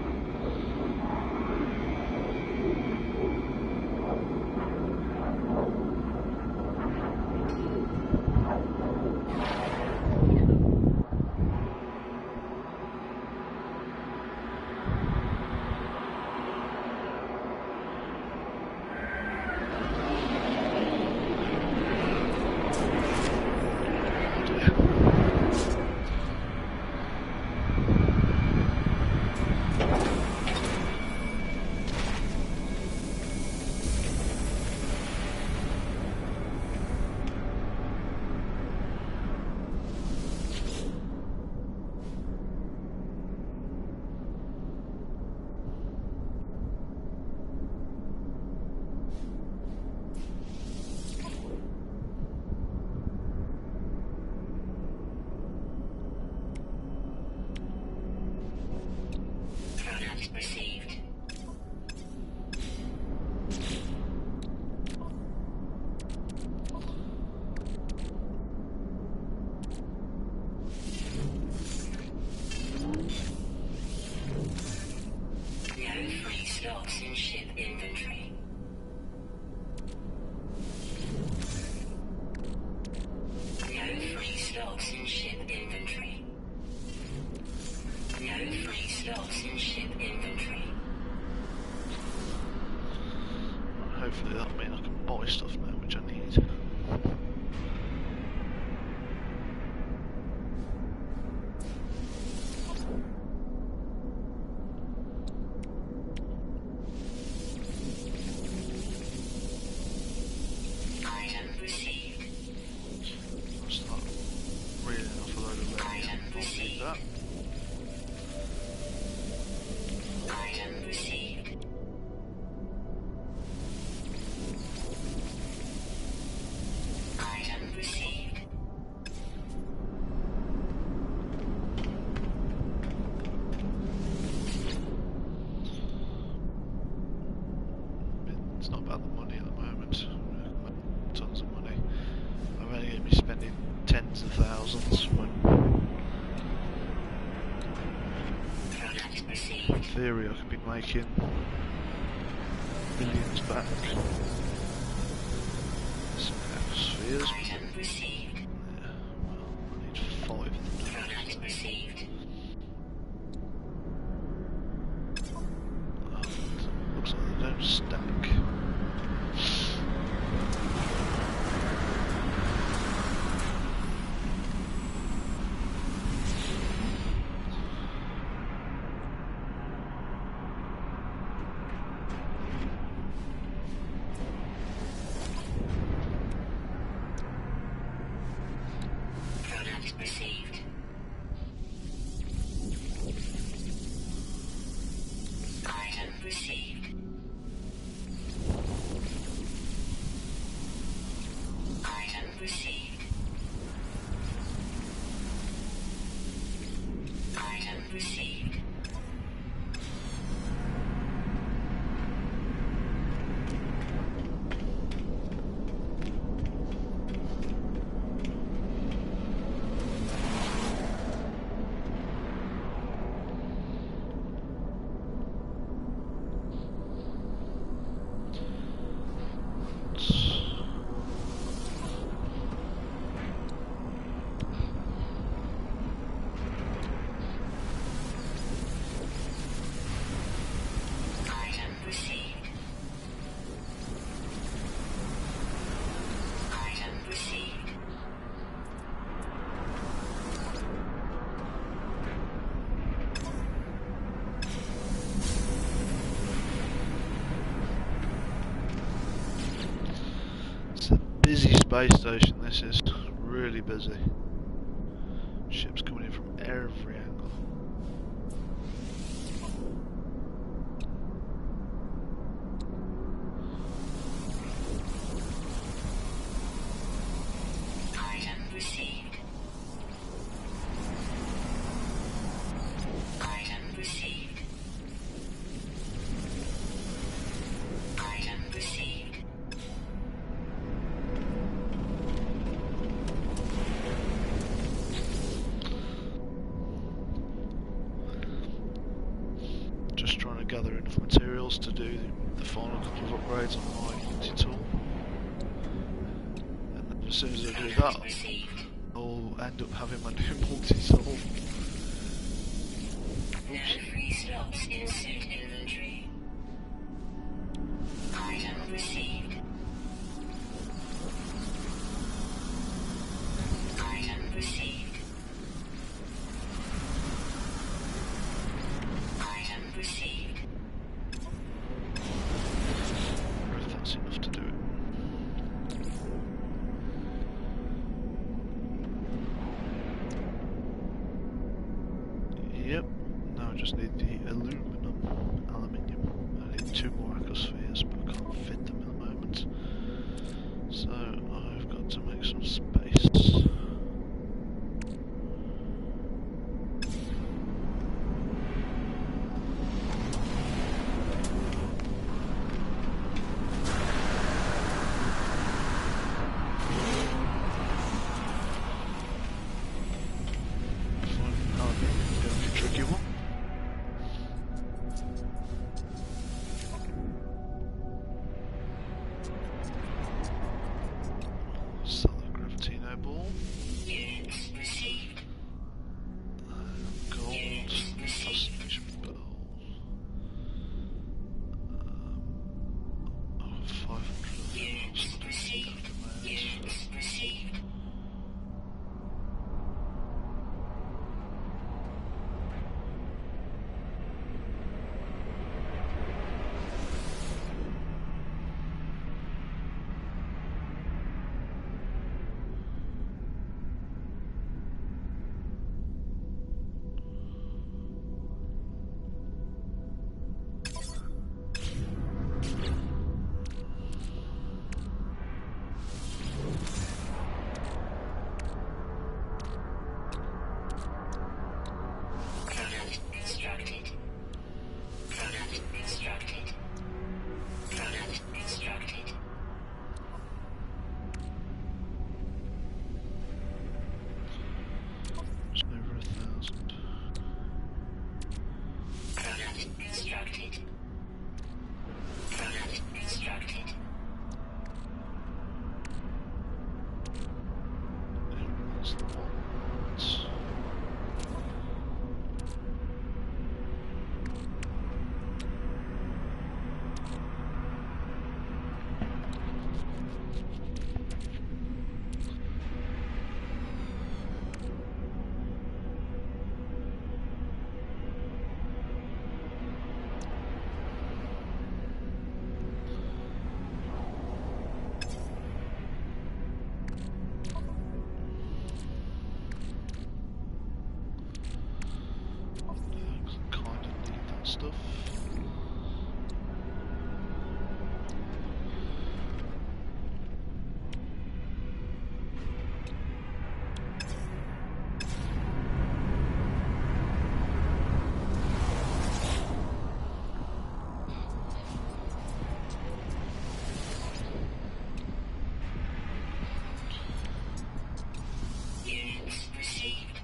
Speaker 1: I mean, I can buy stuff now, which I need. I'll start reeling off a load of revenue. I'll need that. It's not about the money at the moment. Tons of money. I'm only going to be spending tens of thousands when, in theory, I could be making millions back. Some spheres. Yeah, well, I need 5 of them. Oh, looks like they don't stack. Busy space station, this is really busy. Ships coming in from every angle. Just trying to gather enough materials to do the final couple of upgrades on my multi-tool. And then as soon as I do that, I'll end up having my new multi-tool.
Speaker 2: No free slots in suit inventory. Item received. Item received. Item received.
Speaker 1: If that's enough to do it. Yep. Now I just need the aluminium. I need 2 more ecospheres, but I can't fit them at the moment. So I've got to make some space. Tricky one.
Speaker 2: received. Product extracted. Product extracted. Product extracted.
Speaker 1: It's over 1,000.
Speaker 2: Product extracted. Product extracted.
Speaker 1: That's the one. Kind of need that stuff.
Speaker 2: Units received.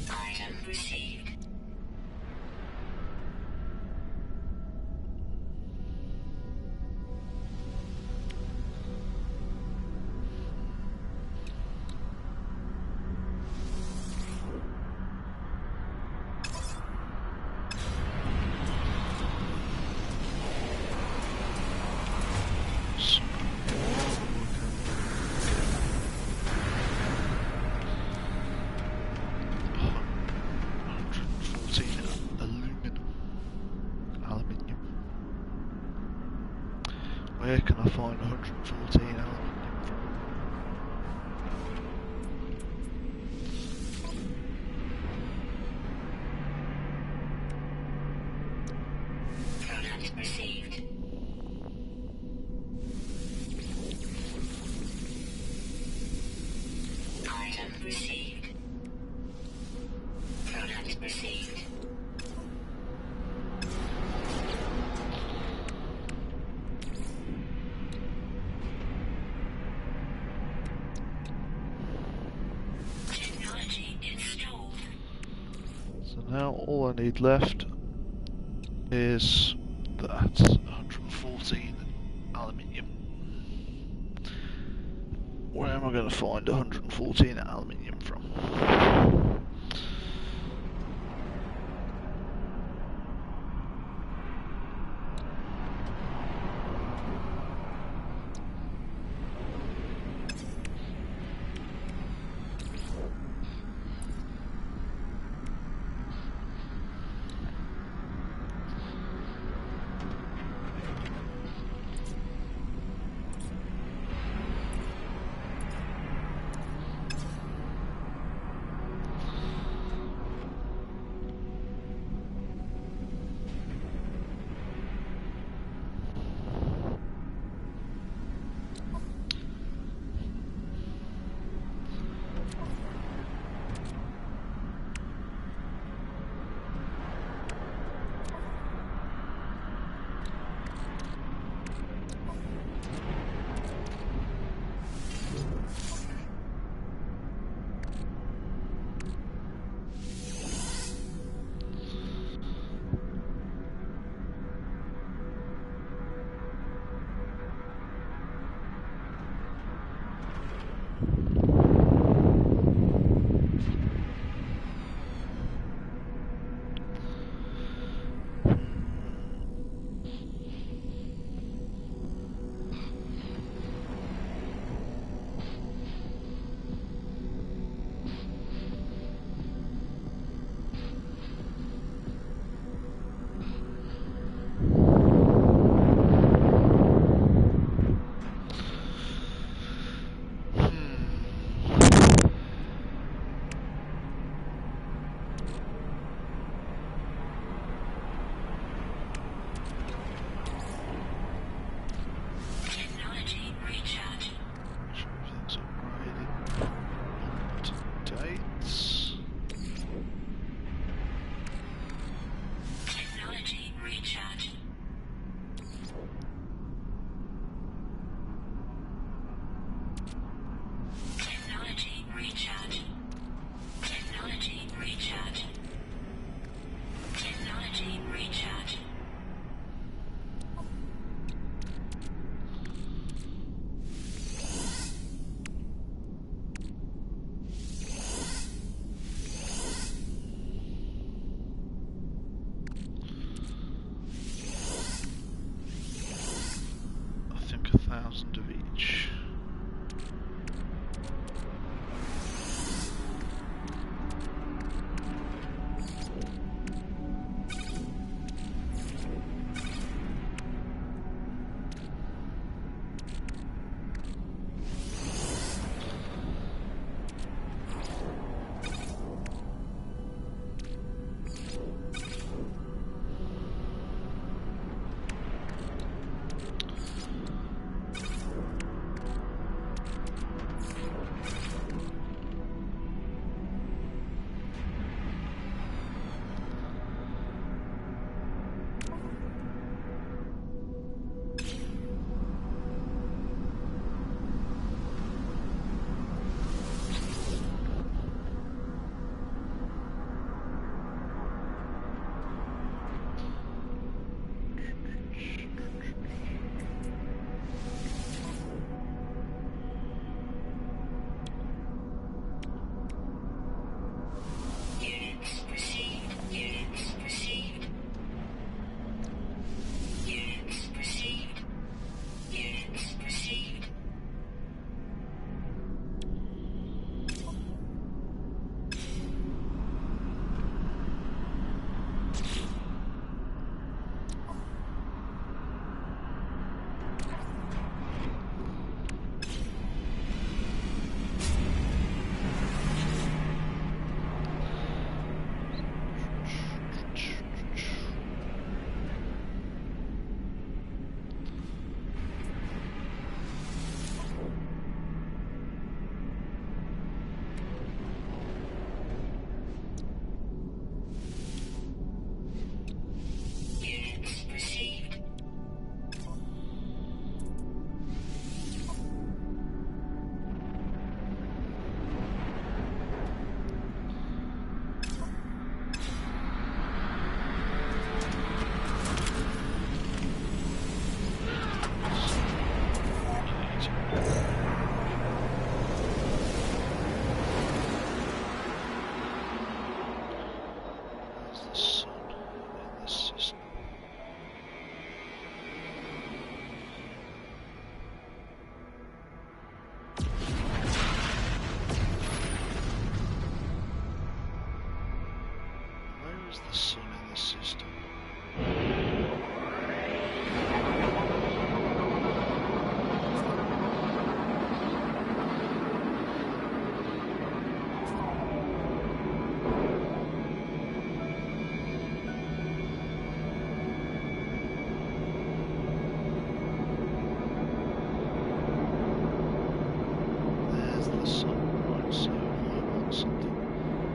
Speaker 2: Item received. Where can I find 114 aluminium from? Product received. Item received. Product received. Technology installed.
Speaker 1: So now all I need left is that 114 aluminium. Where am I going to find 114 aluminium from? the sun. Right, so I want something over there.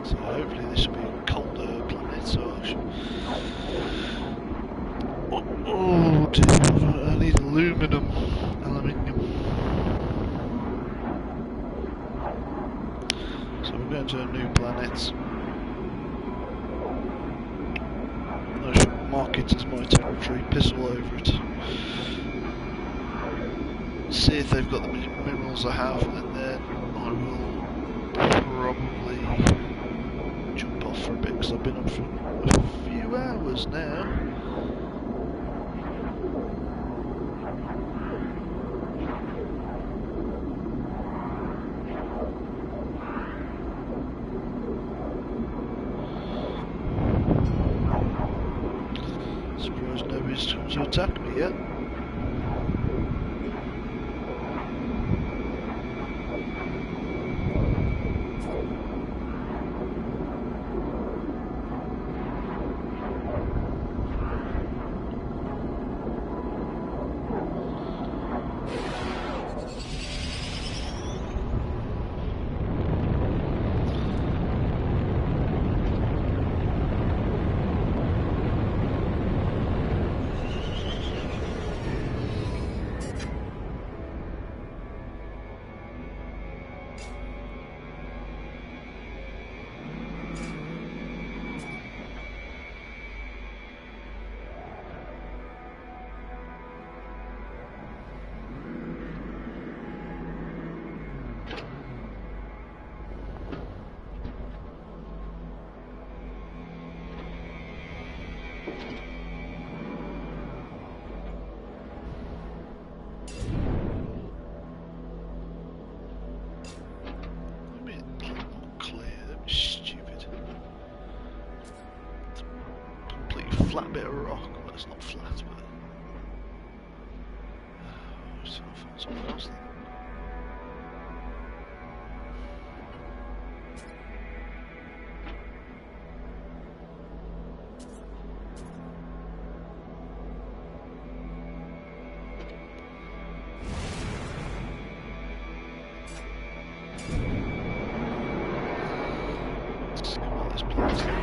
Speaker 1: So hopefully this will be a colder planet, so I should... Oh dear, I need aluminium. So we're going to a new planet. I should mark it as my territory, piss all over it. See if they've got the minerals I have, and then I will probably jump off for a bit, because I've been on for a few hours now. Surprised nobody's come to attack me yet. Flat bit of rock. Well, it's not flat, but I'll find something else then. Let's see what this place is.